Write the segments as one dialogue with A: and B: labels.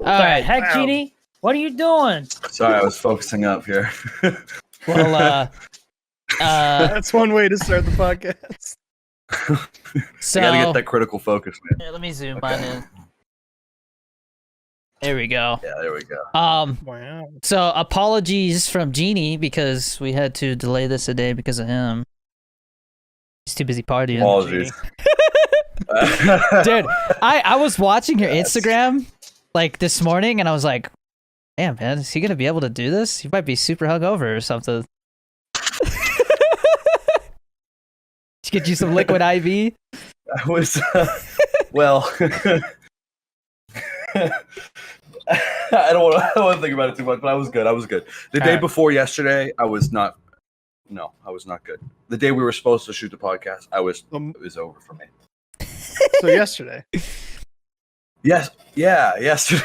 A: right, heck, Genie, what are you doing?
B: Sorry, I was focusing up here.
A: Well,
C: That's one way to start the podcast.
A: so
B: I gotta get that critical focus, man.
A: here, let me zoom mine in. There we go.
B: Yeah, there we go.
C: Wow.
A: So apologies from Genie because we had to delay this a day because of him. He's too busy partying.
B: Apologies.
A: Dude, I was watching your Instagram like this morning and I was like, damn, man, is he gonna be able to do this? He might be super hungover or something. Did you get you some liquid IV?
B: I was, well, I don't want to think about it too much, but I was good. The day before yesterday, I was not good. The day we were supposed to shoot the podcast, it was over for me.
C: So yesterday.
B: Yes, yeah, yesterday.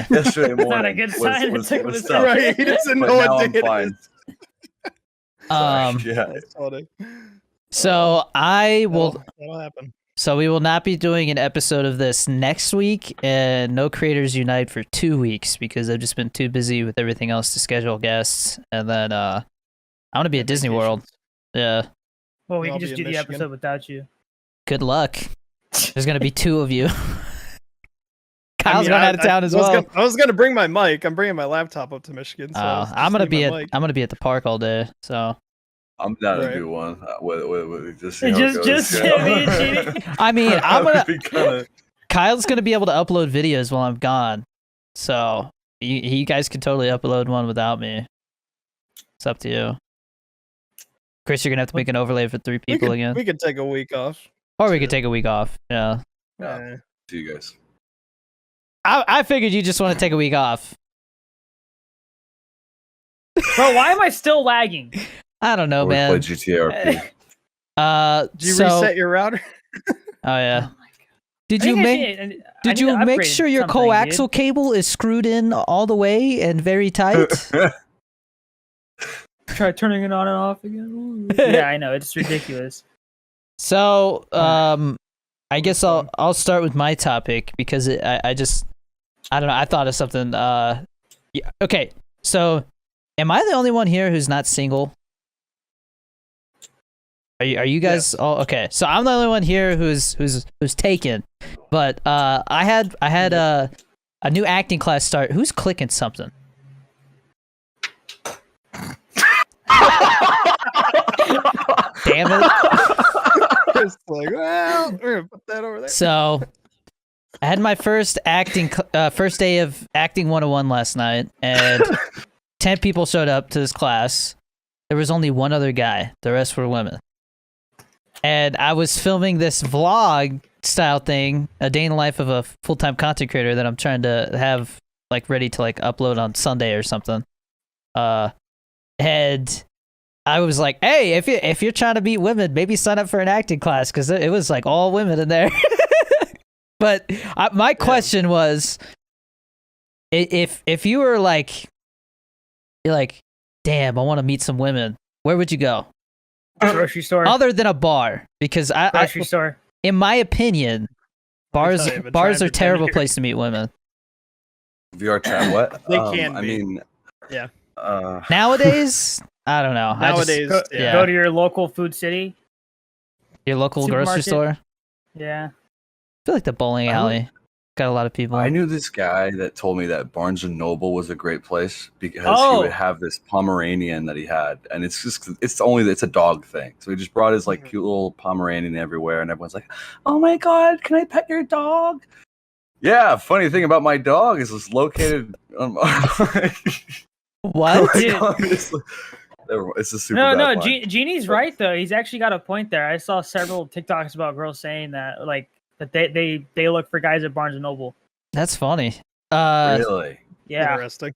A: Yesterday
B: morning.
A: not a good sign.
B: Was tough.
C: Right, he doesn't know
B: But
C: what
B: now
C: day
B: I'm
C: it
B: fine.
C: is.
B: Yeah.
C: That's funny.
A: So
C: That'll happen.
A: So we will not be doing an episode of this next week, and no Creators Unite for 2 weeks because I've just been too busy with everything else to schedule guests. And then I want to be at Disney World. Yeah.
D: Well, we
C: I'll
D: can just
C: be
D: do
C: in
D: the
C: Michigan.
D: episode without you.
A: Good luck. There's gonna be 2 of you. Kyle's going out of town as well.
C: I was gonna bring my mic. I'm bringing my laptop up to Michigan. So
A: I'm gonna be at the park all day. So
B: I'm down
C: Right.
B: to do one. Just
D: Just me and Genie.
A: I mean,
B: kinda...
A: Kyle's gonna be able to upload videos while I'm gone. So you guys can totally upload one without me. It's up to you. Chris, you're gonna have to make an overlay for 3 people again.
C: We could take a week off.
A: Or we could take a week off. Yeah.
B: See you guys.
A: I figured you just want to take a week off.
D: Bro, why am I still lagging?
A: I don't know,
B: Or we
A: man.
B: play GTRP.
C: Did you reset your router?
A: Oh yeah. Did
D: I
A: you
D: think I
A: make
D: need- I
A: Did
D: need
A: you
D: to
A: make
D: upgrade
A: sure your
D: something,
A: coaxial
D: dude.
A: cable is screwed in all the way and very tight?
D: Try turning it on and off again. Yeah, I know, it's ridiculous.
A: So, I guess I'll start with my topic because I don't know. I thought of something. Yeah, okay. So, am I the only one here who's not single? Are you guys all okay? So I'm the only one here who's taken. But I had a new acting class start. Who's clicking something? Damn it.
C: It's like, well, we're gonna put that over there.
A: So, I had my first first day of acting 101 last night, and 10 people showed up to this class. There was only one other guy. The rest were women. And I was filming this vlog style thing, a day in the life of a full-time content creator that I'm trying to have like ready to like upload on Sunday or something. And I was like, hey, if you're trying to meet women, maybe sign up for an acting class because it was like all women in there. But my question was, if you were like, you're like, damn, I want to meet some women, where would you go?
D: Grocery store.
A: Other than a bar, because
D: Grocery store.
A: in my opinion, bars
C: tell you, but
A: are a
C: try
A: terrible
C: to-
A: place to meet women.
B: VR chat, what?
C: They can
B: I
C: be.
B: mean,
C: Yeah.
A: Nowadays, I don't know.
C: Nowadays,
D: Go,
A: yeah.
D: go to your local food city.
A: Your local grocery
D: Supermarket.
A: store.
D: Yeah.
A: I feel like the bowling alley got a lot of people.
B: I knew this guy that told me that Barnes and Noble was a great place because he
D: Oh.
B: would have this Pomeranian that he had, and it's a dog thing. So he just brought his like cute little Pomeranian everywhere, and everyone's like, "Oh my god, can I pet your dog?" Yeah. Funny thing about my dog is it's located.
A: What?
B: It's a super.
D: No,
B: bad
D: no,
B: line.
D: Genie's right though. He's actually got a point there. I saw several TikToks about girls saying that, like that they look for guys at Barnes and Noble.
A: That's funny.
B: Really?
D: Yeah.
C: Interesting.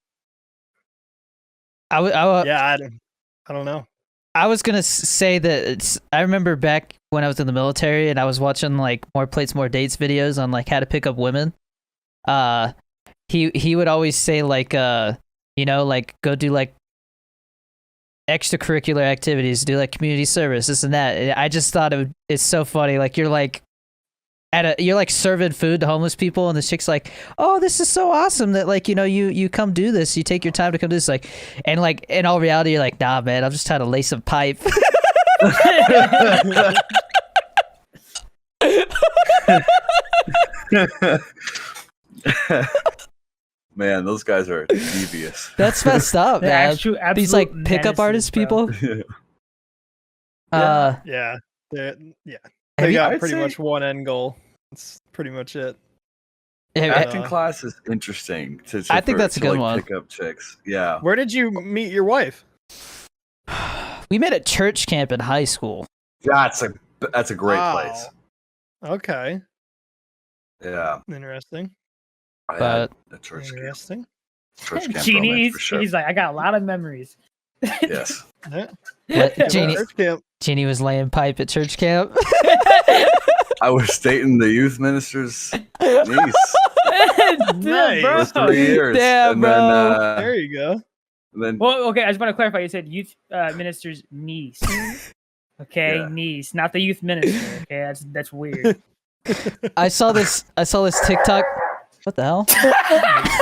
A: I
C: Yeah, I don't know.
A: I was gonna say that I remember back when I was in the military and I was watching like More Plates, More Dates videos on like how to pick up women. He would always say like like go do like extracurricular activities, do like community service, this and that. And I just thought it's so funny. Like you're like you're like serving food to homeless people, and the chick's like, "Oh, this is so awesome that like you come do this. You take your time to come do this." Like, and like in all reality, you're like, "Nah, man, I'm just trying to lace a pipe."
B: Man, those guys are devious.
A: That's messed up, man. These like
D: absolute
A: pickup artist
D: menaces, bro.
A: people.
C: Yeah.
A: Have
C: They
A: you-
C: got
B: I'd
C: pretty
B: say-
C: much one end goal. That's pretty much it.
B: Acting class is interesting.
A: I think that's a good
B: like,
A: one.
B: Pick up chicks. Yeah.
C: Where did you meet your wife?
A: We met at church camp in high school.
B: That's a great
C: Wow.
B: place.
C: Okay.
B: Yeah.
C: Interesting.
B: I
A: But-
B: had a church camp.
C: Interesting.
B: Church camp
D: Genie,
B: romance for sure.
D: he's like, I got a lot of memories.
B: Yes.
C: Yeah.
A: What, Genie,
C: Church camp.
A: Jeannie was laying pipe at church camp.
B: I was dating the youth minister's niece
C: Nice.
B: for
D: Bro.
B: 3 years.
A: Damn,
B: and
A: bro.
C: There you go.
B: Then
D: Well, okay, I just want to clarify. You said youth minister's niece. Okay,
B: Yeah.
D: niece, not the youth minister. Okay, that's weird.
A: I saw this TikTok. What the hell?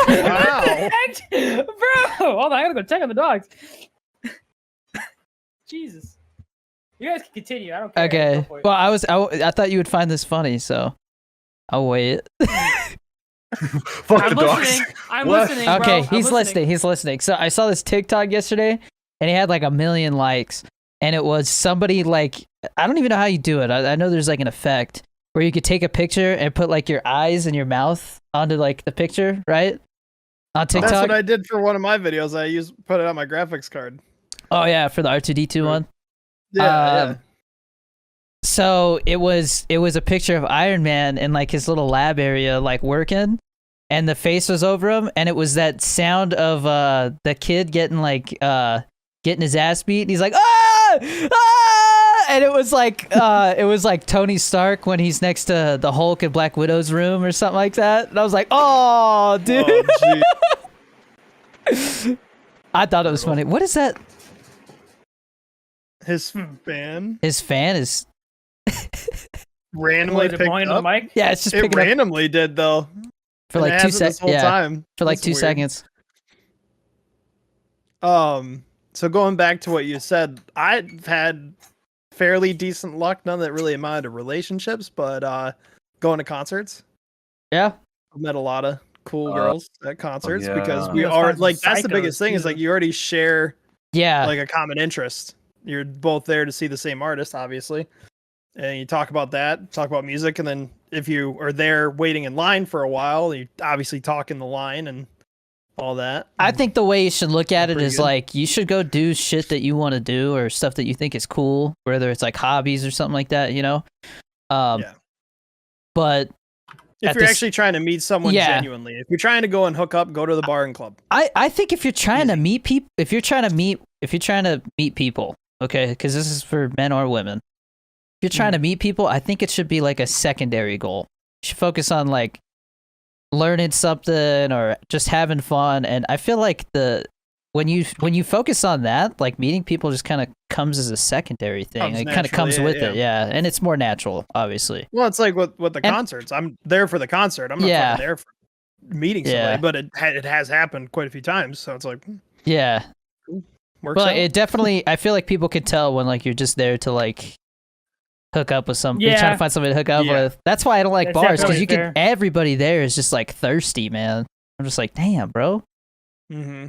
C: Wow.
D: Bro, hold on, I gotta go check on the dogs. Jesus. You guys can continue. I don't care.
A: Okay.
D: Go for it.
A: Well, I thought you would find this funny, so I'll wait.
B: fuck
D: I'm
B: the dogs.
D: listening. I'm
B: What?
D: listening. Bro.
A: Okay,
D: I'm
A: he's listening. He's listening. So I saw this TikTok yesterday, and he had like 1 million likes, and it was somebody like, I don't even know how you do it. I know there's like an effect where you could take a picture and put like your eyes and your mouth onto like the picture, right? On TikTok.
C: That's what I did for one of my videos. I put it on my graphics card.
A: Oh yeah, for the R2D2 one.
C: Yeah.
A: So it was a picture of Iron Man in like his little lab area, like working, and the face was over him, and it was that sound of the kid getting his ass beat, and he's like ah, and it was like Tony Stark when he's next to the Hulk in Black Widow's room or something like that, and I was like, oh dude,
C: Oh, gee.
A: I thought it was funny. What is that?
C: His fan
A: His fan is
C: randomly
D: Was it
C: picked
D: pointing to
C: up.
D: the mic?
A: yeah, it's just
C: It
A: picking up
C: randomly did though.
A: for
C: And
A: like
C: it
A: 2
C: hasn't this
A: seconds.
C: whole
A: Yeah,
C: time.
A: for like
C: That's
A: 2
C: weird.
A: seconds.
C: So going back to what you said, I've had fairly decent luck, none that really amounted to relationships, but going to concerts.
A: Yeah.
C: I've met a lot of cool girls at concerts
B: yeah.
C: because we
D: You'll
C: are
D: find some
C: like that's the
D: psychos,
C: biggest thing is
D: too.
C: like you already share
A: Yeah.
C: like a common interest. You're both there to see the same artist, obviously. And you talk about that, talk about music, and then if you are there waiting in line for a while, you obviously talk in the line and all that.
A: I think the way you should look at it
C: Pretty
A: is
C: good.
A: like you should go do shit that you want to do or stuff that you think is cool, whether it's like hobbies or something like that, you know?
C: Yeah.
A: But
C: If
A: at
C: you're
A: this-
C: actually trying to meet someone
A: Yeah.
C: genuinely, if you're trying to go and hook up, go to the bar and club.
A: I think if you're trying to
C: Easy.
A: meet people, if you're trying to meet people, okay, because this is for men or women. If you're trying to meet people, I think it should be like a secondary goal. You should focus on like learning something or just having fun. And I feel like when you focus on that, like meeting people just kind of comes as a secondary thing.
C: Comes
A: It kind of
C: naturally,
A: comes
C: yeah,
A: with
C: yeah.
A: it, yeah, and it's more natural, obviously.
C: Well, it's like with the
A: And-
C: concerts. I'm there for the concert. I'm not
A: Yeah.
C: fucking there for meeting
A: Yeah.
C: somebody, but it has happened quite a few times. So it's like
A: Yeah.
C: works
A: Well,
C: out.
A: it definitely. I feel like people can tell when like you're just there to like hook up with some. You're trying
D: Yeah.
A: to find somebody to hook up
C: Yeah.
A: with. That's why I don't like
D: That's
A: bars because
D: definitely
A: you can.
D: fair.
A: Everybody there is just like thirsty, man. I'm just like, damn, bro.
C: Mm-hmm.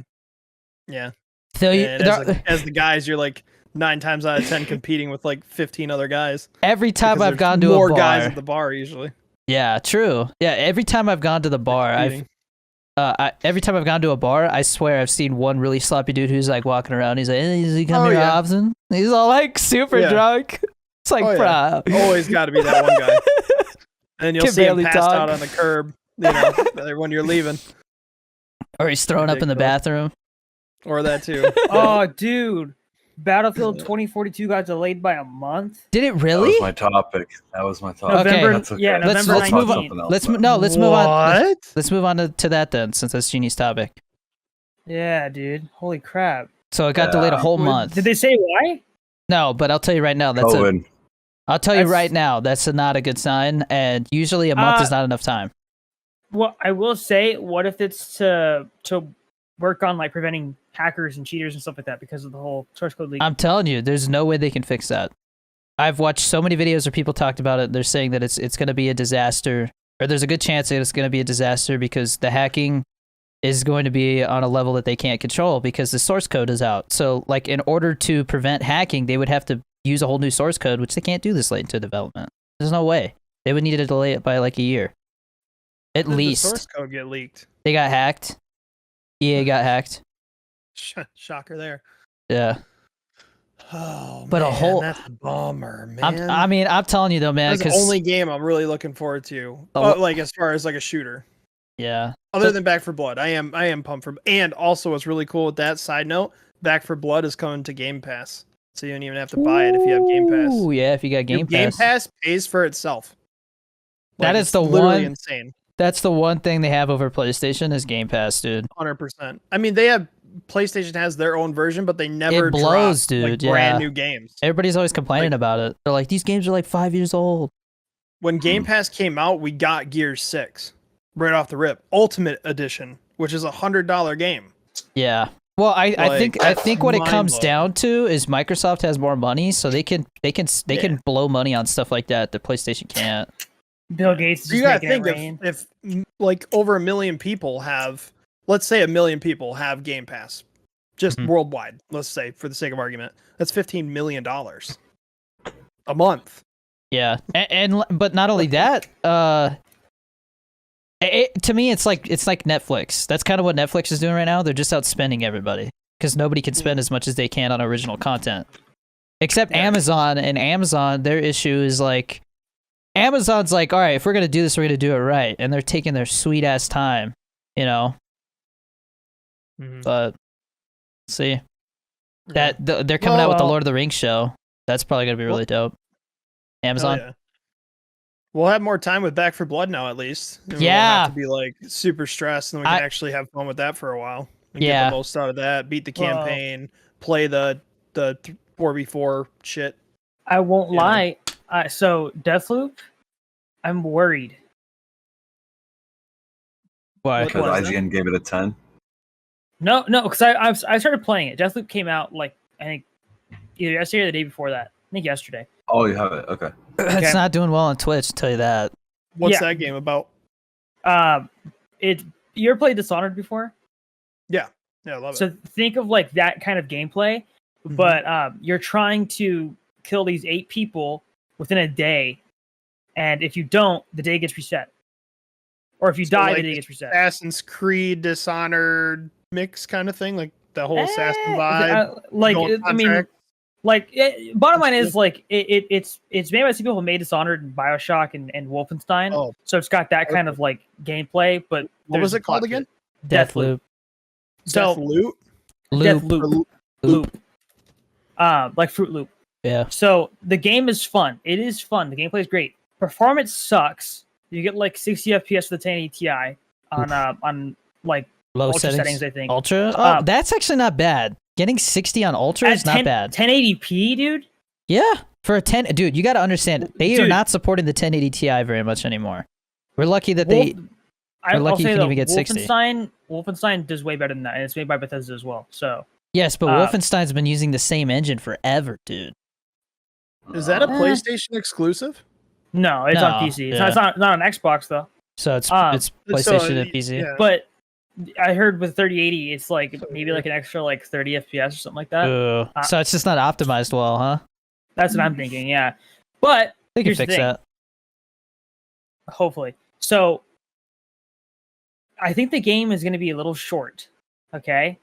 C: Yeah.
A: So you,
C: And as the guys, you're like 9 times out of 10 competing with like 15 other guys.
A: every time
C: because
A: I've
C: there's
A: gone to
C: more
A: a bar,
C: guys at the bar usually.
A: yeah, true. Yeah, every time I've gone to the bar,
C: competing.
A: every time I've gone to a bar, I swear I've seen one really sloppy dude who's like walking around. He's like, hey, does he come
C: Oh,
A: here
C: yeah.
A: often? He's all like super
C: Yeah.
A: drunk. It's like,
C: Oh, yeah.
A: bro.
C: Always got to be that one guy. And then you'll
A: Can
C: see him
A: barely
C: passed
A: talk.
C: out on the curb, you know, when you're leaving,
A: Or he's throwing up in the
C: Ridiculous.
A: bathroom.
C: or that too.
D: Oh, dude. Battlefield 2042 got delayed by a month.
A: Did it
B: That
A: really?
B: was my topic.
A: Okay.
D: November,
B: That's okay.
D: yeah,
A: Let's
D: November
A: let's move on.
D: 19th.
A: Let's let's move on.
C: What?
A: Let's move on to that then, since that's Genie's topic.
D: Yeah, dude. Holy crap.
A: So it got delayed a whole
D: Well,
A: month.
D: Did they say why?
A: No, but I'll tell you right now, that's
B: COVID.
A: I'll tell you
D: That's-
A: right now, that's not a good sign, and usually a month is not enough time.
D: Well, I will say, what if it's to work on like preventing hackers and cheaters and stuff like that because of the whole source code leak?
A: I'm telling you, there's no way they can fix that. I've watched so many videos where people talked about it. They're saying that it's going to be a disaster, or there's a good chance that it's going to be a disaster because the hacking is going to be on a level that they can't control because the source code is out. So, like, in order to prevent hacking, they would have to use a whole new source code, which they can't do this late into development. There's no way. They would need to delay it by like a year. At
C: How did
A: least.
C: the source code get leaked.
A: They got hacked. EA got hacked.
C: Shocker there.
A: Yeah.
C: Oh,
A: But
C: man,
A: a whole-
C: that's a bummer, man.
A: I'm telling you though, man,
C: that's the
A: because
C: only game I'm really looking forward to.
A: Oh,
C: Like as far as like a shooter.
A: yeah.
C: Other than Back for Blood, I am pumped for. And also, what's really cool with that side note, Back for Blood is coming to Game Pass, so you don't even have to buy it if you have Game Pass.
A: Ooh, yeah, if you got Game
C: Game
A: Pass.
C: Pass pays for itself.
A: That is
C: it's
A: the
C: literally
A: one-
C: insane.
A: That's the one thing they have over PlayStation is Game Pass, dude.
C: 100%. I mean, they have PlayStation has their own version, but they never
A: It blows,
C: drop, like,
A: dude, yeah.
C: brand new games.
A: Everybody's always complaining
C: Like-
A: about it. They're like, these games are like 5 years old.
C: When Game Pass came out, we got Gears 6 right off the rip, Ultimate Edition, which is $100 game.
A: Yeah. Well, I
C: Like,
A: think what it comes
C: mind-blowing.
A: down to is Microsoft has more money, so they can
C: Yeah.
A: blow money on stuff like that that PlayStation can't.
D: Bill Gates is
C: You
D: just
C: gotta
D: making
C: think
D: it rain.
C: if like over 1 million people have, let's say 1 million people have Game Pass, just
A: Mhm.
C: worldwide. Let's say for the sake of argument, that's $15 million a month.
A: Yeah, and but not only that, to me it's like Netflix. That's kind of what Netflix is doing right now. They're just outspending everybody because nobody can spend as much as they can on original content, except
C: Yeah.
A: Amazon. And Amazon, their issue is like, Amazon's like, all right, if we're gonna do this, we're gonna do it right, and they're taking their sweet ass time, you know. But see that they're coming out with the
D: Well-
A: Lord of the Rings show. That's probably gonna be really dope. Amazon.
C: Hell yeah. We'll have more time with Back for Blood now, at least. And we won't
A: Yeah.
C: have to be like super stressed, and we can actually have fun with that for a while. And
A: Yeah.
C: get the most out of that. Beat the
D: Well-
C: campaign, play the 4v4 shit.
D: I won't
C: Yeah.
D: lie. So Deathloop, I'm worried.
A: Why?
C: What
B: Because
C: was it?
B: IGN gave it a 10.
D: No, because I started playing it. Deathloop came out like I think either yesterday or the day before that. I think yesterday.
B: Oh, you have it. Okay.
A: It's
D: Okay.
A: not doing well on Twitch, I'll tell you that.
C: What's
D: Yeah.
C: that game about?
D: You ever played Dishonored before?
C: Yeah, I love it.
D: So think of like that kind of gameplay,
C: Mhm.
D: but you're trying to kill these 8 people within a day, and if you don't, the day gets reset. Or if you
C: So,
D: die,
C: like,
D: the day gets reset.
C: Assassin's Creed, Dishonored mix kind of thing, like the whole assassin
D: Eh,
C: vibe.
D: like
C: going
D: I mean,
C: contract.
D: bottom line
C: That's
D: is like it's made by some people who made Dishonored and Bioshock and Wolfenstein.
C: Oh.
D: So it's got that kind of like gameplay, but
C: What was
D: there's
C: it called
D: plot to
C: again?
D: it. Deathloop. So
C: Deathloop?
A: Loop.
D: Deathloop. Like Fruit Loop.
A: Yeah.
D: So the game is fun. It is fun. The gameplay is great. Performance sucks. You get like 60 FPS with the 1080 Ti on like
A: Low
D: ultra
A: settings.
D: settings, I think.
A: Ultra? Oh,
D: Um,
A: that's actually not bad. Getting 60 on Ultra is not bad.
D: 1080p, dude.
A: Yeah. For a 10, dude, you got to understand, they are
D: Dude.
A: not supporting the 1080 Ti very much anymore. We're lucky that they.
D: I'll
A: lucky you
D: say
A: can
D: though,
A: even get 60.
D: Wolfenstein does way better than that, and it's made by Bethesda as well. So
A: Yes, but
D: Uh,
A: Wolfenstein's been using the same engine forever, dude.
C: Is that a
D: Eh.
C: PlayStation exclusive?
D: no, it's
A: No,
D: on PC.
A: yeah.
D: It's not on Xbox though.
A: So it's
D: Um,
A: PlayStation and PC.
C: Yeah.
D: But I heard with 3080, it's like maybe like an extra like 30 FPS or something like that.
A: Ooh. So it's just not optimized well, huh?
D: That's what I'm thinking. Yeah, but
A: They can
D: here's the
A: fix
D: thing.
A: that.
D: Hopefully. So I think the game is going to be a little short. Okay.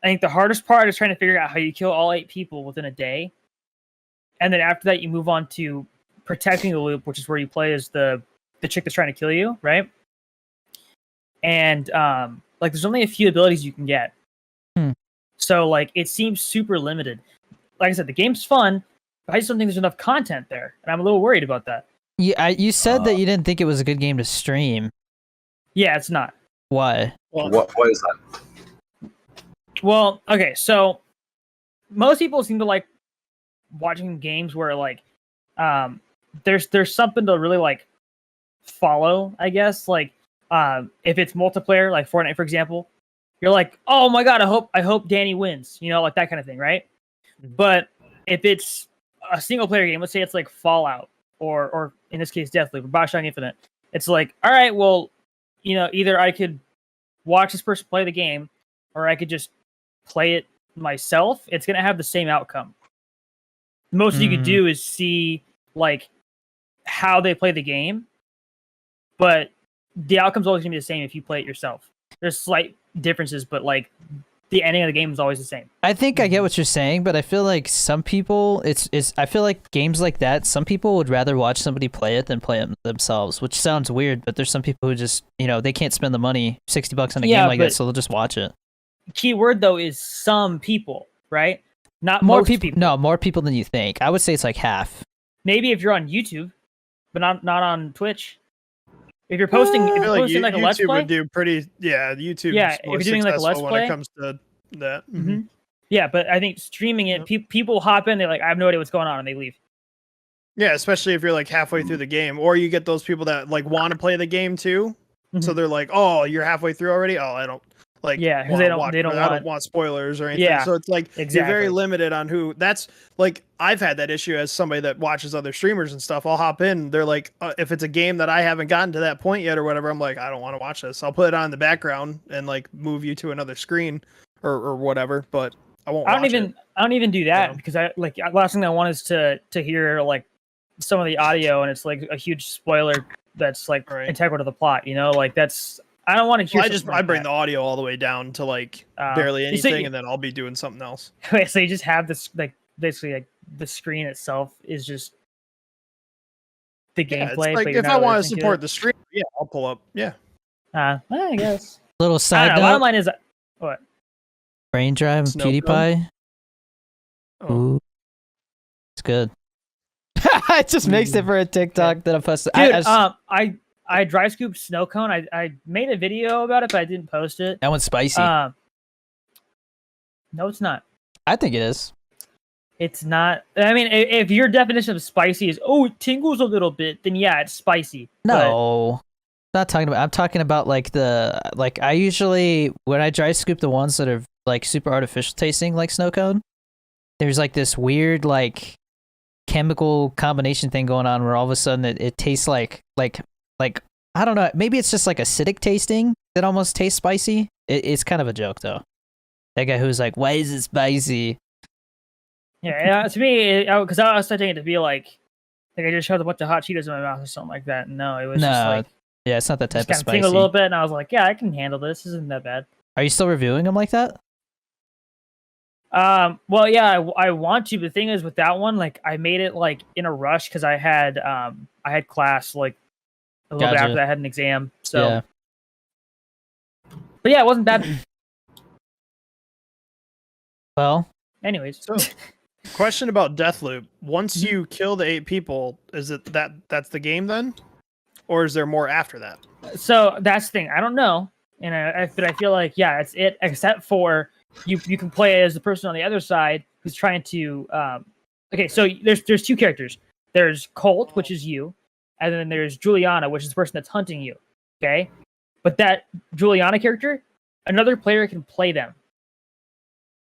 D: I think the hardest part is trying to figure out how you kill all 8 people within a day. And then after that, you move on to protecting the loop, which is where you play as the chick that's trying to kill you, right? And like there's only a few abilities you can get. So like it seems super limited. Like I said, the game's fun, but I just don't think there's enough content there. And I'm a little worried about that.
A: You said that you didn't think it was a good game to stream.
D: Yeah, it's not.
A: Why?
B: What is that?
D: Well, okay, so most people seem to like watching games where like there's something to really like follow, I guess. Like if it's multiplayer, like Fortnite, for example, you're like, oh my god, I hope Danny wins, you know, like that kind of thing, right? But if it's a single player game, let's say it's like Fallout or in this case Deathloop or Bioshock Infinite, it's like, all right, well, you know, either I could watch this person play the game or I could just play it myself. It's gonna have the same outcome. The most you could do is see like how they play the game, but the outcome's always gonna be the same if you play it yourself. There's slight differences, but like the ending of the game is always the same.
A: I think I get what you're saying, but I feel like some people, I feel like games like that, some people would rather watch somebody play it than play it themselves, which sounds weird, but there's some people who just, you know, they can't spend the money, $60 on a game like that, so they'll just watch it.
D: Key word though is some people, right? Not
A: More
D: most
A: people. No, more people than you think. I would say it's like half.
D: Maybe if you're on YouTube, but not on Twitch. If you're posting, if you're posting like a Let's
C: YouTube
D: Play,
C: would do pretty. Yeah, YouTube.
D: Yeah,
C: is
D: if
C: more
D: you're doing like a Let's
C: successful
D: Play,
C: when it comes to that.
D: Mm-hmm. Yeah, but I think streaming it, people hop in, they're like, I have no idea what's going on, and they leave.
C: Yeah, especially if you're like halfway through the game, or you get those people that like want to play the game too. So they're like, "Oh, you're halfway through already? Oh, I don't like."
D: Yeah, because they don't
C: want spoilers or anything.
D: Yeah,
C: so it's like
D: exactly.
C: you're very limited on who. That's like I've had that issue as somebody that watches other streamers and stuff. I'll hop in. They're like, if it's a game that I haven't gotten to that point yet or whatever, I'm like, I don't want to watch this. I'll put it on in the background and like move you to another screen or whatever. But I won't.
D: I don't even do that because I like last thing I want is to hear like some of the audio and it's like a huge spoiler that's like integral to the plot. You know, like that's. I don't want to hear.
C: I bring the audio all the way down to like barely anything, and then I'll be doing something else.
D: Okay, so you just have this like basically like the screen itself is just the gameplay.
C: Like,
D: but
C: if I want to support the stream, yeah, I'll pull up. Yeah.
D: Well, I guess.
A: Little side note.
D: Bottom line is what?
A: Brain Drive and PewDiePie.
C: Oh.
A: Ooh, it's good. I just mixed it for a TikTok that I posted.
D: Dude, I dry scooped snow cone. I made a video about it, but I didn't post it.
A: That one's spicy.
D: No, it's not.
A: I think it is.
D: It's not. I mean, if your definition of spicy is it tingles a little bit, then yeah, it's spicy.
A: No, not talking about. I'm talking about like I usually when I dry scoop the ones that are like super artificial tasting, like snow cone. There's like this weird like chemical combination thing going on where all of a sudden it tastes like I don't know, maybe it's just like acidic tasting that almost tastes spicy. It's kind of a joke though. That guy who's like, why is it spicy?
D: Yeah, to me, because I was expecting it to be like I just shoved a bunch of hot Cheetos in my mouth or something like that. No, it was just like
A: yeah, it's not that type of spicy.
D: Tingle a little bit, and I was like, yeah, I can handle this. This isn't that bad.
A: Are you still reviewing them like that?
D: Well, yeah, I want to. But the thing is, with that one, like I made it like in a rush because I had class like a little bit after that. I had an exam, so. Yeah. But yeah, it wasn't bad.
A: Well,
D: anyways.
C: So, question about Deathloop. Once you kill the 8 people, is it that's the game then? Or is there more after that?
D: So that's the thing. I don't know. And but I feel like, yeah, it's it, except for you can play as the person on the other side who's trying to okay, so there's 2 characters. There's Colt, which is you, and then there's Juliana, which is the person that's hunting you. Okay? But that Juliana character, another player can play them.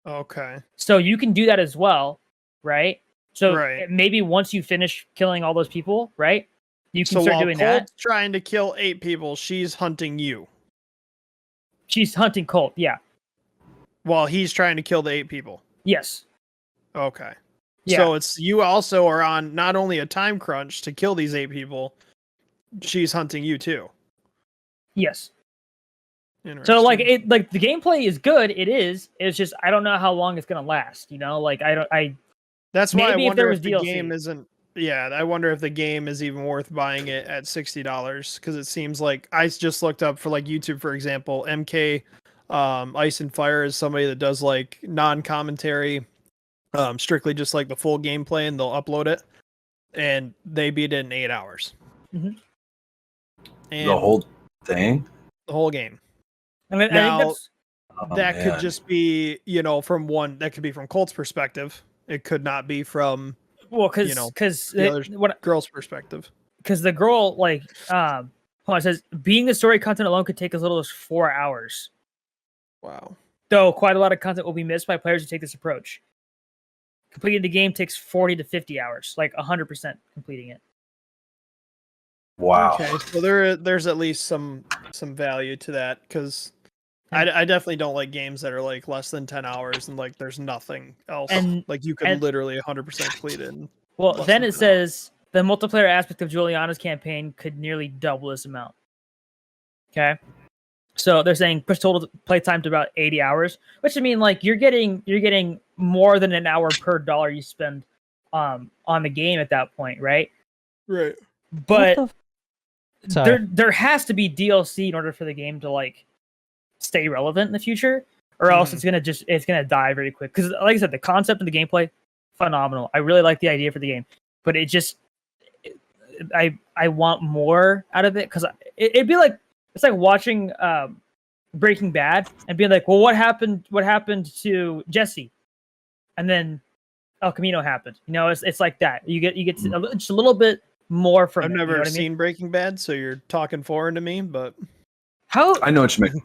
C: Okay.
D: So you can do that as well, right? So maybe once you finish killing all those people, right? You can start doing that.
C: Colt's trying to kill 8 people, she's hunting you.
D: She's hunting Colt, yeah.
C: While he's trying to kill the 8 people.
D: Yes.
C: Okay.
D: Yeah.
C: So it's you also are on not only a time crunch to kill these 8 people, she's hunting you too.
D: Yes. So like the gameplay is good, it is. It's just I don't know how long it's gonna last, you know? Like
C: that's why I wonder if the game isn't I wonder if the game is even worth buying it at $60 because it seems like I just looked up for like YouTube, for example, MK Ice and Fire is somebody that does like non-commentary, strictly just like the full gameplay, and they'll upload it, and they beat it in 8 hours.
D: Mm-hmm.
C: And
B: the whole thing?
C: The whole game.
D: I mean,
C: now,
D: I think
C: that could just be, that could be from Colt's perspective. It could not be from
D: Well, because
C: You know,
D: because
C: the other
D: what
C: girl's perspective.
D: because the girl like hold on, it says being the story content alone could take as little as 4 hours.
C: Wow.
D: Though quite a lot of content will be missed by players who take this approach. Completing the game takes 40 to 50 hours, like 100% completing it.
B: Wow.
C: Okay, so there's at least some value to that because I definitely don't like games that are like less than 10 hours and like there's nothing else.
D: And-
C: Like you could
D: and-
C: literally 100% complete it. In
D: Well,
C: less
D: then
C: than
D: it
C: 10 hours.
D: says the multiplayer aspect of Juliana's campaign could nearly double this amount. Okay. So they're saying push total playtime to about 80 hours, which I mean, like you're getting more than an hour per dollar you spend on the game at that point, right?
C: Right.
D: But
A: Sorry.
D: there has to be DLC in order for the game to like stay relevant in the future, or else it's gonna die very quick. Because like I said, the concept and the gameplay, phenomenal. I really like the idea for the game, but I want more out of it because it'd be like it's like watching Breaking Bad and being like, well, what happened to Jesse, and then El Camino happened. You know, it's like that. You get just a little bit more from
C: I've
D: it.
C: never
D: You know what I mean?
C: seen Breaking Bad, so you're talking foreign to me, but
D: How
B: I know what you mean.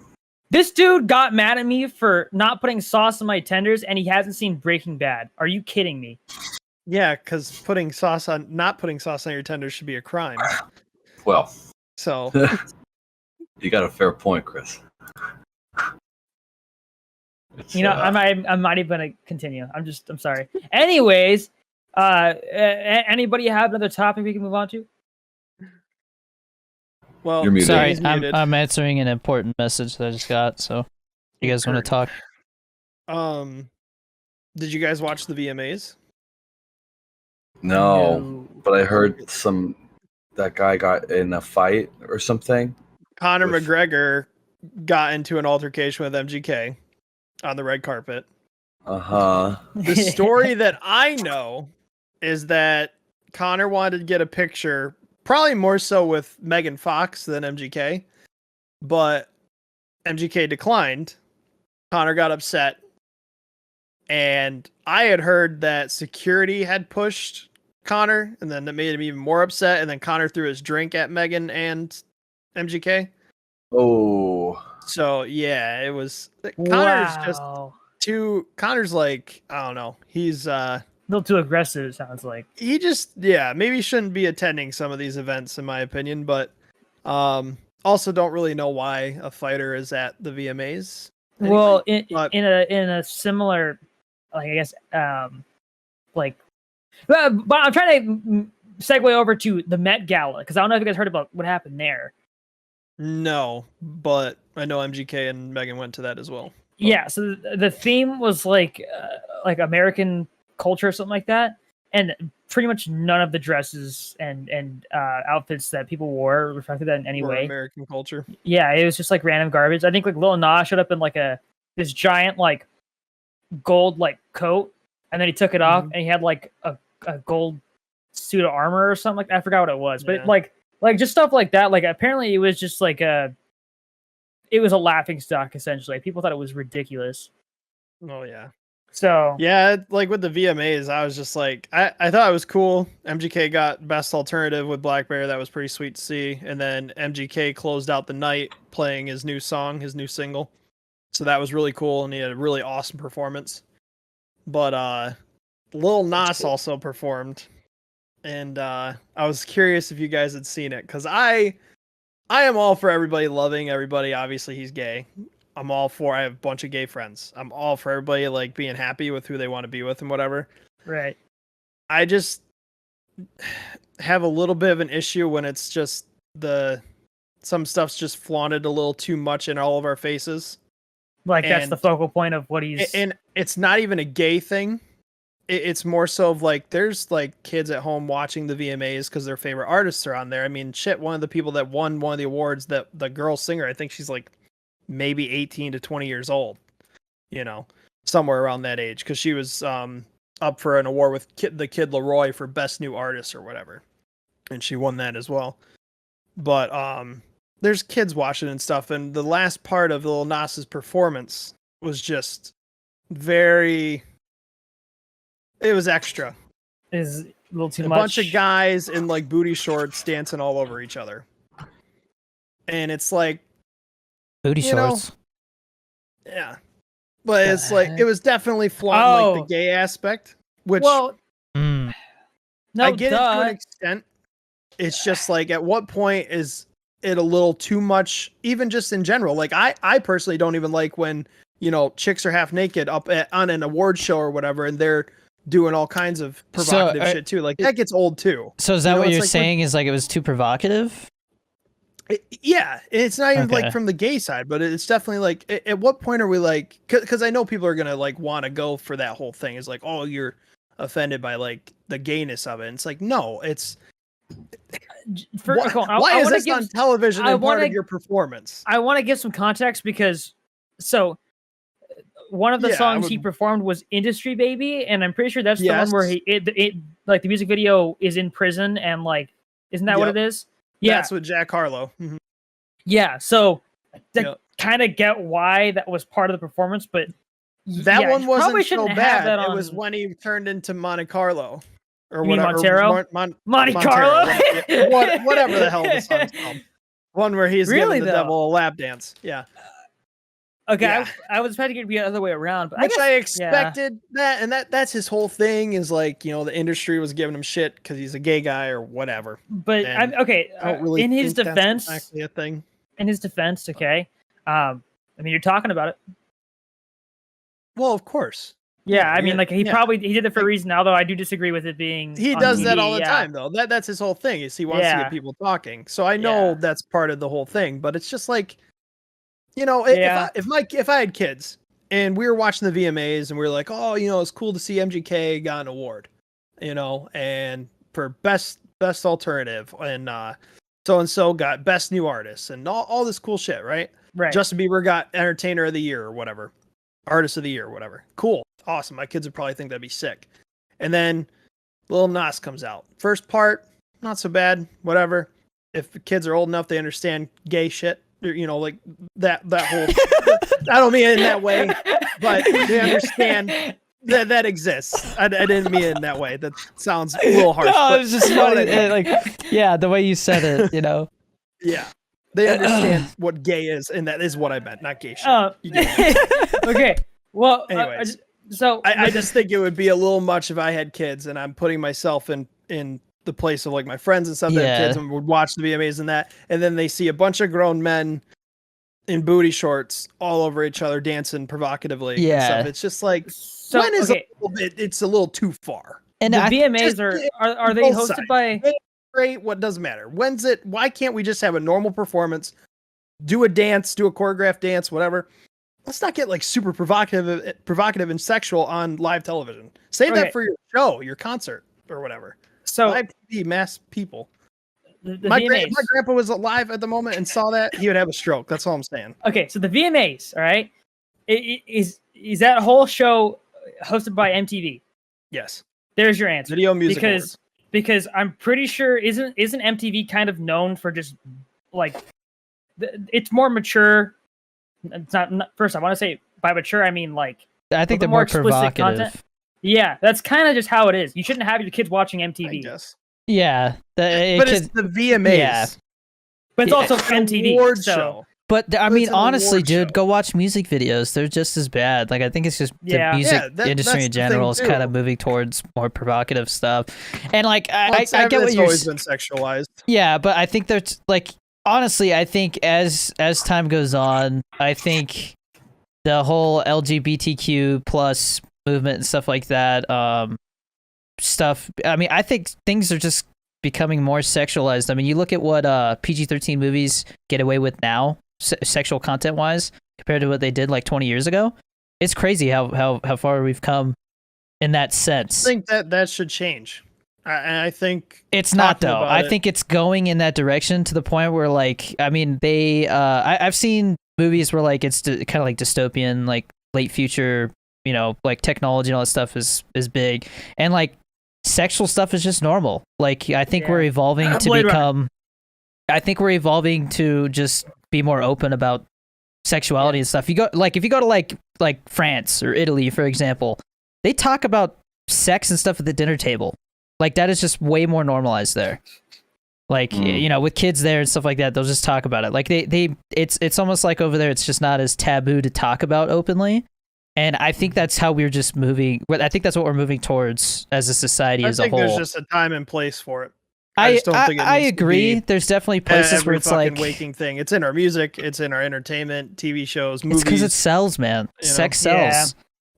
D: this dude got mad at me for not putting sauce on my tenders, and he hasn't seen Breaking Bad. Are you kidding me?
C: yeah, because not putting sauce on your tenders should be a crime.
B: Well,
C: So
B: you got a fair point, Chris. It's,
D: You know, I'm not even gonna continue. I'm sorry. Anyways, anybody have another topic we can move on to?
C: well,
B: You're muted.
A: Sorry,
C: he's muted.
A: I'm answering an important message that I just got. So, you guys want to talk?
C: Did you guys watch the VMAs?
B: No, but I heard that guy got in a fight or something.
C: Conor
B: With-
C: McGregor got into an altercation with MGK on the red carpet.
B: Uh-huh.
C: The story that I know is that Conor wanted to get a picture, probably more so with Megan Fox than MGK, but MGK declined. Conor got upset. And I had heard that security had pushed Conor, and then that made him even more upset. And then Conor threw his drink at Megan and MGK.
B: Oh.
C: So yeah, it was. Conor's just
D: Wow.
C: Connor's like, I don't know. He's
D: A little too aggressive, it sounds like.
C: he just maybe shouldn't be attending some of these events in my opinion, but also don't really know why a fighter is at the VMAs. Anyway,
D: Well,
C: but-
D: in a similar, like I guess, like, but I'm trying to segue over to the Met Gala because I don't know if you guys heard about what happened there.
C: No, but I know MGK and Megan went to that as well. But-
D: Yeah, so the theme was like American culture or something like that, and pretty much none of the dresses and outfits that people wore reflected that in any
C: or
D: way.
C: American culture.
D: Yeah, it was just like random garbage. I think like Lil Nas showed up in like this giant like gold like coat, and then he took it off
C: Mhm.
D: and he had like a gold suit of armor or something like that. I forgot what it was,
C: Yeah.
D: but like just stuff like that. Like apparently it was just like it was a laughing stock essentially. People thought it was ridiculous.
C: Oh yeah.
D: So
C: Yeah, like with the VMAs, I was just like, I thought it was cool. MGK got Best Alternative with Black Bear. That was pretty sweet to see. And then MGK closed out the night playing his new song, his new single. So that was really cool, and he had a really awesome performance. But Lil Nas also performed. And I was curious if you guys had seen it, because I am all for everybody loving everybody. Obviously, he's gay. I'm all for. I have a bunch of gay friends. I'm all for everybody like being happy with who they want to be with and whatever.
D: right.
C: I just have a little bit of an issue when it's just some stuff's just flaunted a little too much in all of our faces.
D: Like that's the
C: And-
D: focal point of what he's
C: And it's not even a gay thing. It's more so of like there's like kids at home watching the VMAs because their favorite artists are on there. I mean, shit, one of the people that won one of the awards, that the girl singer, I think she's like maybe 18 to 20 years old, somewhere around that age, because she was up for an award with the Kid Leroy for best new artist or whatever, and she won that as well. But there's kids watching and stuff, and the last part of Lil Nas's performance was just it was extra.
D: is A little too
C: a
D: much.
C: bunch of guys in like booty shorts dancing all over each other. And it's like,
A: Booty
C: you know,
A: shorts.
C: yeah. But
A: The
C: it's like,
A: heck?
C: it was definitely flaunting like
D: Oh.
C: the gay aspect, which
D: Well,
A: Mm.
D: no,
C: I get it to an
D: duh.
C: extent. It's just like, at what point is it a little too much, even just in general? Like, I personally don't even like when, you know, chicks are half naked on an award show or whatever, and they're doing all kinds of provocative shit too. Like, that gets old too.
A: So is that
C: You know,
A: what
C: it's
A: you're
C: like,
A: saying? Is like it was too provocative?
C: Yeah, it's not even
A: Okay.
C: like from the gay side, but it's definitely like, at what point are we like, because I know people are gonna like want to go for that whole thing. It's like, oh, you're offended by like the gayness of it. And it's like, no, it's why is this on television and part of your performance?
D: I want to give some context because one of the
C: Yeah,
D: songs he performed was "Industry Baby," and I'm pretty sure that's the one
C: Yes.
D: where like the music video is in prison and like, isn't that what
C: Yep.
D: it is? Yeah,
C: That's with Jack Harlow. Mhm.
D: yeah. So
C: Yep.
D: kind of get why that was part of the performance, but
C: That
D: yeah,
C: one
D: you
C: wasn't
D: probably
C: so
D: shouldn't have
C: bad.
D: that
C: It
D: on
C: was when he turned into Monte Carlo, or
D: You mean
C: whatever.
D: Montero? Monte
C: Montero,
D: Carlo.
C: whatever the hell the song's called. One where he's
D: Really,
C: giving the
D: though?
C: devil a lap dance. Yeah.
D: Okay,
C: Yeah.
D: I was trying to get it the other way around, but
C: Which I
D: yeah.
C: expected that, and that's his whole thing, is like, you know, the industry was giving him shit because he's a gay guy or whatever.
D: But
C: And
D: I'm okay.
C: I don't really
D: in his
C: think that's
D: defense,
C: actually a thing.
D: okay. I mean, you're talking about it.
C: Well, of course.
D: Yeah, I mean,
C: yeah,
D: like he
C: yeah.
D: did it for a reason. Although I do disagree with it being.
C: He
D: on
C: does that
D: TV,
C: all the
D: yeah.
C: time, though. That's his whole thing, is he wants to
D: Yeah.
C: get people talking. So I know
D: Yeah.
C: that's part of the whole thing, but it's just like, you know,
D: Yeah.
C: if I had kids and we were watching the VMAs and we were like, oh, you know, it's cool to see MGK got an award, you know, and for best alternative, and so and so got best new artist and all this cool shit, right?
D: Right.
C: Justin Bieber got entertainer of the year or whatever, artist of the year or whatever. Cool, awesome. My kids would probably think that'd be sick. And then Lil Nas comes out. First part, not so bad, whatever. If the kids are old enough, they understand gay shit, you know, like that whole. I don't mean it in that way, but they understand that exists. I didn't mean it in that way. That sounds a little harsh.
A: No,
C: but
A: it was just
C: you know what
A: funny.
C: I mean.
A: Like, yeah, the way you said it, you know.
C: Yeah, they understand what gay is, and that is what I meant, not gay shit. You get it.
D: Okay. Well,
C: Anyways.
D: so
C: I just think it would be a little much if I had kids, and I'm putting myself in the place of like my friends and stuff that have
A: Yeah.
C: kids and would watch the VMAs and that, and then they see a bunch of grown men in booty shorts all over each other dancing provocatively. And
A: Yeah.
C: stuff. It's just like,
D: so
C: when is
D: okay.
C: it's a little too far.
A: And
D: The
A: I,
D: VMAs
C: just-
D: are they
C: both
D: hosted
C: sides.
D: by?
C: Great, what doesn't matter? Why can't we just have a normal performance, do a dance, do a choreographed dance, whatever? Let's not get like super provocative and sexual on live television. Save
D: Okay.
C: that for your show, your concert, or whatever.
D: So
C: Live TV, mass people.
D: the
C: My
D: VMAs.
C: grandpa was alive at the moment and saw that, he would have a stroke. That's all I'm saying.
D: Okay, so the VMAs, all right, is that whole show hosted by MTV?
C: Yes.
D: There's your answer.
C: Video Music Awards.
D: Because I'm pretty sure isn't MTV kind of known for just like it's more mature. It's not first. I want to say by mature I mean like
A: I think
D: the
A: they're
D: more
A: more
D: explicit
A: provocative.
D: content. Yeah, that's kind of just how it is. You shouldn't have your kids watching
C: I
D: MTV,
C: guess.
A: Yeah,
C: But it's the VMAs.
A: Yeah.
D: but it's
A: Yeah.
D: also
C: It's an
D: MTV.
C: award
D: So
C: show.
A: But I
C: But
A: mean,
C: it's an
A: honestly,
C: award
A: dude,
C: show.
A: go watch music videos. They're just as bad. Like, I think it's just
D: Yeah.
A: the music
C: Yeah,
A: industry
C: that's
A: in
C: the thing,
A: general is kind of
C: too.
A: moving towards more provocative stuff. And like,
C: Well,
A: I
C: it's
A: get what you're.
C: always been sexualized.
A: Yeah, but I think there's like, honestly, I think as time goes on, I think the whole LGBTQ plus movement and stuff like that, stuff. I mean, I think things are just becoming more sexualized. I mean, you look at what PG-13 movies get away with now, sexual content wise, compared to what they did like 20 years ago. It's crazy how far we've come in that sense.
C: I think that should change. I think
A: It's not
C: talking
A: though.
C: about
A: I
C: it-
A: think it's going in that direction to the point where, like, I mean, they. I've seen movies where like it's kind of like dystopian, like late future. You know, like technology and all that stuff is big, and like sexual stuff is just normal. Like, I think
D: Yeah.
A: we're evolving to
C: Blade Runner.
A: become. I think we're evolving to just be more open about sexuality and stuff. If you go to like France or Italy, for example, they talk about sex and stuff at the dinner table. Like that is just way more normalized there. Like you know, with kids there and stuff like that, they'll just talk about it. Like it's almost like over there, it's just not as taboo to talk about openly. And I think that's how we're just moving. I think that's what we're moving towards as a society as a whole.
C: There's just a time and place for it.
A: I
C: just don't think it
A: I
C: needs to
A: agree.
C: be
A: There's definitely places where
C: every
A: it's
C: fucking
A: like
C: waking thing. It's in our music. It's in our entertainment, TV shows, movies.
A: it's because it sells, man.
C: you know?
A: Sex sells.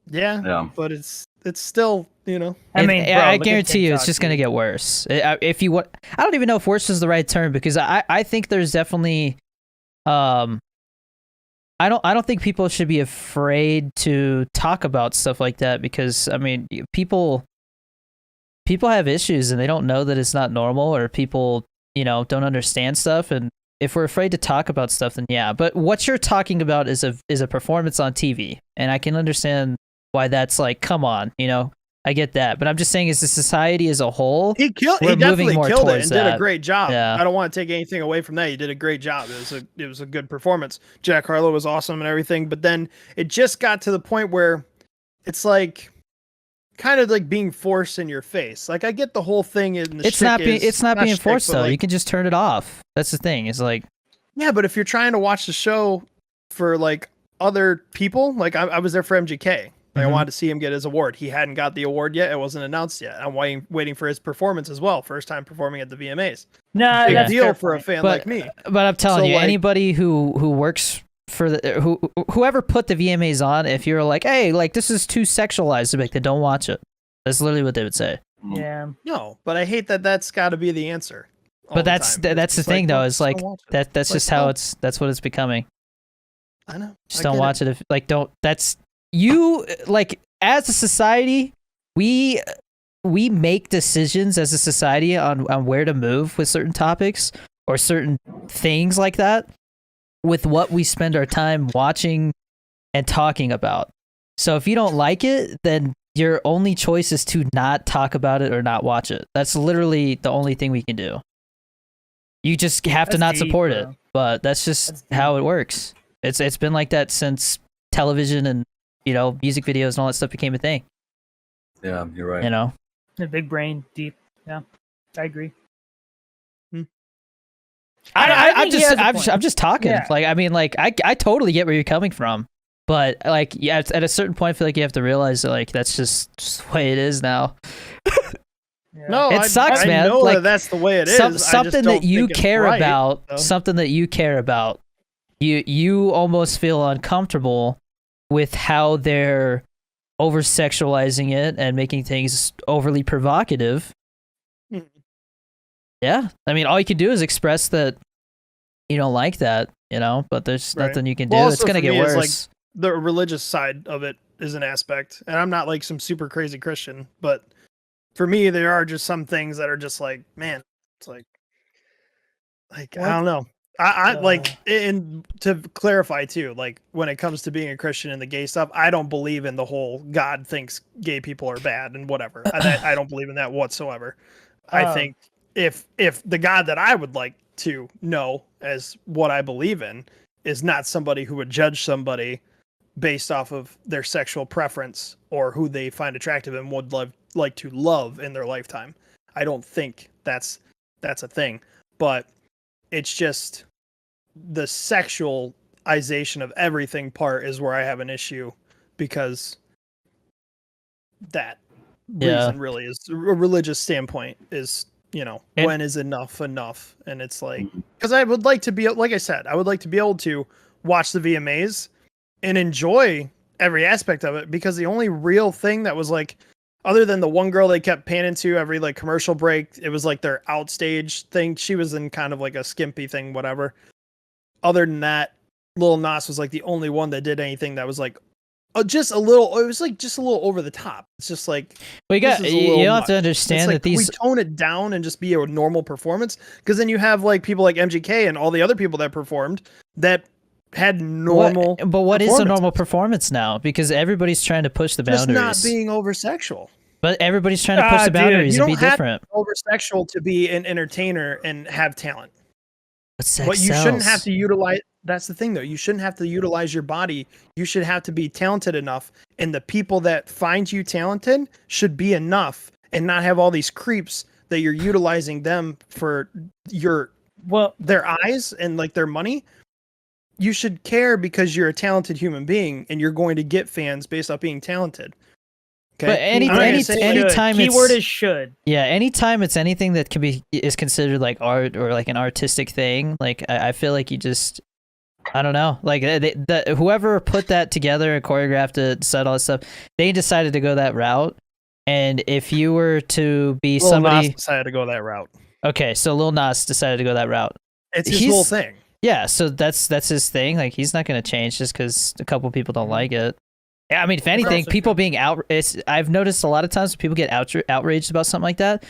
C: Yeah, but it's still, you know.
D: I mean, bro,
A: I
D: look at
A: guarantee you, it's
D: TikTok,
A: just gonna
D: dude.
A: get worse. If you want, I don't even know if worse is the right term because I think there's definitely, I don't think people should be afraid to talk about stuff like that because I mean people have issues and they don't know that it's not normal or people don't understand stuff, and if we're afraid to talk about stuff, then yeah. But what you're talking about is a performance on TV, and I can understand why that's like, come on, I get that, but I'm just saying, as a society as a whole,
C: He
A: we're
C: definitely
A: moving more
C: killed it
A: towards
C: and did a
A: that.
C: great job.
A: Yeah.
C: I don't want to take anything away from that. He did a great job. It was a good performance. Jack Harlow was awesome and everything, but then it just got to the point where it's like kind of like being forced in your face. Like I get the whole thing in the
A: it's not being
C: shtick,
A: forced
C: but,
A: though.
C: like,
A: You can just turn it off. That's the thing. It's like,
C: yeah, but if you're trying to watch the show for like other people, like I was there for MGK. Like I
A: Mhm.
C: wanted to see him get his award. He hadn't got the award yet. It wasn't announced yet. I'm waiting for his performance as well. First time performing at the VMAs.
D: No,
C: Big
D: that's
C: deal
D: fair
C: for a
D: point.
C: fan
A: But-
C: like me.
A: but I'm telling
C: So,
A: you,
C: like-
A: anybody who works for whoever put the VMAs on, if you're like, hey, like this is too sexualized, like, then don't watch it. That's literally what they would say.
D: Yeah.
C: No, but I hate that that's got to be the answer. all
A: But
C: the
A: that's
C: time.
A: that's the
C: just like,
A: thing, though.
C: no,
A: Is
C: just
A: like
C: don't watch it.
A: that's
C: Like,
A: just how
C: no.
A: that's what it's becoming.
C: I know.
A: Just
C: I
A: don't
C: get
A: watch it. If like don't. That's you. Like as a society, we make decisions as a society on where to move with certain topics or certain things like that with what we spend our time watching and talking about. So if you don't like it, then your only choice is to not talk about it or not watch it. That's literally the only thing we can do. You just have to
D: That's
A: not
D: deep,
A: support
D: bro.
A: it, but that's just
D: That's
A: how
D: deep.
A: it works. It's been like that since television and music videos and all that stuff became a thing.
B: Yeah, you're right.
D: The big brain, deep. Yeah, I agree.
A: I'm
D: think he has a
A: just
D: point.
A: I'm just talking.
D: Yeah.
A: Like I mean, like I totally get where you're coming from, but like yeah, at a certain point, I feel like you have to realize that like that's just the way it is now.
D: Yeah.
C: No,
A: It sucks,
C: I
A: man.
C: know
A: Like,
C: that that's the way it is. I just
A: something
C: don't
A: that you
C: think it's
A: care
C: right,
A: about,
C: so.
A: something that you care about, you almost feel uncomfortable with how they're over sexualizing it and making things overly provocative.
C: Mhm.
A: Yeah, I mean, all you can do is express that you don't like that, but there's
C: Right.
A: nothing you can do.
C: Well,
A: It's
C: also
A: gonna
C: for
A: get
C: me, it's
A: worse.
C: The religious side of it is an aspect, and I'm not like some super crazy Christian, but for me, there are just some things that are just like, man, it's like I
D: What?
C: don't know. I
D: Uh.
C: like, and to clarify too, like when it comes to being a Christian and the gay stuff, I don't believe in the whole God thinks gay people are bad and whatever. I don't believe in that whatsoever. I
D: Oh.
C: think if the God that I would like to know as what I believe in is not somebody who would judge somebody based off of their sexual preference or who they find attractive and would like to love in their lifetime. I don't think that's a thing, but it's just the sexualization of everything part is where I have an issue, because that
A: Yeah.
C: reason really is a religious standpoint is,
A: And-
C: when is enough, and it's like, because I would like to be, like I said, I would like to be able to watch the VMAs and enjoy every aspect of it, because the only real thing that was like, other than the one girl they kept panning to every like commercial break, it was like their outstage thing. She was in kind of like a skimpy thing, whatever. Other than that, Lil Nas was like the only one that did anything that was like just a little. It was like just a little over the top. It's just like,
A: Well,
C: this is a little
A: you have to
C: much.
A: understand
C: it's like,
A: that
C: can we
A: these.
C: tone it down and just be a normal performance? Because then you have like people like MGK and all the other people that performed that had normal.
A: But what is a normal
C: performances.
A: performance now? Because everybody's trying to push the
C: Just
A: boundaries.
C: not being over sexual.
A: But everybody's trying to push the
D: Dude,
A: boundaries
C: you
A: and be
C: don't have
A: different.
C: Over sexual to be an entertainer and have talent.
A: But sex
C: But you shouldn't have
A: sells.
C: to utilize. That's the thing, though. You shouldn't have to utilize your body. You should have to be talented enough, and the people that find you talented should be enough and not have all these creeps that you're utilizing them for their eyes and like their money. You should care because you're a talented human being and you're going to get fans based off being talented. Okay.
A: But anytime
D: keyword is should.
A: Yeah, anytime it's anything that is considered like art or like an artistic thing, like I feel like you just, I don't know, like whoever put that together and choreographed it, said all this stuff, they decided to go that route. And if you were to be
C: Lil
A: somebody
C: Nas decided to go that route.
A: Okay, so Lil Nas decided to go that route.
C: It's his whole thing.
A: Yeah, so that's his thing. Like he's not going to change just because a couple people don't like it. Yeah, I mean, if anything, people being I've noticed a lot of times when people get outraged about something like that,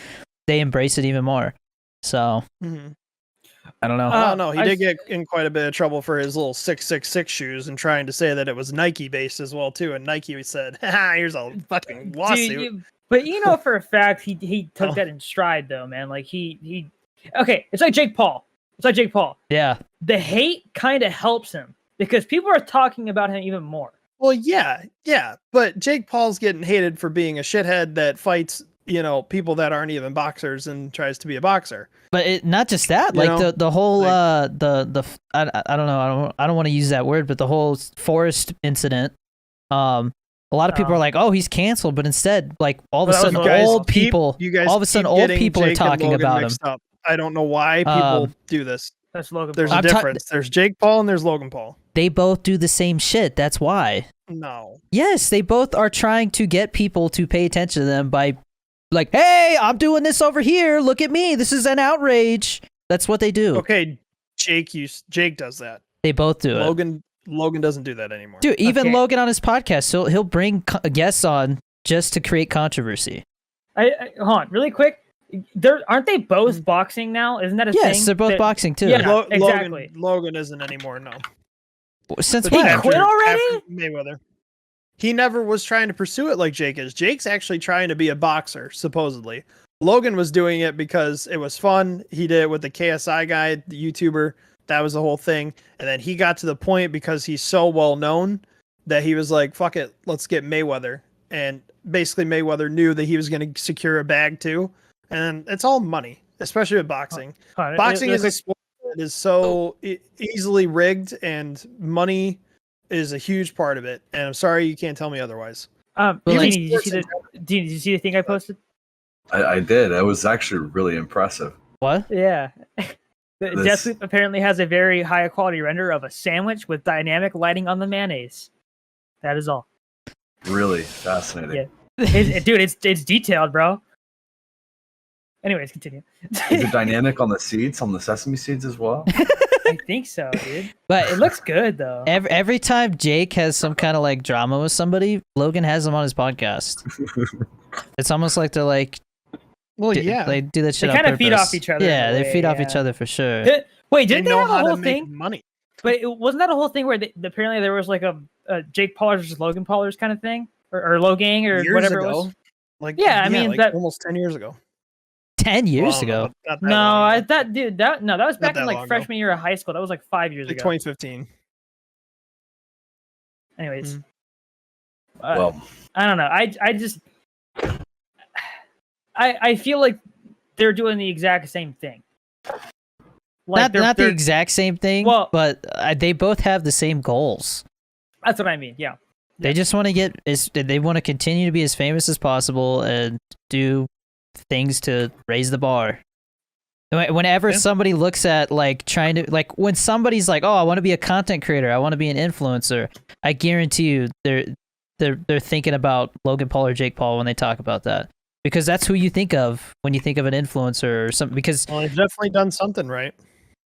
A: they embrace it even more. So I don't know.
C: I don't know. He did get in quite a bit of trouble for his little 666 shoes and trying to say that it was Nike based as well too. And Nike said, "Ha, here's a fucking lawsuit."
D: But you know for a fact he took that in stride though, man. Like he okay, it's like Jake Paul.
A: Yeah.
D: The hate kind of helps him because people are talking about him even more.
C: Well, yeah. But Jake Paul's getting hated for being a shithead that fights, people that aren't even boxers and tries to be a boxer.
A: But not just that, the whole I don't know, I don't want to use that word, but the whole forest incident. A lot of people are like, "Oh, he's canceled," but instead, like all of a sudden, old people are talking about him.
C: Up. I don't know why people do this.
D: That's Logan.
C: There's a difference. There's Jake Paul and there's Logan Paul.
A: They both do the same shit. That's why.
C: No.
A: Yes, they both are trying to get people to pay attention to them by, like, "Hey, I'm doing this over here. Look at me. This is an outrage." That's what they do.
C: Okay, Jake does that.
A: They both do it.
C: Logan doesn't do that anymore.
A: Dude, even Logan on his podcast, he'll bring guests on just to create controversy.
D: Hold on, really quick. Aren't they both boxing now? Isn't that a thing?
A: Yes, they're both boxing too.
D: Yeah, exactly.
C: Logan isn't anymore. No.
A: Since
D: he quit already?
C: After Mayweather. He never was trying to pursue it like Jake is. Jake's actually trying to be a boxer, supposedly. Logan was doing it because it was fun. He did it with the KSI guy, the YouTuber. That was the whole thing. And then he got to the point because he's so well known that he was like, "Fuck it, let's get Mayweather." And basically Mayweather knew that he was going to secure a bag too. And it's all money, especially with boxing. Boxing is a sport that is so easily rigged, and money is a huge part of it. And I'm sorry you can't tell me otherwise.
D: Did you see the thing I posted?
B: I did. It was actually really impressive.
A: What?
D: Yeah. Deathloop apparently has a very high quality render of a sandwich with dynamic lighting on the mayonnaise. That is all.
B: Really fascinating.
D: Yeah. Dude, it's detailed, bro. Anyways, continue.
B: Is it dynamic on the seeds, on the sesame seeds as well?
D: I think so, dude.
A: But
D: it looks good though.
A: Every time Jake has some kind of like drama with somebody, Logan has them on his podcast. It's almost like they're like, they do that shit.
D: They kind of feed off each other.
A: Yeah, they feed off each other for sure.
D: Wait, didn't they have a whole thing?
C: Money.
D: But wasn't that a whole thing where apparently there was like a Jake Paulers versus Logan Paulers kind of thing, or Logang or
C: years
D: whatever
C: ago.
D: it was?
C: I mean that almost 10 years ago.
A: 10 years ago?
D: That was back in like freshman year of high school. That was like 5 years ago.
C: 2015.
D: Anyways,
B: well,
D: I don't know. I just I feel like they're doing the exact same thing.
A: Like not the exact same thing, but they both have the same goals.
D: That's what I mean. Yeah.
A: They just want to they want to continue to be as famous as possible and do things to raise the bar. Whenever somebody looks at like trying to when somebody's like, "Oh, I want to be a content creator, I want to be an influencer," I guarantee you they're thinking about Logan Paul or Jake Paul when they talk about that, because that's who you think of when you think of an influencer or something. Because
C: they've definitely done something right.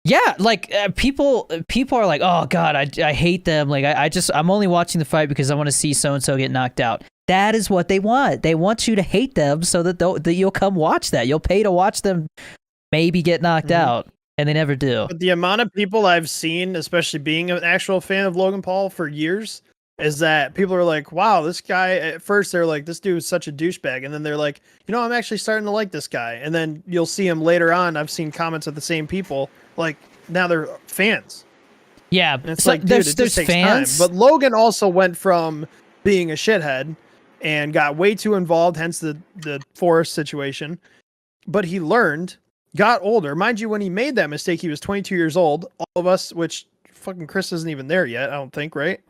A: Yeah, like people are like, "Oh God, I hate them." Like I'm only watching the fight because I want to see so and so get knocked out. That is what they want. They want you to hate them so that you'll come watch that. You'll pay to watch them maybe get knocked out, and they never do.
C: But the amount of people I've seen, especially being an actual fan of Logan Paul for years, is that people are like, "Wow, this guy." At first, they're like, "This dude is such a douchebag," and then they're like, "I'm actually starting to like this guy." And then you'll see him later on. I've seen comments of the same people. Like now they're fans.
A: Yeah,
C: and it's like, dude, it just takes
A: fans.
C: Time. But Logan also went from being a shithead and got way too involved, hence the forest situation, but he learned, got older. Mind you, when he made that mistake, he was 22 years old. All of us, which fucking Chris isn't even there yet, I don't think, right?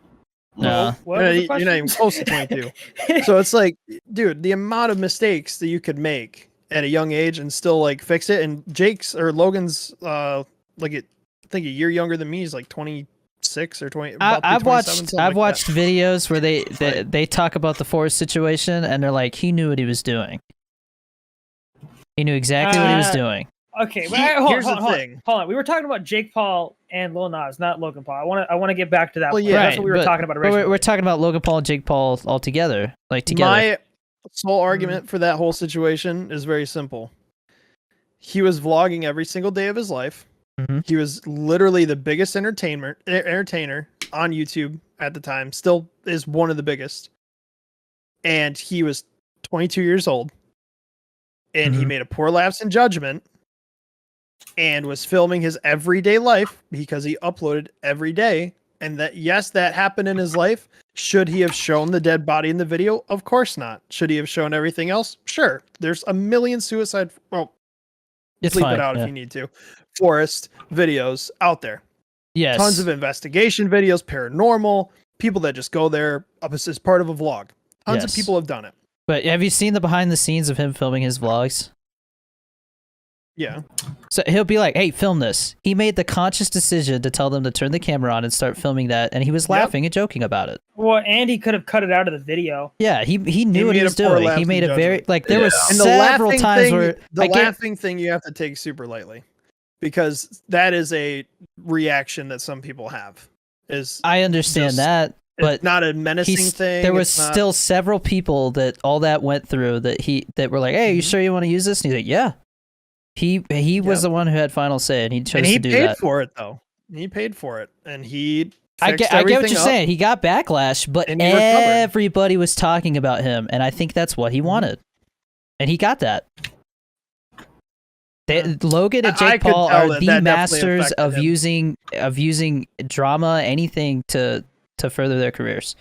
A: No.
D: What was the
C: You're not
D: question?
C: even close to 22. So it's like, dude, the amount of mistakes that you could make at a young age and still like fix it. And Jake's or Logan's I think a year younger than me. He's like 26 or 20.
A: I've watched
C: like
A: videos where they talk about the forest situation and they're like, he knew what he was doing. He knew exactly what he was doing.
D: Okay, but
C: Here's the thing.
D: Hold on. We were talking about Jake Paul and Lil Nas, not Logan Paul. I want to get back to that.
C: Well,
D: point.
C: yeah,
D: That's what we were talking about
A: But
D: originally.
A: we're talking about Logan Paul and Jake Paul all together, like together.
C: My sole argument for that whole situation is very simple. He was vlogging every single day of his life.
A: Mhm.
C: He was literally the biggest entertainer on YouTube at the time. Still is one of the biggest. And he was 22 years old. And he
A: Mhm.
C: made a poor lapse in judgment and was filming his everyday life because he uploaded every day. And that, yes, that happened in his life. Should he have shown the dead body in the video? Of course not. Should he have shown everything else? Sure. There's a million suicide. Well,
A: It's
C: bleep
A: fine.
C: it out
A: yeah.
C: if you need to. Forest videos out there.
A: Yes.
C: Tons of investigation videos, paranormal, people that just go there as part of a vlog. Tons of
A: Yes.
C: people have done it.
A: But have you seen the behind the scenes of him filming his vlogs?
C: Yeah.
A: So he'll be like, "Hey, film this." He made the conscious decision to tell them to turn the camera on and start filming that, and he was laughing and joking about it.
D: Well, and he could have cut it out of the video.
A: Yeah, he knew what he
C: made
A: was
C: a poor
A: doing.
C: lapse
A: He
C: in
A: made a very
C: judgment.
A: like there was
C: And the
A: several
C: laughing
A: times
C: thing,
A: where
C: the
A: I get
C: laughing thing you have to take super lightly, because that is a reaction that some people have.
A: I understand
C: just-
A: that, but
C: It's not a menacing thing.
A: there was
C: it's not-
A: still several people that all that went through that were like, "Hey, you
C: Mhm.
A: sure you want to use this?" And he's like, "Yeah." He was the one who had final say, and he chose
C: and he
A: to do
C: paid
A: that.
C: for it though. He paid for it, and he.
A: I
C: fixed
A: get what
C: everything
A: you're
C: up.
A: saying. He got backlash, but
C: And he recovered.
A: everybody was talking about him, and I think that's what he
C: Mm-hmm.
A: wanted, and he got that. Logan and
C: I
A: Jake
C: could
A: Paul
C: tell
A: are
C: that
A: the
C: that definitely
A: masters
C: affected him.
A: of using drama, anything to further their careers.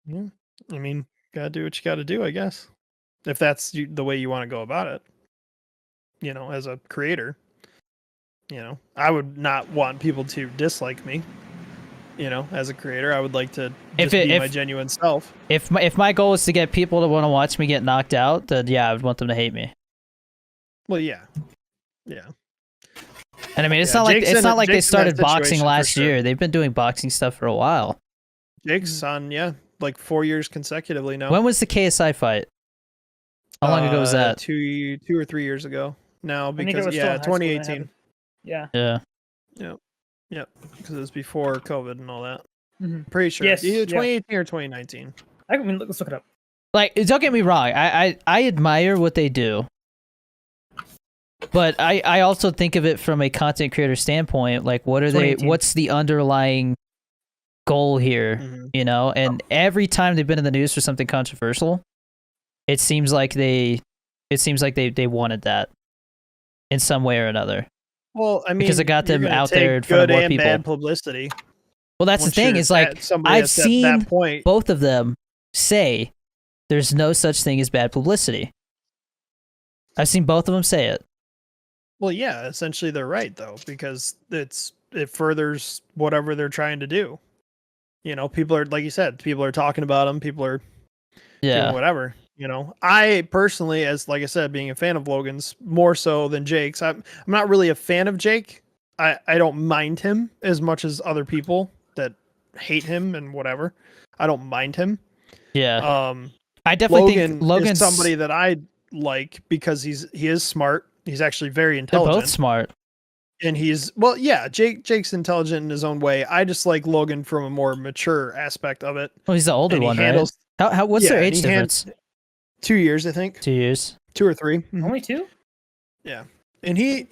C: Yeah. I mean, gotta do what you gotta do, I guess. If that's the way you want to go about it. As a creator, I would not want people to dislike me. As a creator, I would like to just be my genuine self.
A: If my goal is to get people to want to watch me get knocked out, then yeah, I would want them to hate me.
C: Well, yeah.
A: And I mean, it's
C: Yeah,
A: not like
C: Jake's
A: it's
C: in
A: not
C: a-
A: like they
C: Jake's in that
A: started boxing
C: situation for
A: last
C: sure.
A: year. They've been doing boxing stuff for a while.
C: Jake's on, like 4 years consecutively now.
A: When was the KSI fight? How long ago was that?
C: 2 or 3 years ago now,
D: I think it
C: because
D: was still in high school when it
C: 2018.
D: happened. Yeah.
A: Yeah.
C: Because it was before COVID and all that.
D: Mhm.
C: Pretty sure.
D: Yes,
C: Either
D: yeah.
C: 2018 or 2019.
D: I mean, let's look it up.
A: Like, don't get me wrong. I admire what they do, but I also think of it from a content creator standpoint. Like, what are they?
D: 2018.
A: What's the underlying goal here?
C: Mhm.
A: And every time they've been in the news for something controversial, it seems like they wanted that in some way or another.
C: Well, I mean,
A: Because it got
C: you're
A: them
C: gonna
A: out
C: take
A: there in front of
C: good
A: more
C: and
A: people.
C: bad publicity.
A: Well, that's the
C: once
A: thing.
C: you're
A: Is like
C: at somebody
A: I've
C: that's at
A: seen
C: that point.
A: both of them say there's no such thing as bad publicity. I've seen both of them say it.
C: Well, yeah, essentially they're right though, because it furthers whatever they're trying to do. People are, like you said, people are talking about them. People are doing
A: Yeah.
C: whatever. I personally, as like I said, being a fan of Logan's more so than Jake's. I'm not really a fan of Jake. I don't mind him as much as other people that hate him and whatever. I don't mind him.
A: Yeah. I definitely
C: Logan
A: think Logan's
C: is somebody that I like because he is smart. He's actually very
A: they're
C: intelligent.
A: both smart.
C: And Jake's intelligent in his own way. I just like Logan from a more mature aspect of it.
A: Well, he's the older
C: And he
A: one,
C: handles
A: right? What's
C: yeah,
A: their
C: and
A: age
C: he
A: difference?
C: 2 years, I think.
A: 2 years.
C: 2 or 3.
D: Only two?
C: And he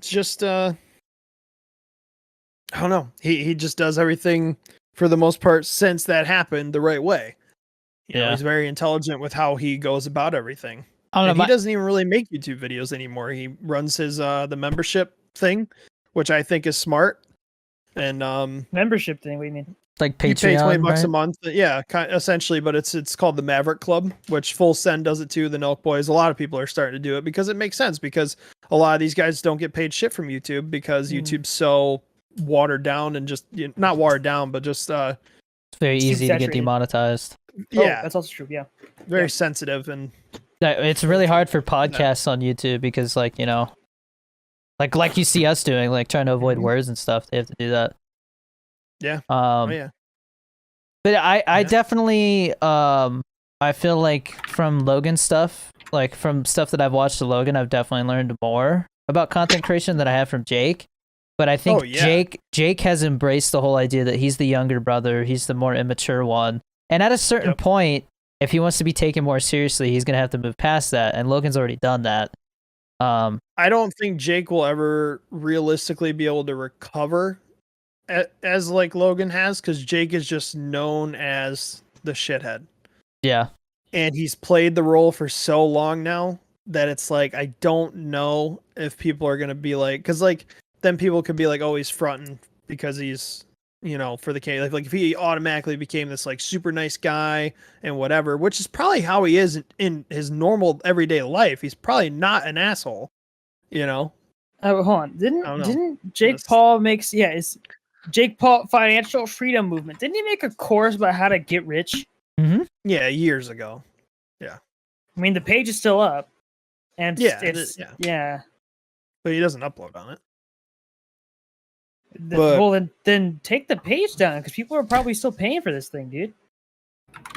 C: just I don't know. He just does everything for the most part since that happened the right way.
A: Yeah.
C: He's very intelligent with how he goes about everything.
A: I don't
C: And
A: know.
C: he doesn't even really make YouTube videos anymore. He runs his the membership thing, which I think is smart. And
D: Membership thing, what do you mean?
A: like
C: You pay
A: Patreon,
C: $20 a
A: right?
C: month. Yeah, essentially, but it's called the Maverick Club, which Full Send does it too. The Nelk Boys, a lot of people are starting to do it because it makes sense. Because a lot of these guys don't get paid shit from YouTube because YouTube's so watered down and just not watered down, but just
A: It's very
D: Super
A: easy to get
D: saturated.
A: demonetized.
C: yeah,
D: Oh, that's also true. Yeah.
C: very
D: yeah.
C: sensitive and
A: It's really hard for podcasts on YouTube because, like, you know, like you see us doing, like trying to avoid words and stuff. They have to do that.
C: yeah,
A: Um,
C: yeah.
A: but I
C: Yeah.
A: definitely I feel like from Logan stuff, like from stuff that I've watched of Logan, I've definitely learned more about content creation than I have from Jake. But I think
C: Oh, yeah.
A: Jake has embraced the whole idea that he's the younger brother, he's the more immature one. And at a certain
C: Yep.
A: point, if he wants to be taken more seriously, he's gonna have to move past that. And Logan's already done that.
C: I don't think Jake will ever realistically be able to recover as like Logan has, because Jake is just known as the shithead.
A: Yeah.
C: And he's played the role for so long now that it's like I don't know if people are gonna be like, because like then people could be like, oh, he's fronting because he's for the K. Like if he automatically became this like super nice guy and whatever, which is probably how he is in his normal everyday life. He's probably not an asshole,
D: Oh, hold on.
C: I don't know.
D: Didn't Jake
C: Just-
D: Paul makes is Jake Paul financial freedom movement? Didn't he make a course about how to get rich?
C: Yeah, years ago.
D: I mean, the page is still up, and
C: Yeah,
D: it's
C: yeah. But he doesn't upload on it.
D: Well, then take the page down because people are probably still paying for this thing, dude.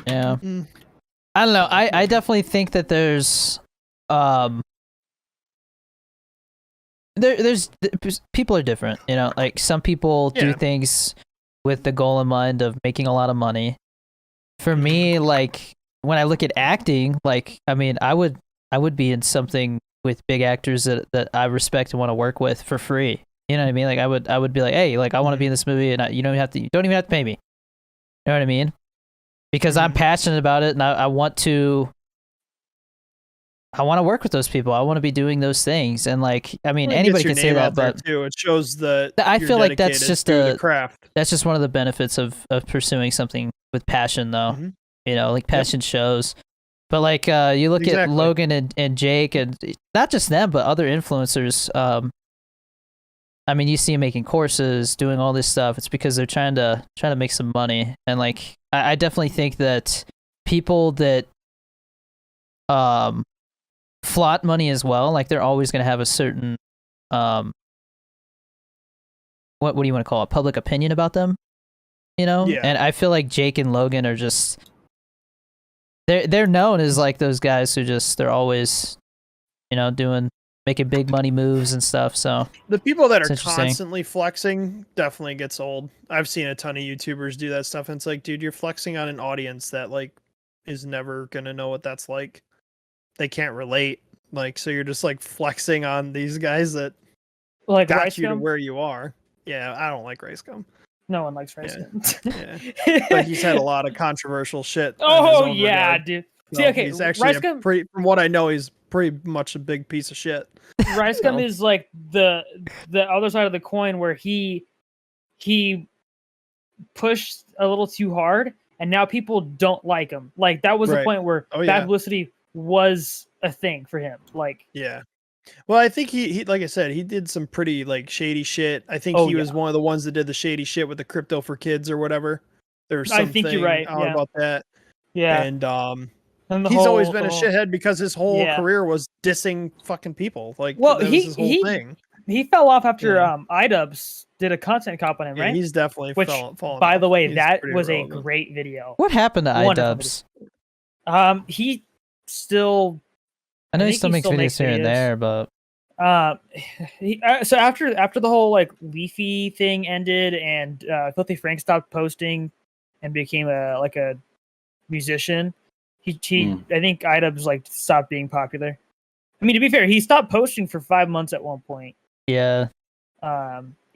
A: Yeah.
C: Mm.
A: I don't know. I definitely think that there's there's people are different, you know, like some people do
C: Yeah.
A: things with the goal in mind of making a lot of money. For me, like when I look at acting, like I mean, I would be in something with big actors that I respect and want to work with for free. You know what I mean? Like I would be like, hey, like I want to be in this movie, and you don't even have to pay me. You know what I mean? Because I'm passionate about it, and I want to work with those people. I want to be doing those things, and like I mean,
C: Well, it
A: anybody
C: gets your
A: can say
C: name
A: that,
C: out there,
A: but
C: too. It shows that
A: I
C: you're
A: feel like that's
C: dedicated
A: just
C: to the craft.
A: that's just one of the benefits of pursuing something with passion, though.
C: Mhm.
A: You know, like passion shows. But like you look at
C: Exactly.
A: Logan and Jake, and not just them, but other influencers. I mean, you see them making courses, doing all this stuff. It's because they're trying to make some money, and like I definitely think that people that flaunt money as well, like they're always going to have a certain what do you want to call it, public opinion about them, you know?
C: Yeah.
A: And I feel like Jake and Logan are just they're known as like those guys who just they're always, you know, making big money moves and stuff. So
C: The people that
A: It's
C: are
A: interesting.
C: constantly flexing definitely gets old. I've seen a ton of YouTubers do that stuff, and it's like, dude, you're flexing on an audience that like is never gonna know what that's like. They can't relate. Like, so you're just like flexing on these guys that
D: Like
C: got
D: Rice
C: you to
D: Gum?
C: where you are. Yeah, I don't like Rice Gum.
D: No one likes Rice
C: Yeah.
D: Gum.
C: But he's had a lot of controversial shit. in his
D: Oh
C: own
D: yeah,
C: regard.
D: dude.
C: So
D: See, okay,
C: he's actually
D: Rice Gum.
C: from what I know, he's pretty much a big piece of shit.
D: Rice Gum
C: So-
D: is like the other side of the coin where he pushed a little too hard, and now people don't like him. Like that was the
C: Right.
D: point where
C: Oh,
D: bad
C: yeah.
D: publicity was a thing for him. Like
C: Yeah. Well, I think he like I said, he did some pretty like shady shit. I think
D: Oh,
C: he was
D: yeah.
C: one of the ones that did the shady shit with the crypto for kids or whatever. There was
D: I
C: something
D: think you're right,
C: out
D: yeah.
C: about that.
D: yeah,
C: And
D: and the
C: he's always
D: whole-
C: been a
D: the whole-
C: shithead because his whole
D: Yeah.
C: career was dissing fucking people. Like
D: Well,
C: that was his whole thing.
D: He fell off after
C: Yeah.
D: iDubbbz did a content cop on him,
C: Yeah,
D: right?
C: he's definitely
D: Which,
C: fallen
D: by
C: off.
D: the way,
C: He's
D: that
C: pretty
D: was
C: irrelevant.
D: a great video.
A: what happened to
D: Wonderful
A: iDubbbz?
D: He still
A: I know
D: I
A: he
D: think
A: still
D: he
A: makes
D: still
A: videos
D: makes
A: here and
D: videos.
A: there, but
D: so after the whole like Leafy thing ended and Filthy Frank stopped posting and became a musician, he I think iDubbbz like stopped being popular. I mean, to be fair, he stopped posting for 5 months at one point.
A: yeah.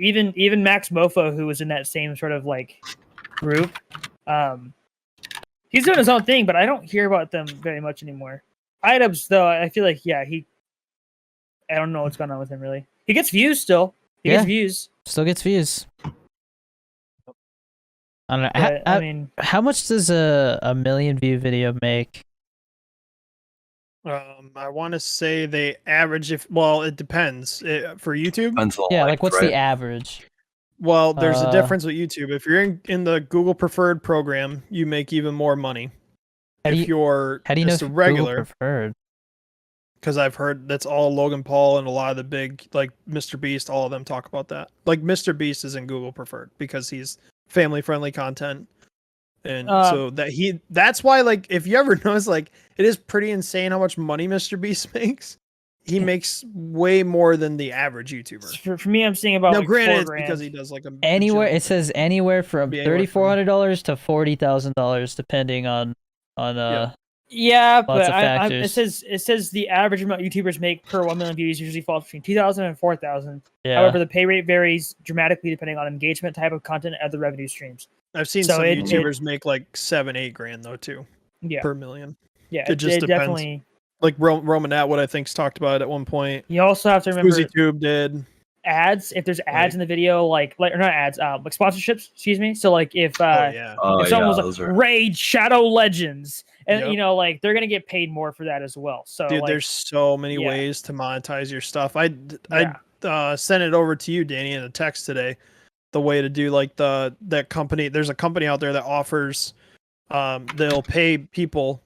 D: Even Max Mofo, who was in that same sort of like group, he's doing his own thing, but I don't hear about them very much anymore. iDubbbz though, I feel like I don't know what's going on with him really. He gets views still. He
A: Yeah.
D: gets views.
A: Still gets views. I don't know.
D: But, I mean,
A: How much does a million view video make?
C: I want to say they average it depends. For YouTube,
B: Depends on
A: Yeah,
B: length,
A: like what's
B: right?
A: the average?
C: well, there's a
A: Uh,
C: difference with YouTube. If you're in the Google preferred program, you make even more money.
A: How do
C: If
A: you-
C: you're
A: How do you know
C: just
A: if
C: a
A: Google
C: regular,
A: preferred?
C: because I've heard that's all Logan Paul and a lot of the big like Mr. Beast, all of them talk about that. Like Mr. Beast is in Google preferred because he's family friendly content. And so that's why, like, if you ever notice, like, it is pretty insane how much money Mr. Beast makes. He makes way more than the average YouTuber.
D: for me, I'm seeing about
C: Now,
D: like
C: granted,
D: 4
C: it's
D: grand.
C: because he does like a
A: Anywhere
C: bajillion
A: it says
C: things.
A: anywhere from
C: Be anywhere from-
A: $3,400 to $40,000, depending on
C: Yeah.
D: Yeah,
A: Lots
D: but
A: of
D: it
A: factors.
D: says the average amount YouTubers make per 1 million views usually falls between 2,000 and 4,000.
A: yeah.
D: However, the pay rate varies dramatically depending on engagement, type of content, and other revenue streams.
C: I've seen
D: So
C: some
D: it-
C: YouTubers make like 7-8 grand though too
D: Yeah,
C: per million.
D: yeah,
C: it just depends.
D: definitely.
C: Like Roman Atwood, I think's talked about it at one point.
D: You also have to remember
C: FuzzyTube did.
D: ads. If there's ads in the video, like or not ads, like sponsorships. Excuse me. So like if
C: Oh yeah.
B: Oh,
D: if someone
B: yeah,
D: was
B: those
D: like
B: are
D: Raid Shadow Legends, and
C: Yep.
D: you know, like they're gonna get paid more for that as well. So
C: Dude,
D: like,
C: there's so many
D: yeah.
C: ways to monetize your stuff.
D: Yeah.
C: I sent it over to you, Danny, in a text today. The way to do like that company. There's a company out there that offers, they'll pay people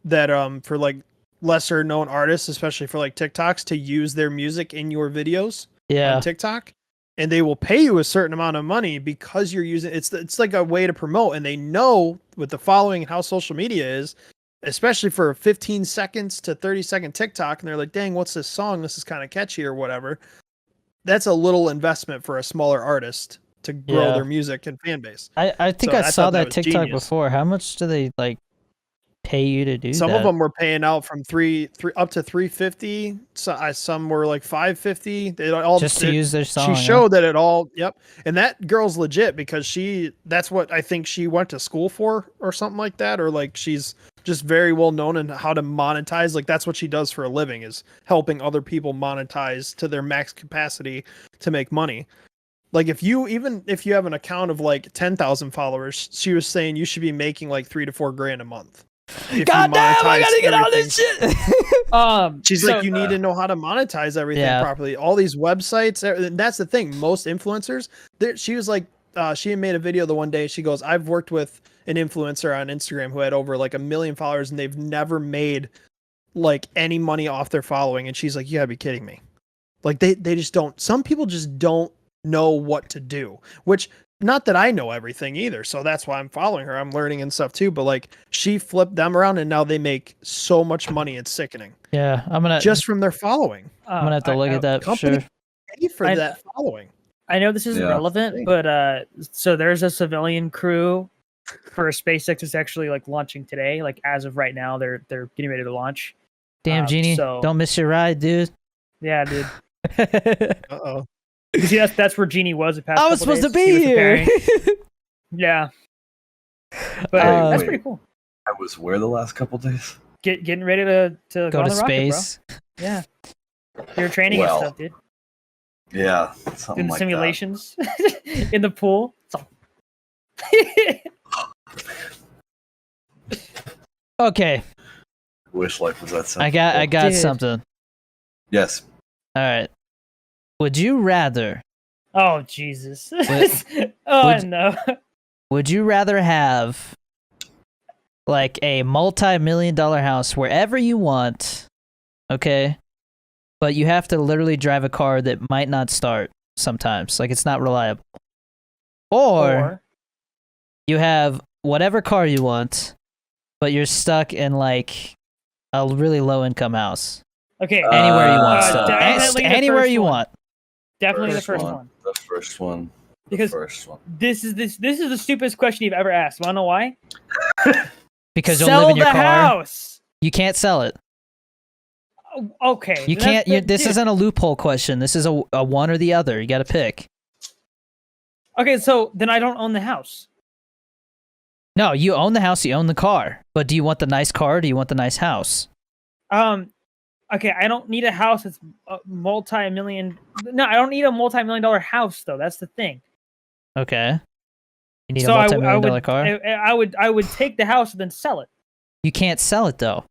C: that for like lesser known artists, especially for like TikToks, to use their music in your videos
A: Yeah.
C: on TikTok, and they will pay you a certain amount of money because you're using it's like a way to promote, and they know with the following and how social media is, especially for a 15 seconds to 30-second TikTok, and they're like, dang, what's this song? This is kind of catchy or whatever. That's a little investment for a smaller artist to grow
A: Yeah.
C: their music and fan base.
A: I think
C: So
A: I
C: I
A: saw
C: thought that
A: that
C: was
A: TikTok
C: genius.
A: before. How much do they like pay you to do
C: Some
A: that?
C: of them were paying out from three up to 350. So some were like 550. They all
A: Just to use their song.
C: She showed that it all. Yep, and that girl's legit because that's what I think she went to school for or something like that, or like she's just very well known in how to monetize. Like that's what she does for a living, is helping other people monetize to their max capacity to make money. Like if you have an account of like 10,000 followers, she was saying you should be making like 3 to 4 grand a month. If you
A: God damn! I
C: monetize
A: gotta get out of this
C: everything.
A: shit.
C: She's
D: so-
C: like, you need to know how to monetize everything
A: Yeah.
C: properly. All these websites, and that's the thing. Most influencers, she was like, she had made a video the one day. She goes, I've worked with an influencer on Instagram who had over like 1 million followers, and they've never made like any money off their following. And she's like, you gotta be kidding me. Like they just don't. Some people just don't know what to do, which not that I know everything either. So that's why I'm following her. I'm learning and stuff too. But like she flipped them around and now they make so much money. It's sickening
A: Yeah, I'm gonna
C: just from their following.
A: I'm gonna have to look at that for
C: company-
A: sure.
C: Pay for
D: I-
C: that following.
D: I know this isn't
B: Yeah.
D: relevant, but so there's a civilian crew for SpaceX is actually like launching today. Like as of right now, they're getting ready to launch.
A: Damn, Genie,
D: so-
A: don't miss your ride, dude.
D: Yeah, dude.
C: Uh-oh.
D: You see, that's where Genie was the past.
A: I was
D: couple
A: supposed to
D: days.
A: be
D: He was
A: here.
D: preparing. Yeah, but that's
B: wait.
D: pretty cool.
B: I was where the last couple days?
D: Getting ready to
A: Go
D: on
A: to
D: the rocket,
A: space.
D: bro. Yeah, you're training
B: Well,
D: and stuff, dude.
B: Yeah, something
D: Doing
B: like
D: simulations in the pool. It's all-
A: Okay,
B: that. Wish life was that simple.
A: I got
D: Dude.
A: something.
B: Yes.
A: All right. Would you rather?
D: Oh Jesus!
A: Would-
D: oh
A: would-
D: no!
A: Would you rather have like a multi-million-dollar house wherever you want, okay? But you have to literally drive a car that might not start sometimes, like it's not reliable. Or you have whatever car you want, but you're stuck in like a really low-income house.
D: Okay,
A: Anywhere you want,
B: Uh,
A: still.
D: definitely the
A: Anywhere
D: first
A: you
D: one.
A: want.
D: definitely
B: First
D: the first
B: one.
D: one.
B: The first one.
D: Because
B: the first one.
D: this is the stupidest question you've ever asked. Wanna know why?
A: Because you'll
D: Sell
A: live in your
D: the
A: car.
D: house.
A: You can't sell it.
D: Oh, okay.
A: You can't. This
D: dude.
A: isn't a loophole question. This is a one or the other. You got to pick.
D: Okay, so then I don't own the house.
A: No, you own the house. You own the car. But do you want the nice car? Or do you want the nice house?
D: Okay, I don't need a house that's multi-million. No, I don't need a multi-million-dollar house though. That's the thing.
A: Okay. You need
D: So
A: a
D: I
A: multi-million dollar
D: would,
A: car.
D: I would take the house and then sell it.
A: You can't sell it though.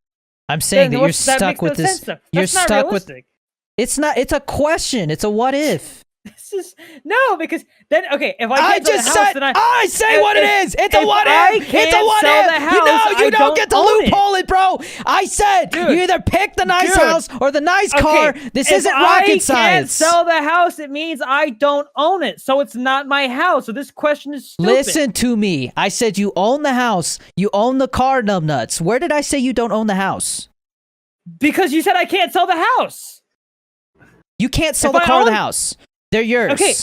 A: I'm saying that you're
D: that
A: stuck
D: makes
A: with
D: no
A: this.
D: sense, though.
A: You're
D: That's not
A: stuck with.
D: realistic.
A: It's not. It's a question. It's a what if.
D: This is no, because then if I can't sell the house, then
A: I say what it is. It's a
D: if
A: what
D: I
A: if. It's
D: can't
A: a what
D: sell
A: if.
D: the house,
A: you
D: I
A: don't
D: don't
A: get to
D: own it.
A: loophole it, bro. I said
D: Dude.
A: you either pick the nice
D: Dude.
A: house or the nice car. This isn't rocket
D: If I can't
A: science.
D: sell the house, it means I don't own it, so it's not my house. So this question is stupid.
A: Listen to me. I said you own the house. You own the car, numbnuts. Where did I say you don't own the house?
D: Because you said I can't sell the house.
A: You can't sell
D: If
A: the
D: I
A: car or the
D: own-
A: house. They're yours.
D: Okay.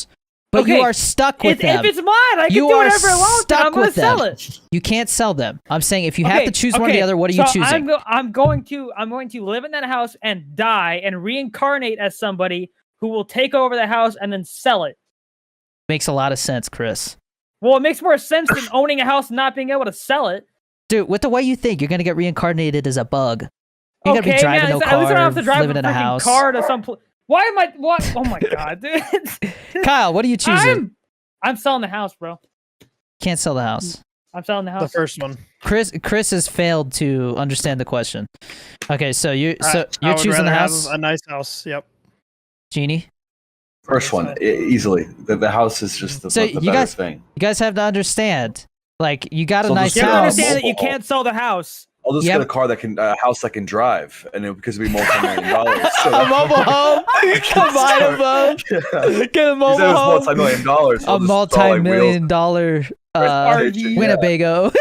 A: But you
D: Okay.
A: are stuck with them.
D: If it's mine, I can
A: You
D: do
A: are
D: whatever I want. Then
A: stuck
D: I'm going to
A: with them.
D: sell it.
A: You can't sell them. I'm saying if you have to choose one or the other, what are you
D: so
A: choosing?
D: I'm going to live in that house and die and reincarnate as somebody who will take over the house and then sell it.
A: Makes a lot of sense, Chris.
D: Well, it makes more sense than owning a house and not being able to sell it.
A: Dude, with the way you think, you're gonna get reincarnated as a bug. You're gonna be
D: Okay,
A: driving
D: man,
A: no
D: at least I don't
A: car,
D: have to drive
A: living
D: a
A: in a
D: freaking
A: house.
D: car to some place. Why am I? What? Oh my god, dude!
A: Kyle, what are you choosing?
D: I'm selling the house, bro.
A: Can't sell the house.
D: I'm selling the
C: The
D: house.
C: first one.
A: Chris has failed to understand the question. Okay, so you're
C: I would
A: choosing the
C: rather have
A: house,
C: a nice house. Yep.
A: Genie.
B: First one, easily. The house is just the
A: So
B: the
A: you
B: better
A: guys-
B: thing.
A: You guys have to understand. Like, you got a
B: So
A: nice
B: just
D: You have to
A: house.
D: understand that you can't sell the house.
B: I'll just
A: Yeah.
B: get a car that can, a house that can drive, and because it'd be multi-million dollars. So
A: A mobile home. Combine them both.
B: Yeah.
A: Get a
B: He
A: mobile
B: said it was
A: home.
B: multi-million dollars.
A: A multi-million dollar
D: RV.
A: Winnebago.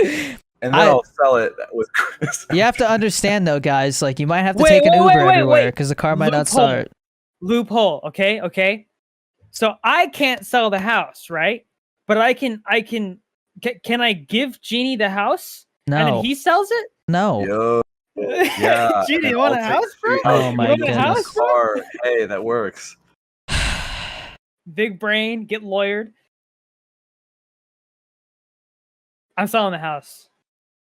B: And then
A: I-
B: I'll sell it with Chris.
A: You have to understand though, guys. Like, you might have to
D: Wait,
A: take an
D: wait,
A: Uber
D: wait, wait,
A: everywhere
D: wait.
A: because the car might not
D: Loophole.
A: start.
D: Loophole. Okay. So I can't sell the house, right? But I can. Can I give Genie the house and
A: No,
D: then he sells it?
A: no.
B: Yo, yeah.
D: Genie,
B: and
D: you want
B: I'll
D: a
B: take
D: house, bro?
B: free
A: Oh my
B: You want a
A: goodness.
D: house, bro?
B: car. Hey, that works.
D: Big brain, get lawyered. I'm selling the house.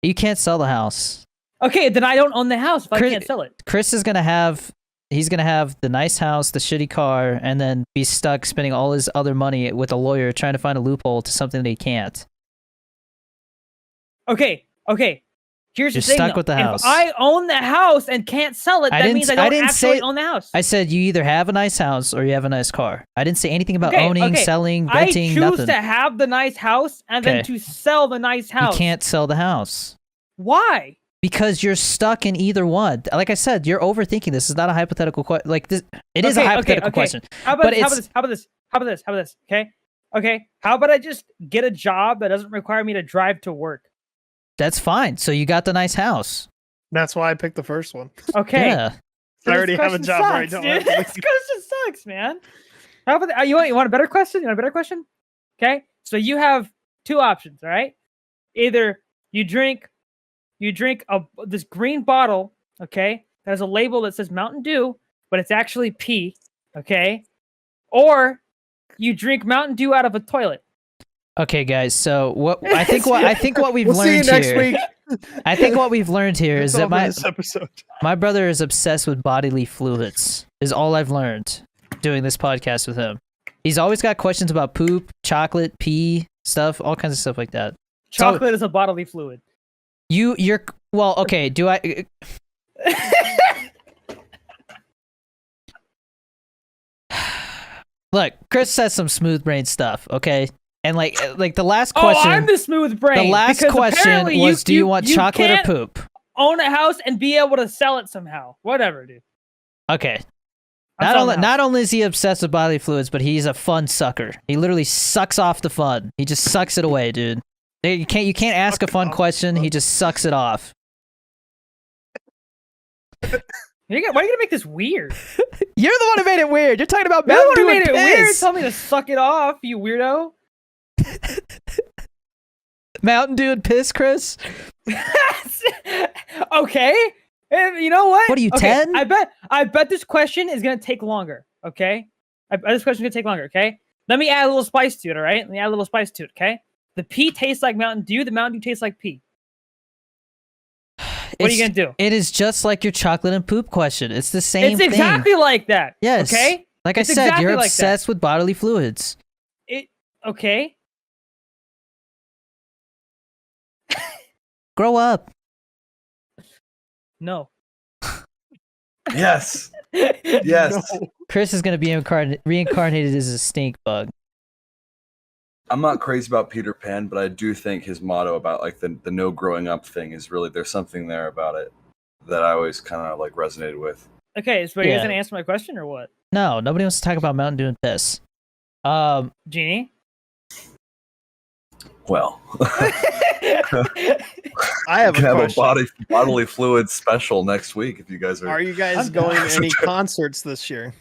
A: You can't sell the house.
D: Okay, then I don't own the house if I
A: Chris-
D: can't sell it.
A: Chris is gonna have. He's gonna have the nice house, the shitty car, and then be stuck spending all his other money with a lawyer trying to find a loophole to something that he can't.
D: Okay. Here's
A: You're
D: the thing.
A: stuck
D: though.
A: with the house.
D: If I own the house and can't sell it,
A: I
D: that
A: didn't
D: means I
A: s- I
D: don't
A: didn't
D: actually
A: say-
D: own the house.
A: I said you either have a nice house or you have a nice car. I didn't say anything about owning, selling,
D: I
A: renting,
D: choose
A: nothing.
D: to have the nice house and then
A: Okay.
D: to sell the nice house.
A: You can't sell the house.
D: Why?
A: Because you're stuck in either one. Like I said, you're overthinking this. It's not a hypothetical question. Like this, it is a hypothetical question.
D: How about
A: But
D: this? How about this? Okay. How about I just get a job that doesn't require me to drive to work?
A: That's fine. So you got the nice house.
C: That's why I picked the first one.
D: Okay.
A: Yeah.
D: So
C: I
D: this
C: already have a
D: question
C: job where I
D: sucks,
C: don't
D: dude.
C: have to leave.
D: This question sucks, man. How about you want a better question? You want a better question? Okay. So you have two options, all right? Either you drink this green bottle, okay, that has a label that says Mountain Dew, but it's actually pee, okay? Or you drink Mountain Dew out of a toilet.
A: Okay, guys. So what I think what we've
C: We'll see you
A: learned
C: next
A: here.
C: week.
A: I think what we've learned here is
C: That's all
A: that
C: for
A: my
C: this episode.
A: my brother is obsessed with bodily fluids. Is all I've learned doing this podcast with him. He's always got questions about poop, chocolate, pee, stuff, all kinds of stuff like that. So-
D: Chocolate is a bodily fluid.
A: You're well, okay. Do I? Look, Chris says some smooth brain stuff, okay? And like the last question,
D: Oh, I'm the smooth brain.
A: the last
D: because
A: question
D: apparently
A: was, do you want chocolate or
D: can't
A: poop?
D: Own a house and be able to sell it somehow. Whatever, dude.
A: Okay.
D: I'm selling the house.
A: Not only is he obsessed with bodily fluids, but he's a fun sucker. He literally sucks off the fun. He just sucks it away, dude. You can't ask a fun question. He just sucks it off.
D: Why are you gonna make this weird?
A: You're the one who made it weird. You're talking about
D: You're the
A: Mountain
D: one
A: Dew
D: who
A: and
D: made it weird.
A: piss.
D: Tell me to suck it off, you weirdo.
A: Mountain Dew and piss, Chris.
D: Okay. And you know what?
A: What are you,
D: Okay,
A: 10?
D: I bet this question is gonna take longer. Okay. I bet this question is gonna take longer. Okay. Let me add a little spice to it. All right. Let me add a little spice to it. Okay. The pee tastes like Mountain Dew. The Mountain Dew tastes like pee. What are you gonna do?
A: It is just like your chocolate and poop question. It's the same
D: It's exactly
A: thing.
D: like that.
A: Yes.
D: Okay.
A: Like I
D: It's
A: said,
D: exactly
A: you're
D: like that.
A: obsessed with bodily fluids.
D: Okay.
A: Grow up.
D: No.
B: Yes. Yes.
C: No.
A: Chris is gonna be reincarnated as a stink bug.
B: I'm not crazy about Peter Pan, but I do think his motto about like the no growing up thing is really, there's something there about it that I always kind of like resonated with.
D: Okay, so are you
A: Yeah.
D: guys gonna answer my question or what?
A: No, nobody wants to talk about Mountain Dew and piss.
D: Genie?
B: Well,
C: I have a question.
B: bodily fluid special next week if you guys are.
C: Are you guys
D: I'm
C: going
D: down.
C: to any concerts this year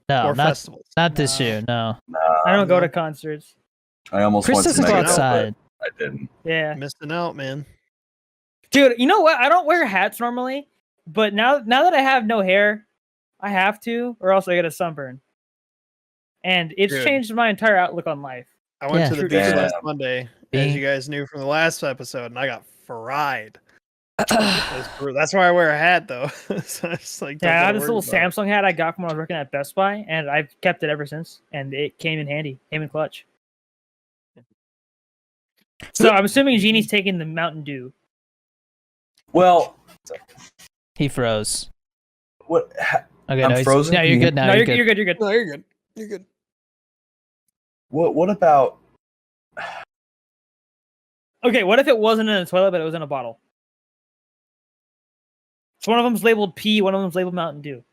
A: No,
C: or
A: not
C: festivals?
A: this
D: No.
A: year. No.
D: I don't go
C: no.
D: to concerts.
B: I almost
A: Chris
B: went to
A: doesn't go
B: Megadeth, but
A: outside.
B: I didn't.
D: Yeah.
C: Missing out, man.
D: Dude, you know what? I don't wear hats normally, but now that I have no hair, I have to, or else I get a sunburn. And it's
C: Dude.
D: changed my entire outlook on life.
C: I went
A: Yeah.
C: to the beach
B: Damn.
C: last Monday, as
A: Being-
C: you guys knew from the last episode, and I got fried. That's why I wear a hat, though. So it's like,
D: Yeah, I
C: don't
D: have this
C: gotta
D: little
C: worry about
D: Samsung hat I got from when I was working at Best Buy, and I've kept it ever since. And it came in handy, came in clutch. So I'm assuming Genie's taking the Mountain Dew.
B: Well,
A: He froze.
B: what?
A: Okay,
B: I'm
A: no,
B: frozen?
A: No, you're good now.
D: No,
A: You're
D: you're
A: good.
D: good. You're good.
C: it. No, you're good. You're good.
B: What about?
D: Okay, what if it wasn't in a toilet, but it was in a bottle? So one of them's labeled P, one of them's labeled Mountain Dew.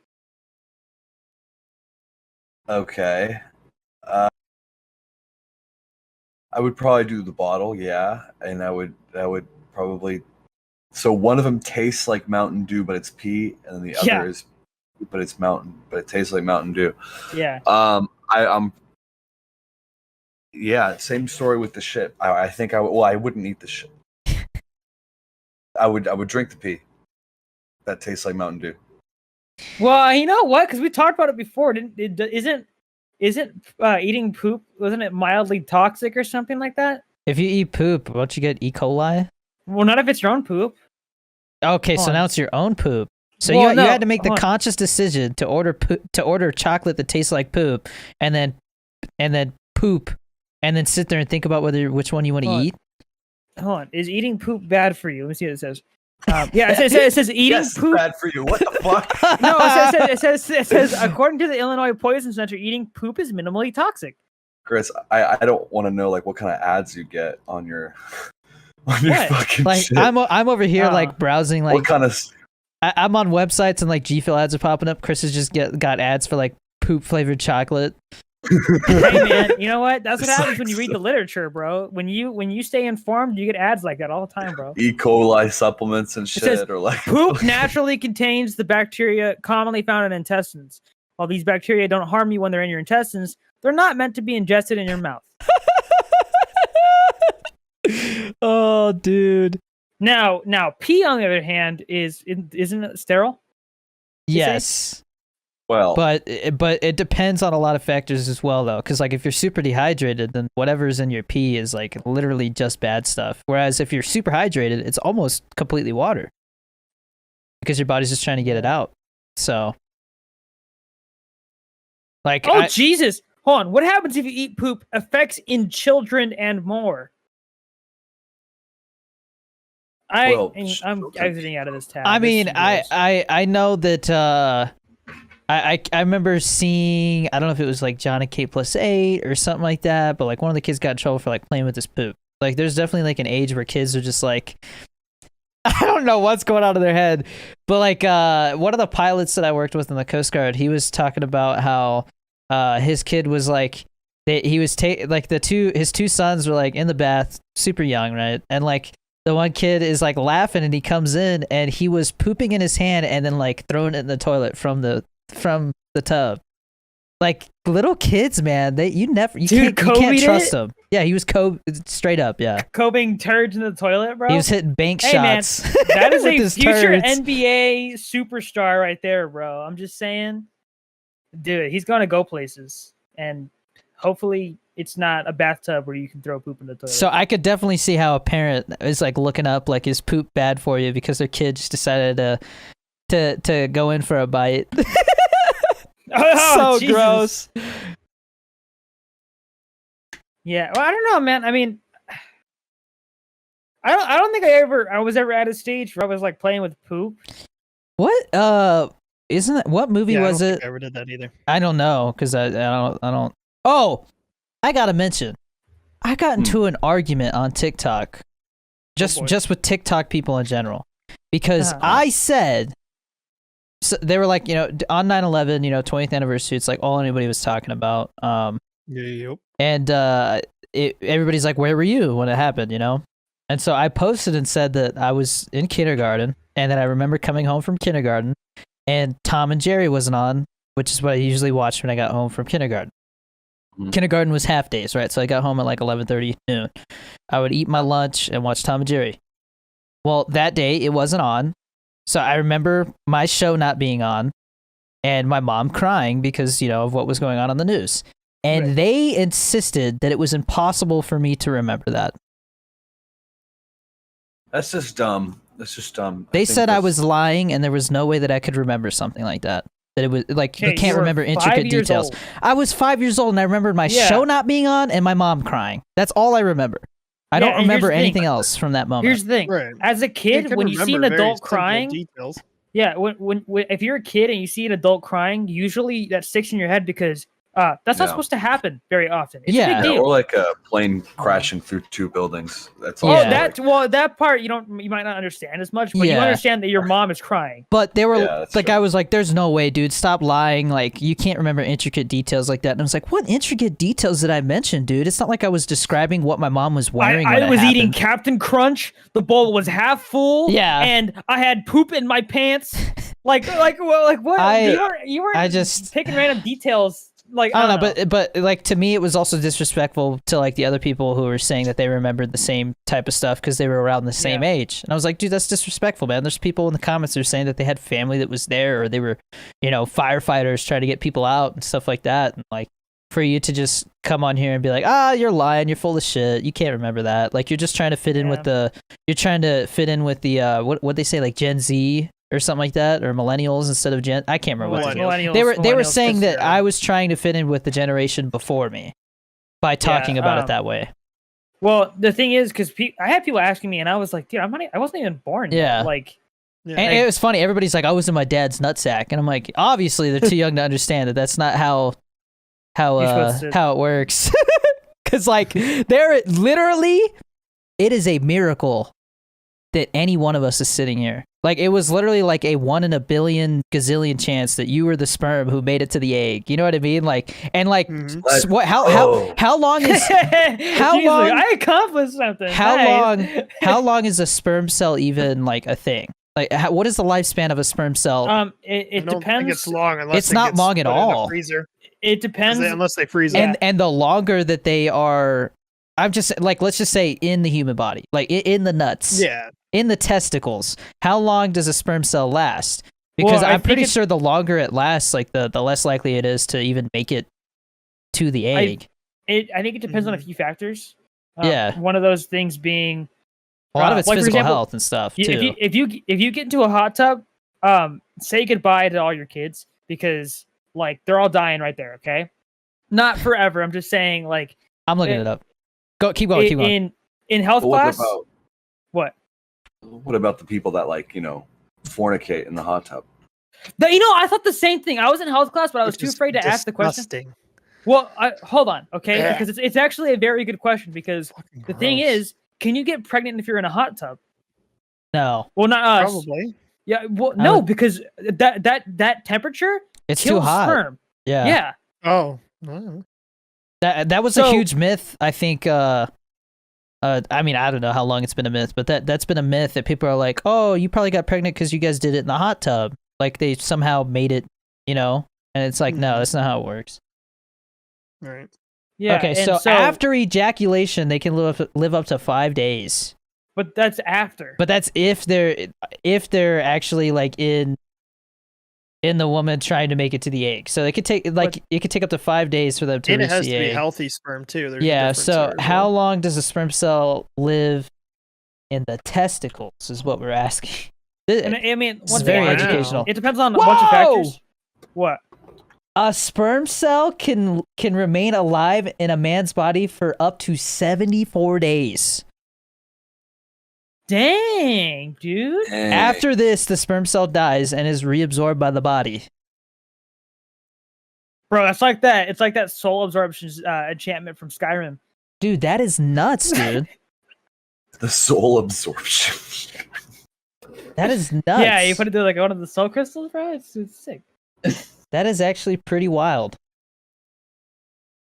B: Okay. I would probably do the bottle, yeah, and I would probably. So one of them tastes like Mountain Dew, but it's pee, and then the
D: Yeah.
B: other is, but it's but it tastes like Mountain Dew.
D: Yeah.
B: I'm. Yeah, same story with the shit. I think I would. Well, I wouldn't eat the shit. I would drink the pee. That tastes like Mountain Dew.
D: Well, you know what? Because we talked about it before. Isn't eating poop? Wasn't it mildly toxic or something like that?
A: If you eat poop, won't you get E. coli?
D: Well, not if it's your own poop.
A: Okay, so
D: Hold on.
A: now it's your own poop. So
D: Well,
A: you
D: no,
A: had to make the
D: hold on.
A: conscious decision to order chocolate that tastes like poop, and then poop, and then sit there and think about which one you want to
D: Hold on.
A: eat.
D: Hold on. Is eating poop bad for you? Let me see what it says. Yeah, it says eating
B: Yes,
D: poop.
B: bad for you. What the fuck?
D: No, it says according to the Illinois Poison Center, eating poop is minimally toxic.
B: Chris, I don't want to know like what kind of ads you get on your
D: What?
B: fucking
A: Like
B: shit.
A: I'm over here like browsing like
B: what kind of?
A: I'm on websites and like G Fuel ads are popping up. Chris has just got ads for like poop flavored chocolate.
D: Hey man, you know what? That's what happens when you read the literature, bro. When you stay informed, you get ads like that all the time, bro.
B: E. coli supplements and
D: says,
B: shit, or like
D: Poop naturally contains the bacteria commonly found in intestines. While these bacteria don't harm you when they're in your intestines, they're not meant to be ingested in your mouth.
A: Oh, dude.
D: Now, pee on the other hand isn't it sterile?
A: Yes.
B: well,
A: But it depends on a lot of factors as well, though. Because like if you're super dehydrated, then whatever's in your pee is like literally just bad stuff. Whereas if you're super hydrated, it's almost completely water because your body's just trying to get it out. So, like,
D: Oh Jesus! Hold on. What happens if you eat poop? Effects in children and more.
B: Well,
D: I'm
B: children-
D: exiting out of this tab.
A: I
D: This
A: mean,
D: is gross.
A: I know that I remember seeing, I don't know if it was like John and Kate +8 or something like that, but like one of the kids got in trouble for like playing with his poop. Like there's definitely like an age where kids are just like, I don't know what's going on in their head, but like one of the pilots that I worked with in the Coast Guard, he was talking about how his kid was like, he was like his two sons were like in the bath, super young, right? And like the one kid is like laughing and he comes in and he was pooping in his hand and then like throwing it in the toilet from the tub. Like little kids, man, you
D: Dude,
A: can't
D: Kobe'd
A: trust
D: it?
A: them. Yeah, he was straight up, yeah.
D: Kobeing turds in the toilet, bro.
A: He was hitting bank
D: Hey, man,
A: shots.
D: That is
A: with
D: a
A: his
D: future
A: turds.
D: NBA superstar right there, bro. I'm just saying, dude, he's gonna go places, and hopefully, it's not a bathtub where you can throw poop in the toilet.
A: So I could definitely see how a parent is like looking up like, is poop bad for you because their kid just decided to go in for a bite.
D: Oh,
A: So
D: Jesus.
A: gross.
D: Yeah, well, I don't know, man. I mean, I don't think I was ever at a stage where I was like playing with poop.
A: What? Isn't that what movie
C: Yeah,
A: was
C: I don't
A: it?
C: think I ever did that either.
A: I don't know because I don't. Oh, I gotta mention, I got into an argument on TikTok, just with TikTok people in general, because I said, so they were like, on 9/11, 20th anniversary, it's like all anybody was talking about.
C: Yep.
A: And everybody's like, where were you when it happened, And so I posted and said that I was in kindergarten, and that I remember coming home from kindergarten, and Tom and Jerry wasn't on, which is what I usually watched when I got home from kindergarten. Kindergarten was half days, right? So I got home at like 11:30 noon. I would eat my lunch and watch Tom and Jerry. Well, that day it wasn't on, so I remember my show not being on, and my mom crying because of what was going on the news. And they insisted that it was impossible for me to remember that.
B: That's just dumb.
A: They said I was lying, and there was no way that I could remember something like that. That it was like you can't remember intricate details. I was 5 years old, and I remembered my show not being on and my mom crying. That's all I remember. I don't remember anything else from that moment.
D: Here's the thing: as a kid, when you see an adult crying,
C: details.
D: when if you're a kid and you see an adult crying, usually that sticks in your head because that's not supposed to happen very often. It's a big deal.
B: Or like a plane crashing through two buildings. That's all.
D: That part you might not understand as much, but you understand that your mom is crying.
A: But they were I was like, "There's no way, dude. Stop lying. Like you can't remember intricate details like that." And I was like, "What intricate details did I mention, dude? It's not like I was describing what my mom was wearing."
D: I was eating Captain Crunch. The bowl was half full.
A: Yeah,
D: and I had poop in my pants. Like what? You weren't just picking random details. Like
A: I don't know, but like to me, it was also disrespectful to like the other people who were saying that they remembered the same type of stuff because they were around the same age. And I was like, dude, that's disrespectful, man. There's people in the comments that are saying that they had family that was there, or they were, firefighters trying to get people out and stuff like that. And like for you to just come on here and be like, you're lying, you're full of shit, you can't remember that. Like you're just trying to fit in with the what they say, like Gen Z or something like that, or millennials instead of Gen. I can't remember what they were saying that I was trying to fit in with the generation before me by talking about it that way.
D: Well, the thing is, because I had people asking me, and I was like, dude, I wasn't even born yet.
A: And it was funny. Everybody's like, I was in my dad's nutsack, and I'm like, obviously they're too young to understand that that's not how it works. Because like they're literally, it is a miracle that any one of us is sitting here. Like it was literally like a 1 in a billion gazillion chance that you were the sperm who made it to the egg. You know what I mean? Like, and like, what? How long is long?
D: I accomplished something.
A: How long is a sperm cell even like a thing? Like, what is the lifespan of a sperm cell?
D: It depends.
C: Think it's long unless
A: it's not long at all.
C: Freezer.
D: It depends
C: unless they freeze
A: it. And the longer that they are, I'm just like, let's just say in the human body, like in the nuts.
C: Yeah.
A: In the testicles, how long does a sperm cell last? Because I'm pretty sure the longer it lasts, like the less likely it is to even make it to the egg.
D: I think it depends on a few factors.
A: Yeah.
D: One of those things being
A: a lot of it's physical health and stuff too.
D: If you get into a hot tub, say goodbye to all your kids because like they're all dying right there. Okay, not forever. I'm just saying like
A: I'm looking it up. Keep going.
D: In health class. What?
B: What about the people that fornicate in the hot tub?
D: I thought the same thing. I was in health class, but I was too afraid to ask the question. Well, hold on, okay? Because it's actually a very good question. Because the thing is, can you get pregnant if you're in a hot tub?
A: No.
D: Well, not us.
C: Probably.
D: Yeah. Well, no, because that temperature
A: it's
D: kills
A: too hot.
D: Sperm.
A: Yeah.
D: Yeah.
C: Oh.
A: That was a huge myth. I think. I mean, I don't know how long it's been a myth, but that's been a myth that people are like, oh, you probably got pregnant because you guys did it in the hot tub. Like they somehow made it, and it's like, no, that's not how it works.
C: Right.
D: Yeah.
A: Okay, so after ejaculation, they can live up to 5 days.
D: But that's after.
A: But that's if they're actually like in the woman trying to make it to the egg. So they could take it could take up to 5 days for them to reach the egg.
C: And it has to be healthy sperm too.
A: There's so how long does a sperm cell live in the testicles is what we're asking.
D: I mean,
A: it's very educational.
D: It depends on a bunch of factors. What?
A: A sperm cell can remain alive in a man's body for up to 74 days.
D: Dang, dude.
B: Dang.
A: After this, the sperm cell dies and is reabsorbed by the body.
D: Bro, that's like that. It's like that soul absorption enchantment from Skyrim.
A: Dude, that is nuts, dude.
B: The soul absorption.
A: That is nuts.
D: Yeah, you put it through like one of the soul crystals, bro. It's sick.
A: That is actually pretty wild.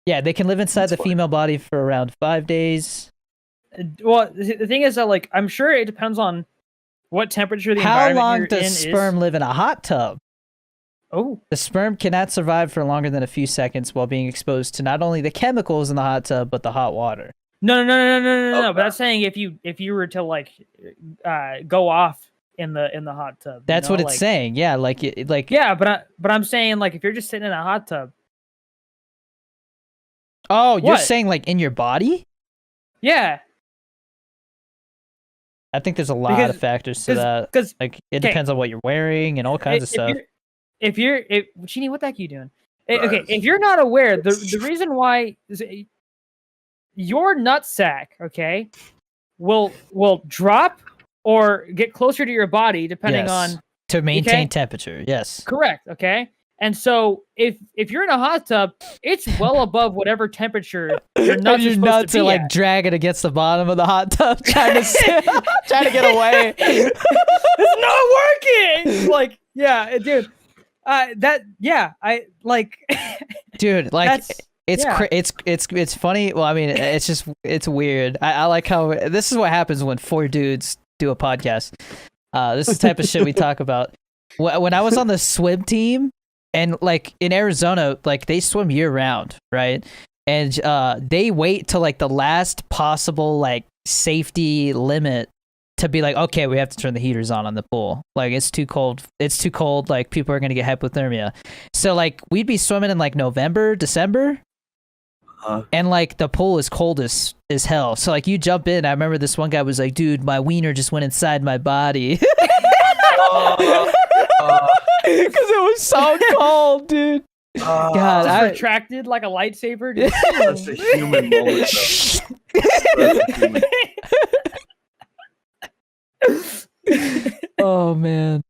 A: Yeah, they can live inside
B: That's
A: the
B: funny.
A: female body for around 5 days.
D: Well, the thing is that like I'm sure it depends on what temperature the
A: How
D: environment
A: long
D: you're
A: does
D: in
A: sperm
D: is.
A: live in a hot tub?
D: Oh,
A: The sperm cannot survive for longer than a few seconds while being exposed to not only the chemicals in the hot tub, but the hot water.
D: no.
B: Okay.
D: But I'm saying if you were to like go off in the hot tub.
A: That's what it's
D: like,
A: saying. Yeah, like
D: Yeah, but I'm saying like if you're just sitting in a hot tub.
A: Oh, you're
D: What?
A: saying like in your body?
D: Yeah,
A: I think there's a lot of
D: Because-
A: factors to that.
D: because
A: Like it
D: okay.
A: depends on what you're wearing and all kinds of stuff.
D: If Genie, what the heck are you doing? Okay, if you're not aware, the reason why your nutsack, okay, will drop or get closer to your body depending
A: Yes.
D: on
A: To maintain
D: okay?
A: temperature, yes.
D: correct, okay? And so if you're in a hot tub, it's well above whatever temperature your nuts
A: And
D: are
A: your
D: supposed
A: nuts
D: to
A: are
D: be
A: like
D: at.
A: dragging against the bottom of the hot tub, trying to get away.
D: It's not working. Like, yeah, dude. I like.
A: Dude, like
D: That's yeah.
A: it's funny. Well, I mean, it's weird. I like how this is what happens when 4 dudes do a podcast. This is the type of shit we talk about. When I was on the swim team, and like in Arizona, like they swim year round, right? And they wait till like the last possible like safety limit to be like, okay, we have to turn the heaters on the pool. Like it's too cold. It's too cold. Like people are gonna get hypothermia. So like we'd be swimming in like November, December, and like the pool is cold as hell. So like you jump in. I remember this one guy was like, dude, my wiener just went inside my body. Because it was so cold, dude. God,
D: Just
A: I-
D: retracted like a lightsaber. Dude.
B: That's a human moment, though. That's a human-
A: Oh man.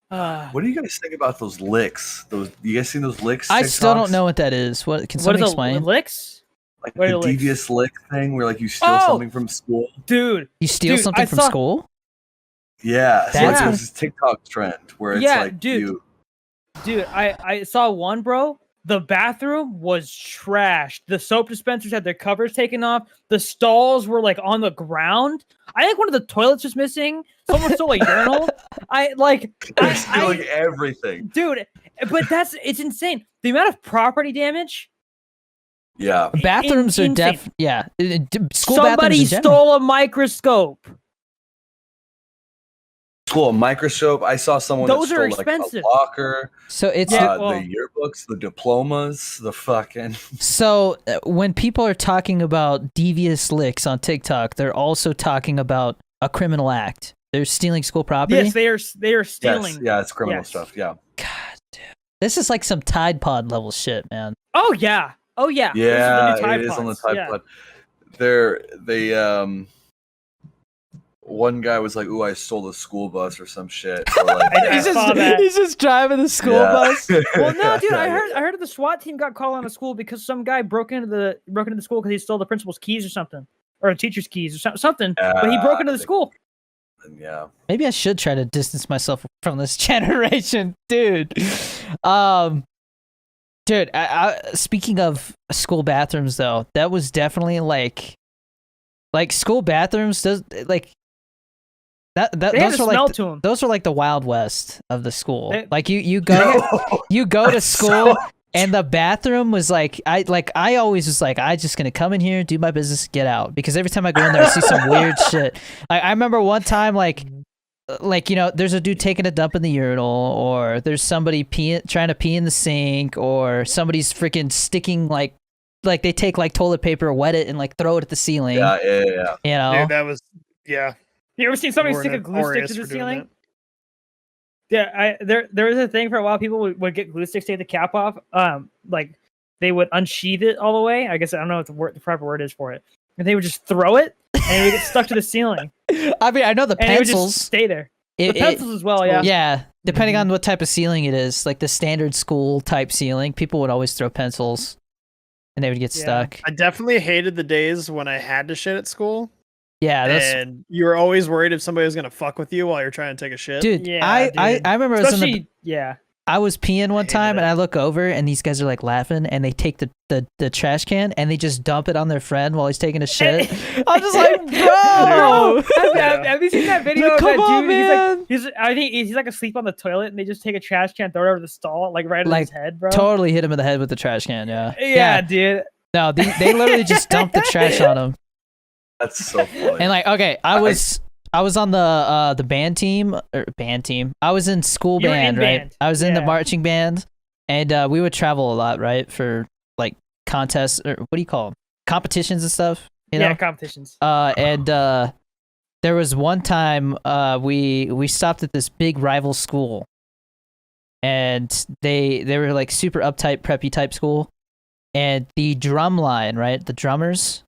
B: What do you guys think about those licks? You guys seen those licks?
A: I still don't
B: TikToks?
A: know what that is. What can
D: What
A: someone
D: is
A: explain?
D: licks?
B: Like
D: What
B: the
D: are licks?
B: devious lick thing, where like you steal
D: Oh!
B: something from school.
D: Dude,
A: You steal
D: Dude,
A: something
D: I
A: from
D: saw-
A: school?
B: Yeah, so like,
A: That's-
B: there's this TikTok trend where it's
D: Yeah,
B: like
D: dude. I saw one, bro. The bathroom was trashed. The soap dispensers had their covers taken off. The stalls were like on the ground. I think one of the toilets was missing. Someone stole a urinal.
B: they're stealing everything.
D: Dude, but it's insane. The amount of property damage.
B: Yeah,
A: Bathrooms are
D: insane.
A: yeah. School
D: Somebody
A: bathrooms in general.
D: stole a microscope.
B: cool. A microscope. I saw someone
D: Those
B: that
D: are
B: stole
D: expensive.
B: like a locker.
A: So it's
D: Yeah, well-
B: the yearbooks, the diplomas, the fucking.
A: so when people are talking about devious licks on TikTok, they're also talking about a criminal act. They're stealing school property.
D: Yes, they are stealing.
B: Yes, yeah, it's criminal
D: Yes.
B: stuff. Yeah,
A: God, dude. This is like some Tide Pod level shit, man.
D: Oh yeah. Oh yeah. Those are the
B: yeah,
D: new Tide
B: it is on the
D: Pods.
B: Tide
D: Yeah.
B: Pod. One guy was like, "Ooh, I stole the school bus or some shit." Or like,
D: I saw that.
A: he's just driving the school
B: Yeah.
A: bus.
D: Well, no, dude, I
B: Yeah.
D: heard the SWAT team got called on a school because some guy broke into the school because he stole the principal's keys or something, or a teacher's keys or something. But he broke into the school.
B: Yeah.
A: Maybe I should try to distance myself from this generation, dude. Dude, speaking of school bathrooms, though, that was definitely like school bathrooms. Does like that?
D: They had
A: Those
D: a
A: are
D: smell
A: like
D: to them.
A: those are like the Wild West of the school.
D: They-
A: Like you go to school. And the bathroom was like I always was like, I just gonna come in here, do my business, get out. Because every time I go in there, I see some weird shit. I remember one time like there's a dude taking a dump in the urinal, or there's somebody trying to pee in the sink, or somebody's freaking sticking like they take like toilet paper, wet it, and like throw it at the ceiling.
B: Yeah.
A: You know,
C: Dude, that was yeah.
D: You ever seen somebody stick a glue stick to the ceiling? Yeah, there was a thing for a while. People would get glue sticks, take the cap off. Like they would unsheath it all the way. I guess I don't know what the proper word is for it. And they would just throw it, and it would get stuck to the ceiling.
A: I mean, I know the
D: And it would just
A: pencils.
D: stay there.
A: It-
D: The pencils as well, yeah.
A: Yeah, depending on what type of ceiling it is, like the standard school type ceiling, people would always throw pencils, and they would get
D: Yeah.
A: stuck.
C: I definitely hated the days when I had to shit at school,
A: Yeah, that's
C: and you were always worried if somebody was gonna fuck with you while you're trying to take a shit.
A: dude.
D: Yeah,
A: I
D: dude.
A: remember I was in the
D: Especially, yeah.
A: I was peeing one
C: hated
A: time
C: it.
A: and I look over and these guys are like laughing and they take the trash can and they just dump it on their friend while he's taking a shit. I'm just like, bro.
D: Have you seen that video
A: Like,
D: of that
A: come on,
D: dude?
A: man.
D: I think he's like asleep on the toilet and they just take a trash can, throw it over the stall, like right in
A: Like,
D: his head, bro.
A: Totally hit him in the head with the trash can. Yeah.
D: Yeah, dude.
A: No, they literally just dumped the trash on him.
B: That's so funny.
A: And like, okay, I was on the band team. I was in school
D: You were
A: band,
D: in
A: right?
D: band.
A: I was in the
D: Yeah.
A: marching band, and we would travel a lot, right, for like contests or what do you call them? Competitions and stuff. You know?
D: Yeah, competitions.
A: There was one time we stopped at this big rival school, and they were like super uptight, preppy type school, and the drum line, right, the drummers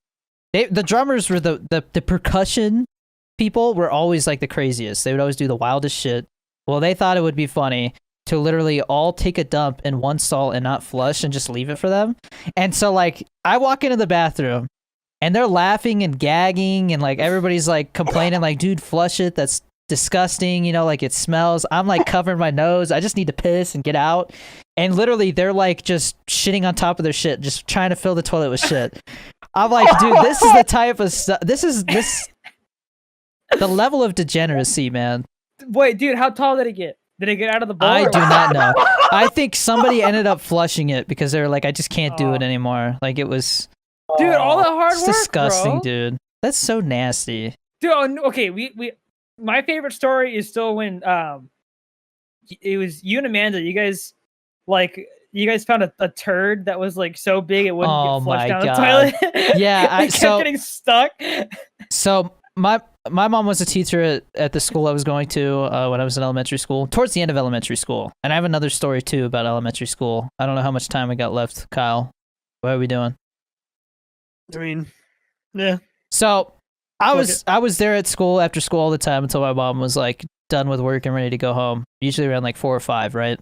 A: were the percussion people were always like the craziest. They would always do the wildest shit. Well, they thought it would be funny to literally all take a dump in one stall and not flush and just leave it for them. And so like I walk into the bathroom and they're laughing and gagging and like everybody's like complaining like, dude, flush it. That's disgusting. You know, like it smells. I'm like covering my nose. I just need to piss and get out. And literally they're like just shitting on top of their shit, just trying to fill the toilet with shit. I'm like, dude, this is the type of stuff. The level of degeneracy, man.
D: Wait, dude, how tall did it get? Did it get out of the bowl?
A: I
D: or
A: do
D: what?
A: not know. I think somebody ended up flushing it because they were like, I just can't do it
D: Oh.
A: anymore. Like it was
D: Dude, all the hard
A: it's
D: work,
A: disgusting,
D: bro.
A: dude. That's so nasty.
D: Dude, okay, we my favorite story is still when it was you and Amanda. You guys found a turd that was like so big it wouldn't
A: Oh
D: get flushed
A: my
D: down
A: God.
D: the toilet.
A: Yeah,
D: it kept getting stuck.
A: So my mom was a teacher at the school I was going to when I was in elementary school, towards the end of elementary school. And I have another story too about elementary school. I don't know how much time we got left, Kyle. What are we doing?
C: I mean, yeah.
A: So I
C: Fuck
A: was there at school after school all the time until my mom was like done with work and ready to go home. Usually around like 4 or 5, right?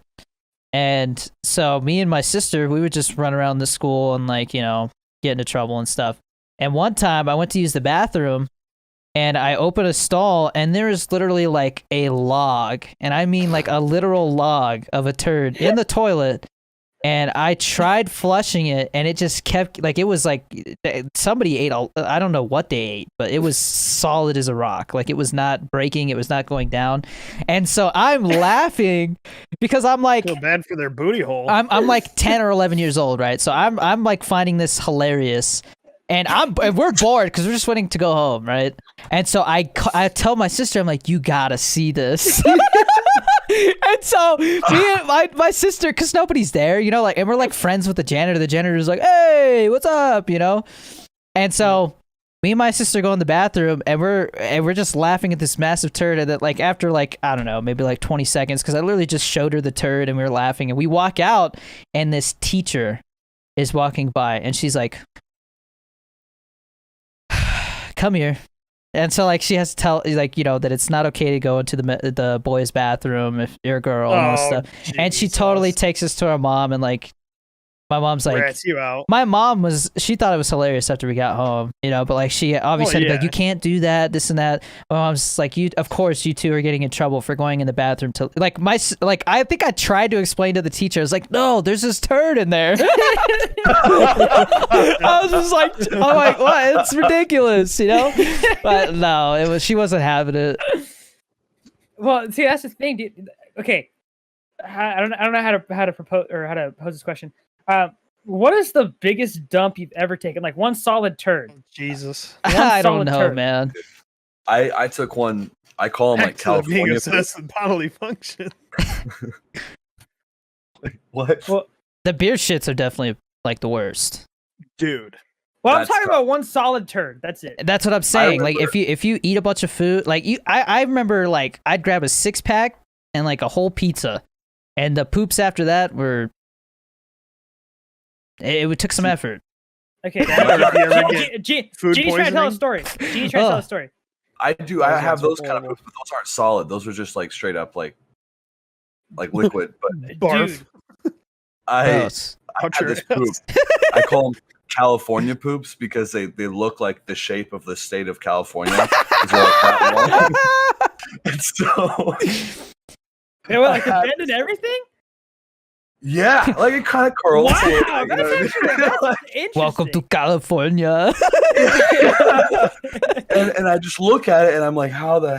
A: And so me and my sister, we would just run around the school and like, you know, get into trouble and stuff. And one time I went to use the bathroom and I opened a stall and there is literally like a log, and I mean like a literal log of a turd in the toilet. And I tried flushing it, and it just kept like it was like somebody ate I don't know what they ate, but it was solid as a rock. Like it was not breaking, it was not going down. And so I'm laughing because I'm like,
C: Feel bad for their booty hole.
A: I'm like 10 or 11 years old, right? So I'm like finding this hilarious. And we're bored because we're just waiting to go home, right? And so I tell my sister, I'm like, you gotta see this. And so me and my sister, because nobody's there, you know, like, and we're like friends with the janitor. The janitor's like, hey, what's up, you know? And so me and my sister go in the bathroom, and we're just laughing at this massive turd. And that like after like I don't know, maybe like 20 seconds, because I literally just showed her the turd, and we were laughing. And we walk out, and this teacher is walking by, and she's like, come here. And so like she has to tell like, you know, that it's not okay to go into the boys' bathroom if you're a girl and all this stuff. And she totally takes us to our mom, and like my mom's like,
C: rats you out.
A: my mom she thought it was hilarious after we got home, you know, but like she obviously had to be like,
C: yeah.
A: you can't do that, this and that. My mom's just like, of course you two are getting in trouble for going in the bathroom to like I think I tried to explain to the teacher. I was like, no, there's this turd in there. I was just like, I'm like, what? It's ridiculous, you know? But no, she wasn't having it.
D: Well, see, that's the thing, dude. Okay, I don't know how to propose or how to pose this question. What is the biggest dump you've ever taken? Like one solid turd.
C: Jesus.
A: I don't
D: solid
A: know,
D: turd.
A: man.
B: I took one. I call them like
C: Back to the being
B: California.
C: obsessed with bodily function.
B: What?
D: Well,
A: The beer shits are definitely like the worst.
C: Dude.
D: I'm
B: That's
D: talking
B: tough.
D: about one solid turd. That's it.
A: That's what I'm saying. Like
B: remember-
A: if you eat a bunch of food, like I remember like I'd grab a 6-pack and like a whole pizza, and the poops after that were it took some effort.
D: Okay,
C: If you ever get food
D: Genie's trying to tell a
C: poisoning?
D: story. Genie's trying to tell a story.
B: I do.
C: Those
B: I have
C: guys are
B: those kind of
C: horrible.
B: poops, but those aren't solid. Those are just like straight up like liquid. But
C: Barf.
D: Dude,
B: I
A: Gross.
B: had this poop. I call them California poops because they look like the shape of the state of California. It's like that long. And so
D: they were like
B: I had-
D: the bend and everything.
B: yeah, like it kind of curls.
D: Wow,
B: a little,
D: that's
B: you know what I mean?
D: actually that's interesting.
A: Welcome to California.
B: and I just look at it and I'm like, how the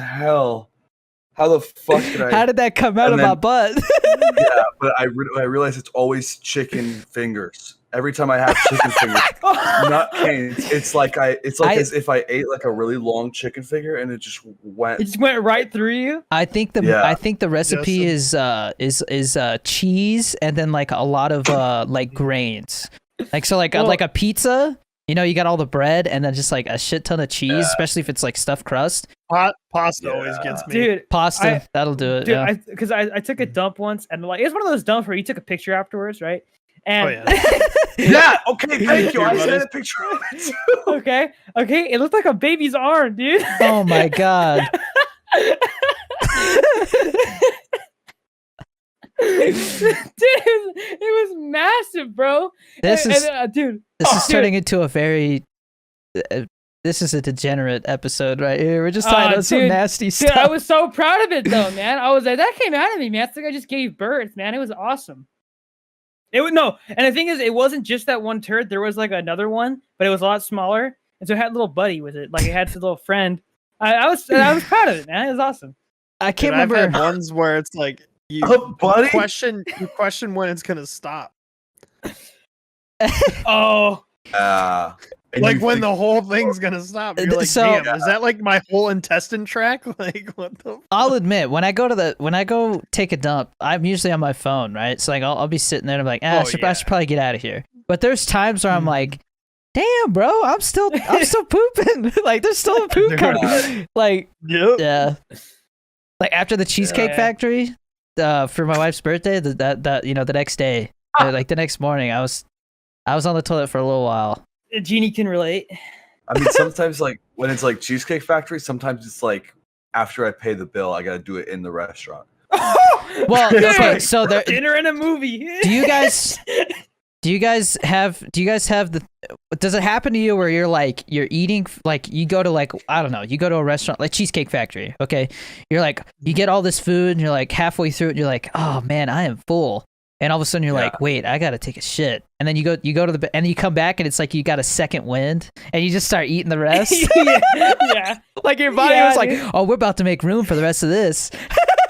B: fuck did I?
A: How did that come out
B: And
A: of my
B: then-
A: butt?
B: Yeah, but I realize it's always chicken fingers. Every time I have chicken fingers, not canes. It's like as if I ate like a really long chicken finger and it just went.
D: It just went right through you.
A: I think the recipe is cheese and then like a lot of like grains. Like like a pizza, you know, you got all the bread and then just like a shit ton of cheese, especially if it's like stuffed crust.
C: Pasta always gets me.
D: Dude,
A: Pasta, that'll do it.
D: dude,
A: Yeah.
D: because I took a dump once and like it was one of those dumps where you took a picture afterwards, right? And
C: yeah.
B: Yeah. Okay. Thank you. I
C: Your
B: sent
C: mother's-
B: a picture of it too.
D: okay, it looked like a baby's arm, dude.
A: Oh my god.
D: Dude, it was massive, bro.
A: This is
D: dude.
A: this is
D: dude.
A: turning into a very this is a degenerate episode right here. We're just talking about some
D: dude,
A: nasty
D: Dude,
A: stuff.
D: I was so proud of it though, man. I was like, that came out of me, man. It's like I just gave birth, man. It was awesome. It would no, and the thing is, it wasn't just that one turd. There was like another one, but it was a lot smaller, and so it had a little buddy with it. Like it had a little friend. I was proud of it, man. It was awesome.
A: I can't
C: I've had
A: remember.
C: ones where it's like you
B: Buddy.
C: question when it's gonna stop.
D: Oh,
B: And
C: Like
B: you
C: when
B: think-
C: the whole thing's gonna stop. You're like,
A: So-
C: damn, is that like my whole intestine tract? Like what the
A: I'll admit when I go take a dump, I'm usually on my phone, right? So like I'll be sitting there and I'm like, I should probably get out of here. But there's times where I'm like, damn, bro, I'm still pooping. Like there's still a poop coming. Like
C: Yep.
A: yeah. Like after the Cheesecake
D: Yeah.
A: Factory, for my wife's birthday, that you know the next day, like the next morning, I was on the toilet for a little while.
D: Genie can relate.
B: I mean, sometimes like when it's like Cheesecake Factory, sometimes it's like after I pay the bill, I gotta do it in the restaurant.
A: Well, okay, so there.
D: Dinner and a movie.
A: Do you guys have the does it happen to you where you're eating like you go to like I don't know, you go to a restaurant like Cheesecake Factory, okay? You're like you get all this food and you're like halfway through it and you're like, "Oh man, I am full." And all of a sudden you're like, "Wait, I got to take a shit." And then you go to the and you come back and it's like you got a second wind and you just start eating the rest.
D: yeah.
A: Like your body
D: Yeah,
A: was like,
D: dude.
A: "Oh, we're about to make room for the rest of this."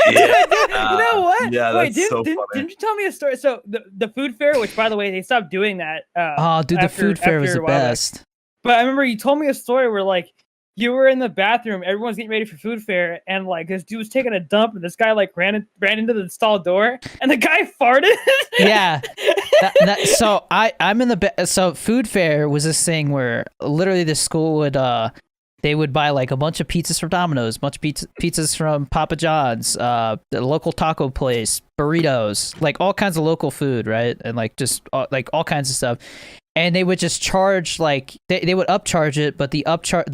D: You know what?
B: Yeah,
D: Wait,
B: that's so
D: didn't
B: funny.
D: you tell me a story? So the food fair, which by the way they stopped doing that.
A: Oh, dude, the food fair was
D: after
A: the
D: a while back.
A: best.
D: But I remember you told me a story where like you were in the bathroom, everyone's getting ready for food fair, and like this dude was taking a dump, and this guy like ran into the stall door, and the guy farted.
A: Yeah. So I'm in so food fair was this thing where literally the school would they would buy like a bunch of pizzas from Domino's, a bunch of pizzas from Papa John's, the local taco place, burritos, like all kinds of local food, right? And like just like all kinds of stuff. And they would just charge like they would upcharge it, but the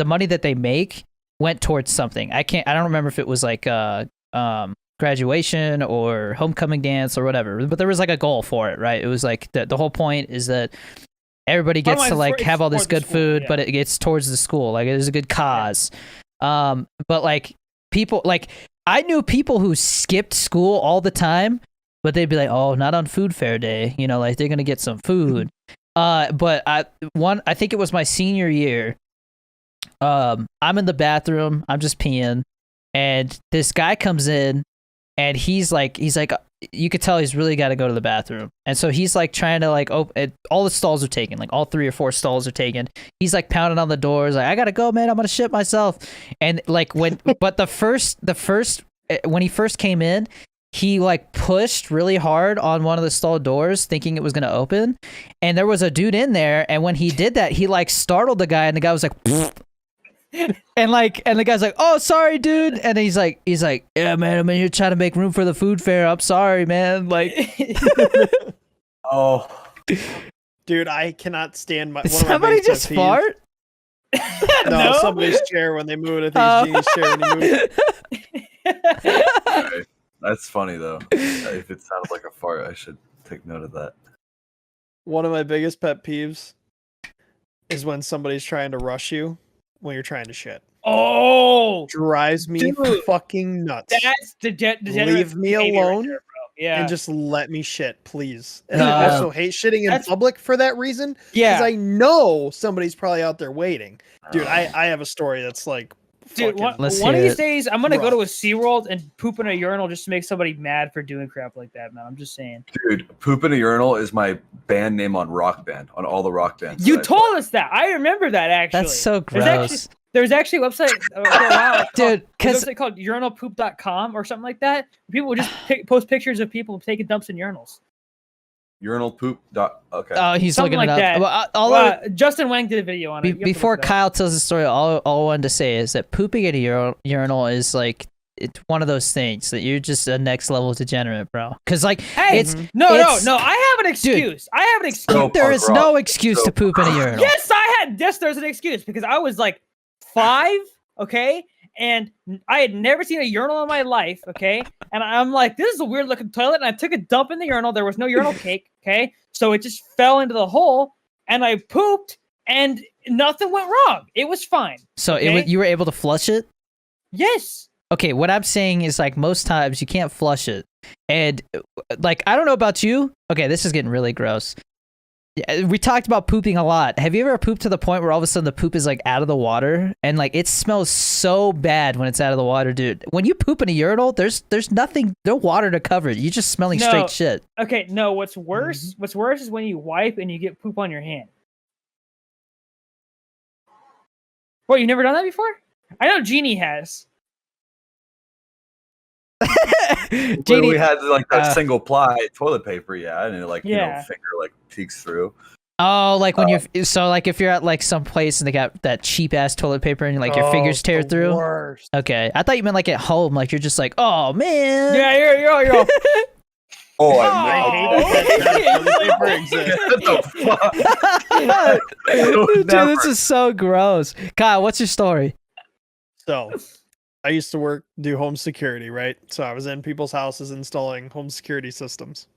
A: money that they make went towards something. I don't remember if it was like graduation or homecoming dance or whatever, but there was like a goal for it, right? It was like the whole point is that everybody gets to like have all this good food, but it gets towards the school. Like it is a good cause. But like people, like I knew people who skipped school all the time, but they'd be like, "Oh, not on food fair day," you know, like they're gonna get some food. But I think it was my senior year. I'm in the bathroom, I'm just peeing, and this guy comes in, and he's like, you could tell he's really got to go to the bathroom, and so he's like trying to like open. All the stalls are taken, like all 3 or 4 stalls are taken. He's like pounding on the doors, like I gotta go, man, I'm gonna shit myself. And like but the first when he first came in, he like pushed really hard on one of the stall doors thinking it was going to open, and there was a dude in there, and when he did that he like startled the guy, and the guy was like and the guy's like, "Oh, sorry, dude." And he's like, "Yeah, man, I'm in here trying to make room for the food fair. I'm sorry, man." Like
B: Oh,
C: Dude, I cannot stand
A: Did somebody just fart?
C: No, somebody's chair when they move it. I think it's Genie's chair when he moves.
B: Okay. That's funny though. If it sounded like a fart, I should take note of that.
C: One of my biggest pet peeves is when somebody's trying to rush you when you're trying to shit.
D: Oh,
C: Drives me
D: dude.
C: fucking nuts.
D: that's degenerate
C: Leave me
D: behavior right
C: alone
D: there, bro. Yeah.
C: and just let me shit, please. And
A: No.
C: I also hate shitting in
D: That's-
C: public for that reason.
D: yeah.
C: Because I know somebody's probably out there waiting. Dude, I have a story that's like,
D: Dude,
C: fucking-
A: Let's
D: one of
A: hear
D: these
A: it.
D: days, I'm gonna go
C: rough.
D: to a SeaWorld and poop in a urinal just to make somebody mad for doing crap like that, man. I'm just saying.
B: Dude, Poop in a Urinal is my band name on Rock Band, on all the Rock bands.
D: You
B: that I
D: told us that. I remember that actually.
A: That's so
D: There's
A: gross.
D: There's actually a website for a while,
A: Dude,
D: there's
A: because
D: a website called urinalpoop.com or something like that. People would just post pictures of people taking dumps in urinals.
B: Urinal poop. Okay.
A: oh, he's
D: Something
A: looking
D: like
A: it up.
D: that.
A: Well, all
D: Justin Wang did a video on it. You have to
A: before
D: look it up.
A: Kyle tells the story, all I wanted to say is that pooping in a urinal is like it's one of those things that you're just a next level degenerate, bro. Because like
D: Hey,
A: it's
D: no,
A: it's-
D: I have an excuse. I have an excuse.
B: So
A: there
B: punk
A: is
B: rock.
A: no excuse
B: So
A: to poop in a urinal.
D: Yes, there's an excuse because I was like 5, okay, and I had never seen a urinal in my life, okay, and I'm like, this is a weird looking toilet, and I took a dump in the urinal. There was no urinal cake, okay, so it just fell into the hole, and I pooped, and nothing went wrong. It was fine.
A: So
D: Okay.
A: you were able to flush it.
D: Yes.
A: Okay, what I'm saying is like most times you can't flush it. And like I don't know about you. Okay, this is getting really gross. Yeah, we talked about pooping a lot. Have you ever pooped to the point where all of a sudden the poop is like out of the water and like it smells so bad when it's out of the water, dude? When you poop in a urinal, there's nothing, no water to cover it. You're just smelling
D: No.
A: straight shit.
D: Okay. No. What's worse? What's worse is when you wipe and you get poop on your hand. What? You've never done that before? I know Genie has.
B: When
A: Genie,
B: we had like that
A: uh,
B: single ply toilet paper, yeah, and it like you know
D: Yeah.
B: finger like peeks through.
A: oh, like when you're so like if you're at like some place and they got that cheap ass toilet paper and like your fingers tear
C: the
A: through.
C: worst.
A: Okay, I thought you meant like at home, like you're just like, oh man.
D: Yeah, you're.
B: Oh,
C: I hate that toilet paper exists.
A: Dude, this is so gross. Kyle, what's your story?
C: So, I used to do home security, right? So I was in people's houses installing home security systems.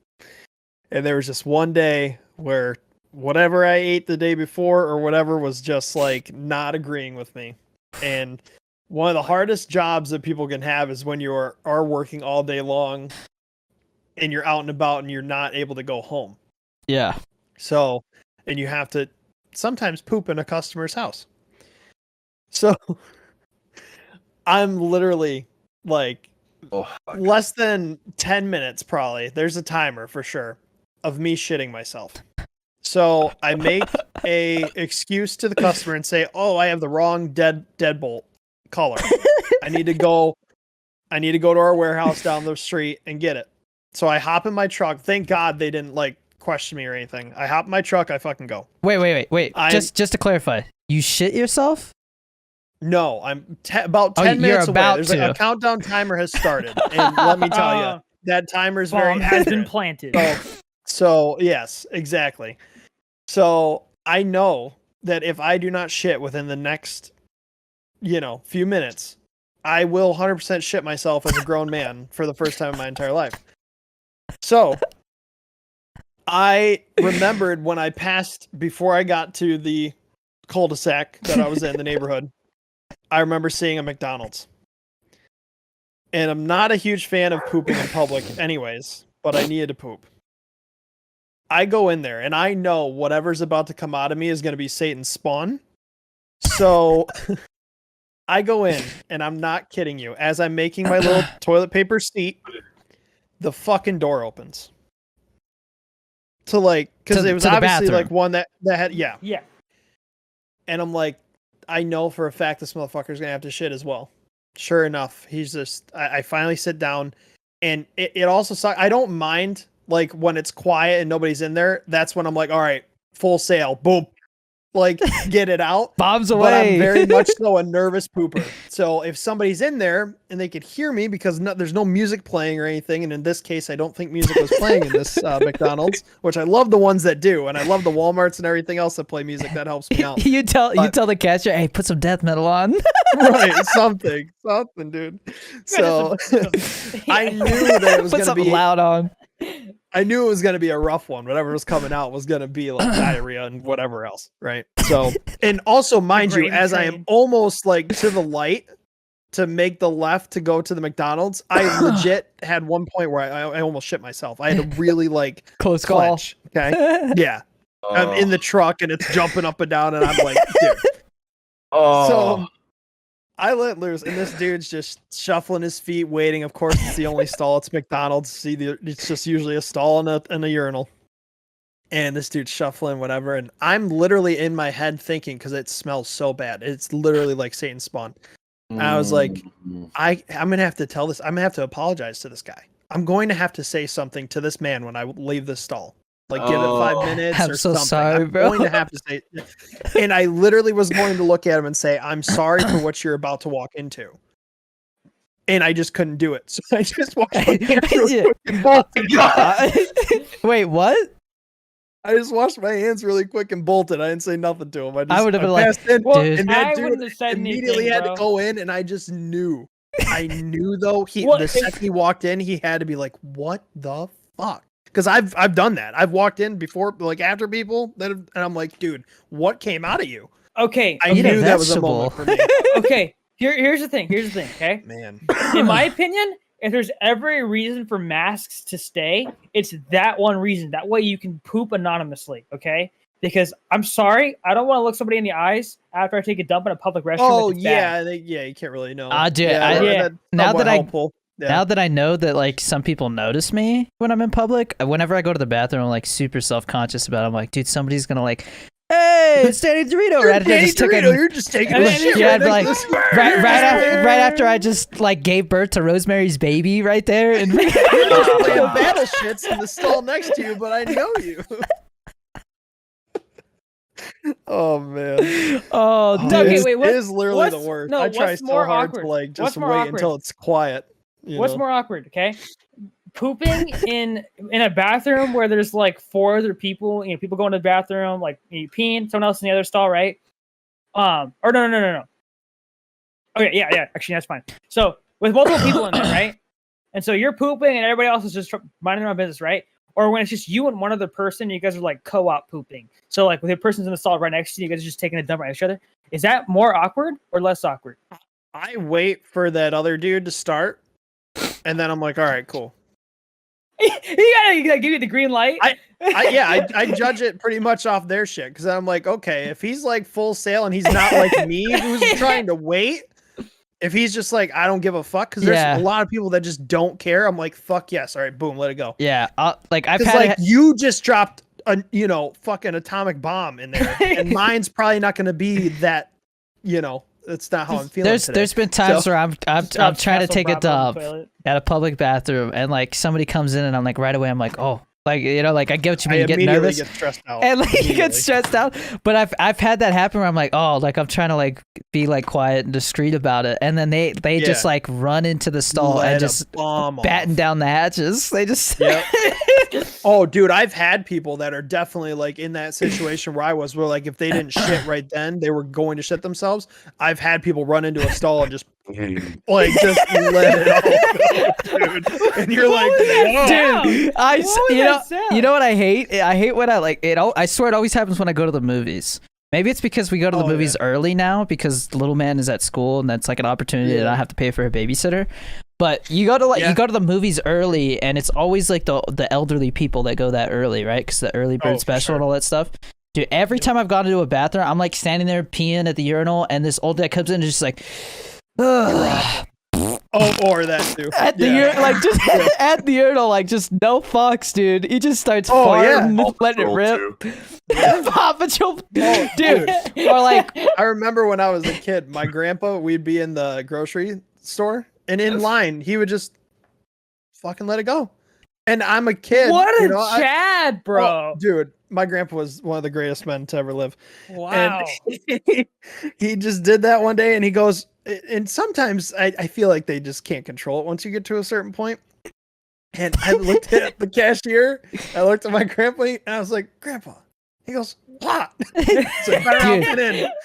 C: And there was just one day where whatever I ate the day before or whatever was just like not agreeing with me. And one of the hardest jobs that people can have is when you are working all day long and you're out and about and you're not able to go home.
A: Yeah.
C: So, and you have to sometimes poop in a customer's house. So I'm literally like
B: Oh, fuck.
C: less than 10 minutes probably. There's a timer for sure of me shitting myself. So I make a excuse to the customer and say, "Oh, I have the wrong deadbolt color. I need to go to our warehouse down the street and get it." So I hop in my truck. Thank God they didn't like question me or anything. I hop in my truck, I fucking go.
A: Wait.
C: I'm-
A: Just to clarify, you shit yourself?
C: No, I'm about
A: Oh,
C: 10
A: you're
C: minutes away.
A: about
C: There's
A: to.
C: a countdown timer has started. And let me tell you, that timer is very
D: Bomb has been
C: accurate.
D: planted.
C: So yes, exactly. So I know that if I do not shit within the next, few minutes, I will 100% shit myself as a grown man for the first time in my entire life. So I remembered when I passed before I got to the cul-de-sac that I was in the neighborhood. I remember seeing a McDonald's. And I'm not a huge fan of pooping in public anyways, but I needed to poop. I go in there and I know whatever's about to come out of me is going to be Satan's spawn. So I go in and I'm not kidding you. As I'm making my little toilet paper seat, the fucking door opens. Because it was
A: to the
C: obviously
A: bathroom.
C: like one that had, yeah.
D: Yeah.
C: And I'm like, I know for a fact this motherfucker's going to have to shit as well. Sure enough, I finally sit down and it also sucks. I don't mind like when it's quiet and nobody's in there. That's when I'm like, all right, full sail, boom. like get it out.
A: Bombs
C: But I'm
A: away.
C: very much so a nervous pooper. So if somebody's in there and they could hear me because there's no music playing or anything, and in this case, I don't think music was playing in this McDonald's, which I love the ones that do, and I love the Walmarts and everything else that play music. That helps me out.
A: you tell the cashier, hey, put some death metal on.
C: Right, something, dude. So I knew that it was
A: Put
C: gonna
A: something
C: be
A: loud on.
C: I knew it was going to be a rough one. Whatever was coming out was going to be like diarrhea and whatever else, right? So, and also, mind you,
D: gravy
C: as I am
D: train.
C: almost like to the light to make the left to go to the McDonald's, I legit had one point where I almost shit myself. I had to really like
A: Close call.
C: clench. Okay, yeah, I'm in the truck and it's jumping up and down, and I'm like, dude. So I let loose, and this dude's just shuffling his feet, waiting. Of course, it's the only stall. It's McDonald's. It's just usually a stall and a urinal. And this dude's shuffling, whatever. And I'm literally in my head thinking, because it smells so bad. It's literally like Satan spawn. I was like, I'm gonna have to tell this. I'm gonna have to apologize to this guy. I'm going to have to say something to this man when I leave this stall. Like, give it 5 minutes
A: I'm
C: or
A: so
C: something.
A: sorry,
C: I'm
A: bro.
C: going to have to say. And I literally was going to look at him and say, "I'm sorry for what you're about to walk into." And I just couldn't do it, so I just walked my hands real
A: Yeah.
C: quick and bolted.
A: Wait, what?
C: I just washed my hands really quick and bolted. I didn't say nothing to him.
A: I would have been like,
C: passed in,
D: Well,
A: dude.
C: and that
D: I
C: dude
D: wouldn't have said
C: immediately
D: anything,
C: had to
D: bro.
C: go in, and I just knew. I knew though.
D: Well,
C: The second he walked in, he had to be like, "What the fuck?" Because I've done that. I've walked in before, like after people, and I'm like, "Dude, what came out of you?"
D: Okay.
C: I
A: Eat a
C: knew that was a
A: vegetable.
C: moment for me.
D: Okay. Here's the thing. Okay.
C: Man,
D: In my opinion, if there's ever a reason for masks to stay, it's that one reason. That way you can poop anonymously. Okay. Because I'm sorry, I don't want to look somebody in the eyes after I take a dump in a public restroom.
C: oh
D: if it's bad.
C: yeah, you can't really know.
A: Dude,
D: Yeah.
A: now that
C: helpful. Yeah.
A: Now that I know that like some people notice me when I'm in public, whenever I go to the bathroom, I'm like super self-conscious about it. I'm like, dude, somebody's gonna like, hey, it's Danny DeVito.
C: You're
A: Right after I just took a,
C: you're just taking
D: And
C: a
D: then-
C: shit.
A: yeah, I'd be
C: right
A: like,
C: next to this-
A: right after I just like gave birth to Rosemary's Baby right there, and
C: You're just playing battle shits in the stall next to you, but I know you. Oh man.
A: oh,
C: Dude,
A: dude,
D: Okay,
C: it
D: wait, what-
C: is literally the
D: what's-
C: worst.
D: no,
C: I try
D: what's
C: so
D: more
C: hard
D: awkward?
C: to like just
D: What's more
C: wait
D: awkward?
C: until it's quiet. you
D: What's
C: know?
D: more awkward? Okay. Pooping in a bathroom where there's like 4 other people, people going to the bathroom, like you peeing, someone else in the other stall, right? Or no. Okay, yeah, actually that's fine. So with multiple people in there, right? And so you're pooping and everybody else is just minding their own business, right? Or when it's just you and one other person, you guys are like co-op pooping. So like with the person's in the stall right next to you, you guys are just taking a dump right next to each other. Is that more awkward or less awkward?
C: I wait for that other dude to start, and then I'm like, all right, cool.
D: You gotta give you the green light.
C: I judge it pretty much off their shit because I'm like, okay, if he's like full sail and he's not like me who's trying to wait, if he's just like, I don't give a fuck, because there's
A: Yeah.
C: a lot of people that just don't care. I'm like, fuck yes, all right, boom, let it go.
A: yeah, like I've
C: Because
A: had
C: like you just dropped a fucking atomic bomb in there, and mine's probably not going to be that. That's not how I'm feeling.
A: there's been times
C: So-
A: where I'm
D: Drops
A: trying to
D: Castle
A: take a
D: Bravo on the
A: dump
D: toilet.
A: at a public bathroom, and like somebody comes in, and I'm like right away, I'm like, oh, like like I get what you
C: I
A: mean, you get
C: immediately
A: nervous.
C: get stressed out.
A: And like you get
C: Immediately.
A: stressed out, but I've had that happen where I'm like, oh, like I'm trying to like be like quiet and discreet about it, and then they just
C: Yeah.
A: like run into the stall
C: Let
A: and
C: a
A: just
C: bomb
A: batten
C: off.
A: down the hatches. They just
C: Yep. Oh, dude, I've had people that are definitely like in that situation where I was, where like if they didn't shit right then, they were going to shit themselves. I've had people run into a stall and just like just let it all go, dude. And you're like,
D: was that
C: "Whoa."
D: sound?
A: dude,
D: What was that sound?
A: you know what I hate? I hate when I like it. I swear it always happens when I go to the movies. Maybe it's because we go to the
C: Oh,
A: movies early now because the little man is at school and that's like an opportunity
C: Yeah.
A: that I have to pay for a babysitter. But you go to
C: Yeah.
A: you go to the movies early and it's always like the elderly people that go that early, right? Because the early bird
C: Oh, for
A: special
C: sure.
A: and all that stuff. Dude, every time I've gone into a bathroom, I'm like standing there peeing at the urinal, and this old guy comes in and just like, ugh.
C: Oh, or that too.
A: At the
C: Yeah.
A: like just at the urinal, like just no fucks, dude. He just starts
C: Oh, yeah.
A: farting, letting it rip. Paw Patrol,
C: Oh,
A: dude. Or like,
C: I remember when I was a kid, my grandpa, we'd be in the grocery store, and in line, he would just fucking let it go. And I'm a kid.
D: What a
C: you know,
D: Chad, bro!
C: dude, my grandpa was one of the greatest men to ever live.
D: Wow.
C: And he just did that one day, and he goes, and sometimes I feel like they just can't control it once you get to a certain point. And I looked at the cashier, I looked at my grandpa, and I was like, Grandpa. He goes, what? So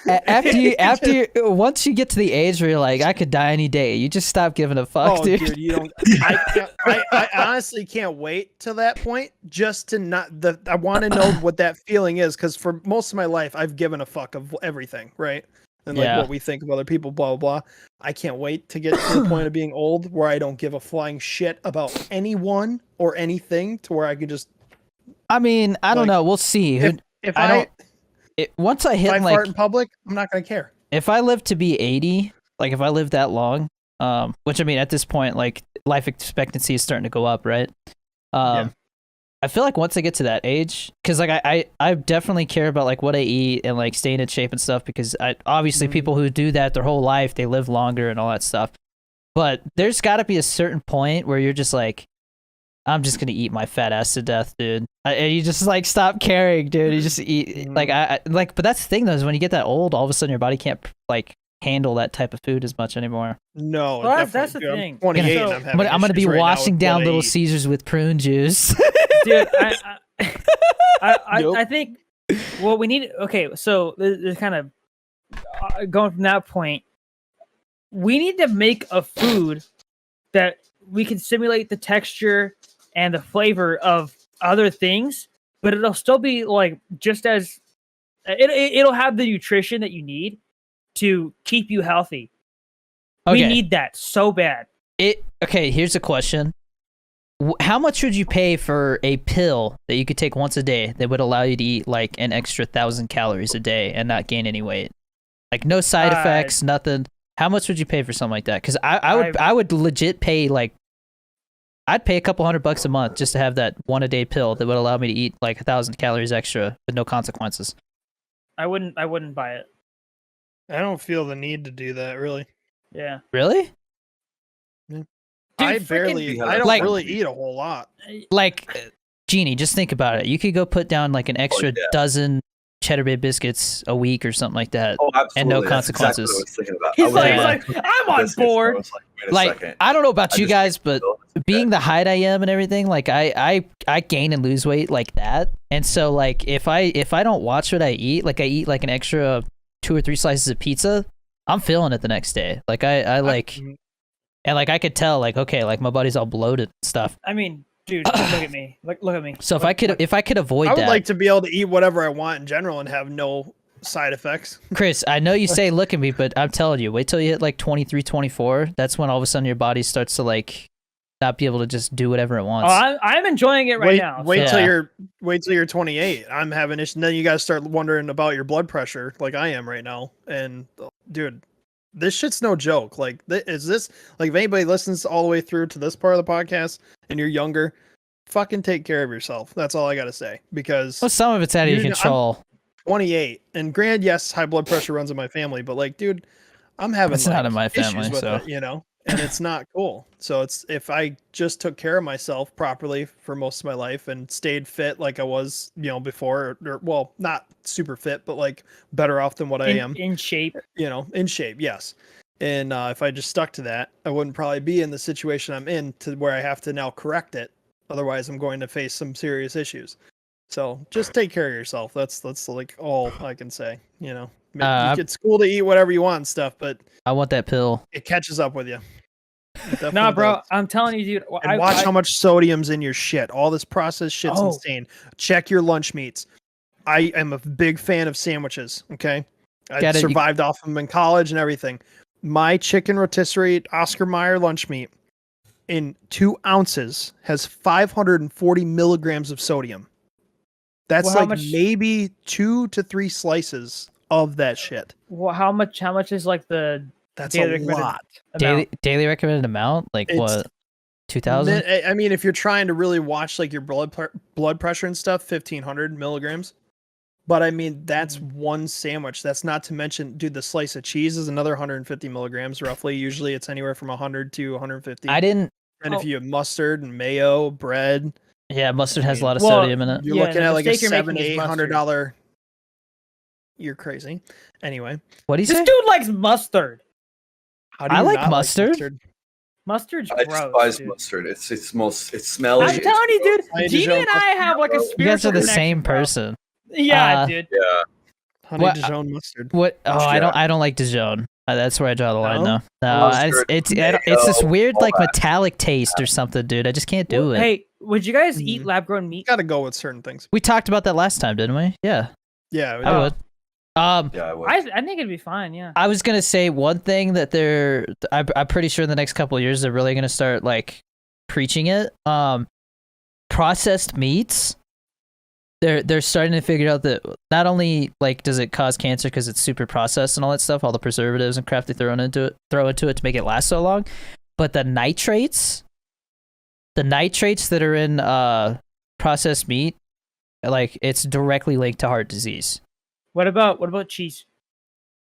A: after you, once you get to the age where you're like, I could die any day, you just stop giving a fuck, dude.
C: You don't. I honestly can't wait till that point just to not. I want to know what that feeling is, because for most of my life, I've given a fuck of everything, right? And like what we think of other people, blah blah blah. I can't wait to get to the point of being old where I don't give a flying shit about anyone or anything, to where I could just.
A: I mean, I don't know. We'll see.
C: If I
A: once I hit
C: fart in public, I'm not gonna care.
A: If I live to be 80, like if I live that long, which I mean at this point, like life expectancy is starting to go up, right? I feel like once I get to that age, because like I definitely care about like what I eat and like staying in shape and stuff, because obviously people who do that their whole life, they live longer and all that stuff. But there's got to be a certain point where you're just like, I'm just gonna eat my fat ass to death, dude. And you just like stop caring, dude. You just eat but that's the thing though, is when you get that old, all of a sudden your body can't like handle that type of food as much anymore.
C: No,
D: well, that's the thing.
C: I'm 28
D: So,
C: and
A: I'm gonna be washing down Little Caesars with prune juice.
D: Dude, I think what we need. Okay, so there's kind of going from that point. We need to make a food that we can simulate the texture and the flavor of other things, but it'll still be like just as it'll have the nutrition that you need to keep you healthy. Okay. We need that so bad.
A: Okay, here's a question. How much would you pay for a pill that you could take once a day that would allow you to eat like an extra 1,000 calories a day and not gain any weight? Like no side effects, nothing. How much would you pay for something like that? Because I would legit pay like, I'd pay a couple $100 a month just to have that one a day pill that would allow me to eat like 1,000 calories extra with no consequences.
D: I wouldn't buy it.
C: I don't feel the need to do that, really.
D: Yeah.
A: Really?
C: Yeah. Dude, I don't really eat a whole lot.
A: Like, Genie, just think about it. You could go put down like an extra dozen Cheddar Bay biscuits a week or something like that, and no consequences.
B: Exactly what I was thinking about.
D: He's like, I'm on board.
A: Like, I don't know about you guys, but being the height I am and everything, like I gain and lose weight like that, and so like if I don't watch what I eat, like I eat like an extra 2 or 3 slices of pizza, I'm feeling it the next day. Like I like, and like I could tell, like okay, like my body's all bloated and stuff.
D: I mean, dude, look at me. Look at me.
A: So if I could avoid that,
C: I would like to be able to eat whatever I want in general and have no side effects.
A: Chris, I know you say look at me, but I'm telling you, wait till you hit like 23, 24. That's when all of a sudden your body starts to like not be able to just do whatever it wants.
D: Oh, I'm enjoying it right now.
C: Wait till you're 28. I'm having issues. And then you guys start wondering about your blood pressure, like I am right now. And dude, this shit's no joke. Like, is this like if anybody listens all the way through to this part of the podcast and you're younger, fucking take care of yourself. That's all I gotta say. Because
A: some of it's out of your control.
C: I'm 28, and granted, yes, high blood pressure runs in my family, but like, dude, I'm having
A: it's not in my family, so
C: it, and it's not cool. So it's if I just took care of myself properly for most of my life and stayed fit like I was, before, or well, not super fit, but like better off than what I am
D: in shape.
C: In shape, yes. And if I just stuck to that, I wouldn't probably be in the situation I'm in to where I have to now correct it. Otherwise, I'm going to face some serious issues. So just take care of yourself. That's like all I can say. You get school to eat whatever you want and stuff, but
A: I want that pill.
C: It catches up with you.
D: No, bro, I'm telling you, dude.
C: And watch how much sodium's in your shit. All this processed shit's insane. Check your lunch meats. I am a big fan of sandwiches. Okay, I survived off of them in college and everything. My chicken rotisserie Oscar Mayer lunch meat in 2 ounces has 540 milligrams of sodium. That's maybe 2 to 3 slices of that shit.
D: Well, how much is like the
C: that's a lot.
A: Daily recommended amount? Like it's, what? 2,000?
C: I mean, if you're trying to really watch like your blood pressure and stuff, 1,500 milligrams. But I mean, that's one sandwich. That's not to mention, dude, the slice of cheese is another 150 milligrams roughly. Usually it's anywhere from 100 to 150.
A: I didn't
C: And if you have mustard and mayo, bread,
A: Yeah, mustard has a lot of
D: Well,
A: sodium in it.
C: you're
D: Yeah,
C: looking
D: the
C: at like a
D: mistake you're making is
C: $700-800. You're crazy. Anyway,
A: What do you
D: This
A: say?
D: dude likes mustard.
C: how do
A: I
C: you
A: like
C: not
A: mustard.
D: Mustard's
B: I
D: gross.
B: despise
D: Dude.
B: mustard. It's smelly.
D: I'm telling you, dude.
C: Honey
D: Genie
C: Dijon
D: and I have like a
C: mustard,
D: spiritual
A: You guys are the
D: connection,
A: same
D: bro.
A: person.
D: Yeah,
A: Uh,
D: dude.
B: Yeah.
C: Honey
A: What-
C: Dijon mustard.
A: What? Oh, I
B: Yeah.
A: don't like Dijon. That's where I draw the line.
C: No?
A: No, no,
B: Mustard,
A: it's
B: mayo,
A: this weird
B: all
A: like
B: that.
A: metallic taste or something, dude. I just can't do it.
D: Hey, would you guys eat
C: Mhm.
D: lab grown meat?
C: Got to go with certain things.
A: We talked about that last time, didn't we? Yeah,
C: Yeah,
A: I would.
B: Yeah, I would.
D: I think it'd be fine. Yeah.
A: I was gonna say one thing that I'm pretty sure in the next couple of years they're really gonna start like preaching it. Processed meats. They're starting to figure out that not only like does it cause cancer because it's super processed and all that stuff, all the preservatives and crap they throw into it to make it last so long, but the nitrates that are in processed meat, like it's directly linked to heart disease.
D: What about cheese?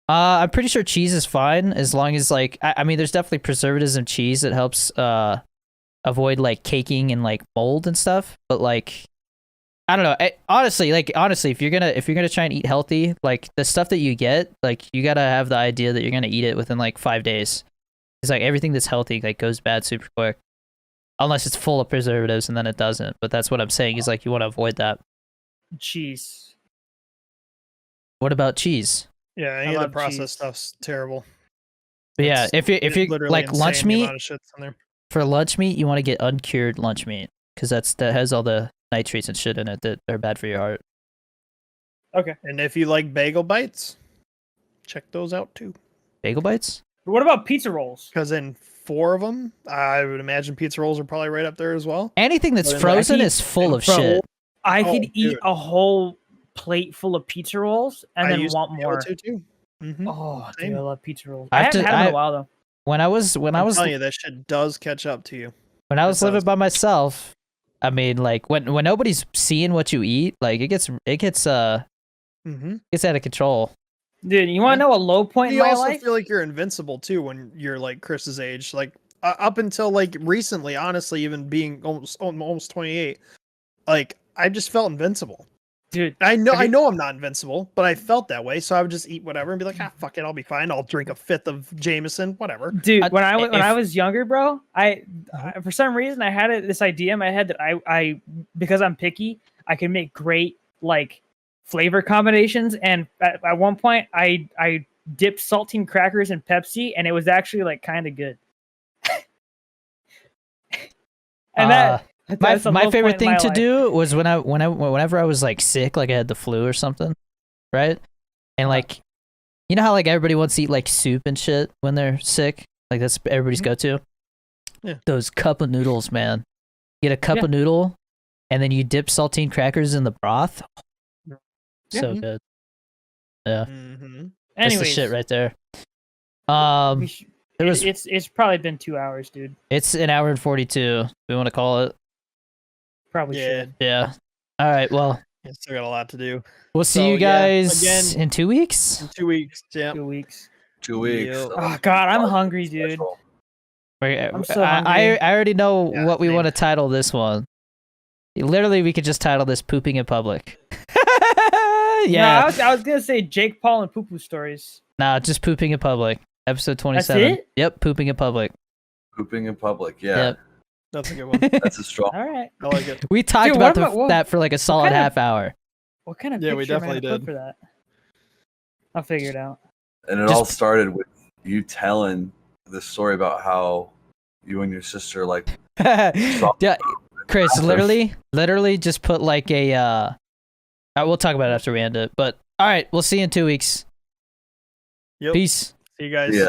A: I'm pretty sure cheese is fine as long as like I mean there's definitely preservatives in cheese that helps avoid like caking and like mold and stuff, but like I don't know. Honestly, if you're gonna try and eat healthy, like the stuff that you get, like you gotta have the idea that you're gonna eat it within like 5 days. It's like everything that's healthy like goes bad super quick, unless it's full of preservatives and then it doesn't. But that's what I'm saying is like you want to avoid that.
D: Cheese.
A: What about cheese?
C: Yeah, any of the
D: love
C: processed
D: cheese.
C: stuff's terrible.
A: But yeah,
C: It's
A: if you
C: literally
A: like
C: insane
A: lunch
C: the
A: meat
C: amount of shit's in there.
A: for lunch meat, you want to get uncured lunch meat because that has all the nitrates and shit in it that are bad for your heart.
D: Okay.
C: And if you like bagel bites, check those out too.
A: Bagel bites?
D: What about pizza rolls?
C: Because in 4 of them, I would imagine pizza rolls are probably right up there as well.
A: Anything that's
C: But in
A: frozen
D: I
A: is full of
C: Bro,
A: shit.
D: I
C: Oh,
D: could eat
C: dude.
D: a whole plate full of pizza rolls and
C: I
D: then
C: used
D: want
C: to be able
D: more.
C: to too. Mhm.
D: Oh, dude,
C: Same.
D: I love pizza rolls.
A: I
D: I
A: have
D: haven't
A: to-
D: had them in
A: I-
D: a while though.
A: When I was
C: I'm telling you, that shit does catch up to you.
A: when I was
C: It
A: living
C: does.
A: by myself, I mean, like when nobody's seeing what you eat, like it gets
C: Mm-hmm.
A: gets out of control.
D: Dude, you want to know a low point in
C: You
D: my
C: also
D: life?
C: feel like you're invincible too when you're like Chris's age. Like up until like recently, honestly, even being almost 28, like I just felt invincible.
D: Dude,
C: I know
D: Have you-
C: I'm not invincible, but I felt that way, so I would just eat whatever and be like, fuck it, I'll be fine. I'll drink a fifth of Jameson, whatever.
D: dude, when I
A: if-
D: was younger, bro, I for some reason I had this idea in my head that I because I'm picky, I can make great like flavor combinations. And at one point, I dipped saltine crackers in Pepsi, and it was actually like kind of good. And that's a
A: my
D: low
A: favorite
D: point in
A: thing
D: my
A: to
D: life.
A: do was whenever I was like sick, like I had the flu or something, right? And like, you know how like everybody wants to eat like soup and shit when they're sick, like that's everybody's
C: Mhm.
A: go-to.
C: Yeah.
A: Those cup of noodles, man. Get a cup
D: Yeah.
A: of noodle, and then you dip saltine crackers in the broth. So
C: Yeah.
A: good. Yeah,
C: Mm-hmm.
A: that's the
D: Anyways,
A: shit right there.
D: we sh-
A: There was
D: it's probably been 2 hours, dude.
A: it's an hour and 42. We want to call it.
D: Probably
C: Yeah,
D: should.
A: Yeah. All right. Well,
C: I still got a lot to do.
A: we'll see
C: So,
A: you
C: yeah,
A: guys
C: again-
A: in 2 weeks.
C: In 2 weeks, yeah.
D: 2 weeks.
B: 2 weeks.
C: Yep.
D: Oh God, I'm hungry, dude. I'm so hungry.
A: I already know
C: Yeah,
A: what we
C: same.
A: want to title this one. Literally, we could just title this "Pooping in Public."
D: No,
A: Yeah,
D: I was gonna say Jake Paul and poo poo stories.
A: nah, just "Pooping in Public." Episode 27.
D: it?
A: Yep, "Pooping in Public."
B: Pooping in public. Yeah,
A: Yep.
C: That's a good one.
B: that's a strong.
D: All right.
C: I like it.
A: We talked
D: Dude,
A: about
D: what about- what-
A: that for like a solid
D: kind of-
A: half hour.
D: What kind of
C: Yeah, we
D: picture am I
C: definitely
D: gonna put
C: did.
D: for that? I'll figure it out.
B: And it
A: Just-
B: all started with you telling the story about how you and your sister like.
A: Yeah, Chris, literally, just put like a. We'll talk about it after we end it. But all right, we'll see you in 2 weeks.
C: Yep.
A: Peace.
C: See you guys.
B: Yeah.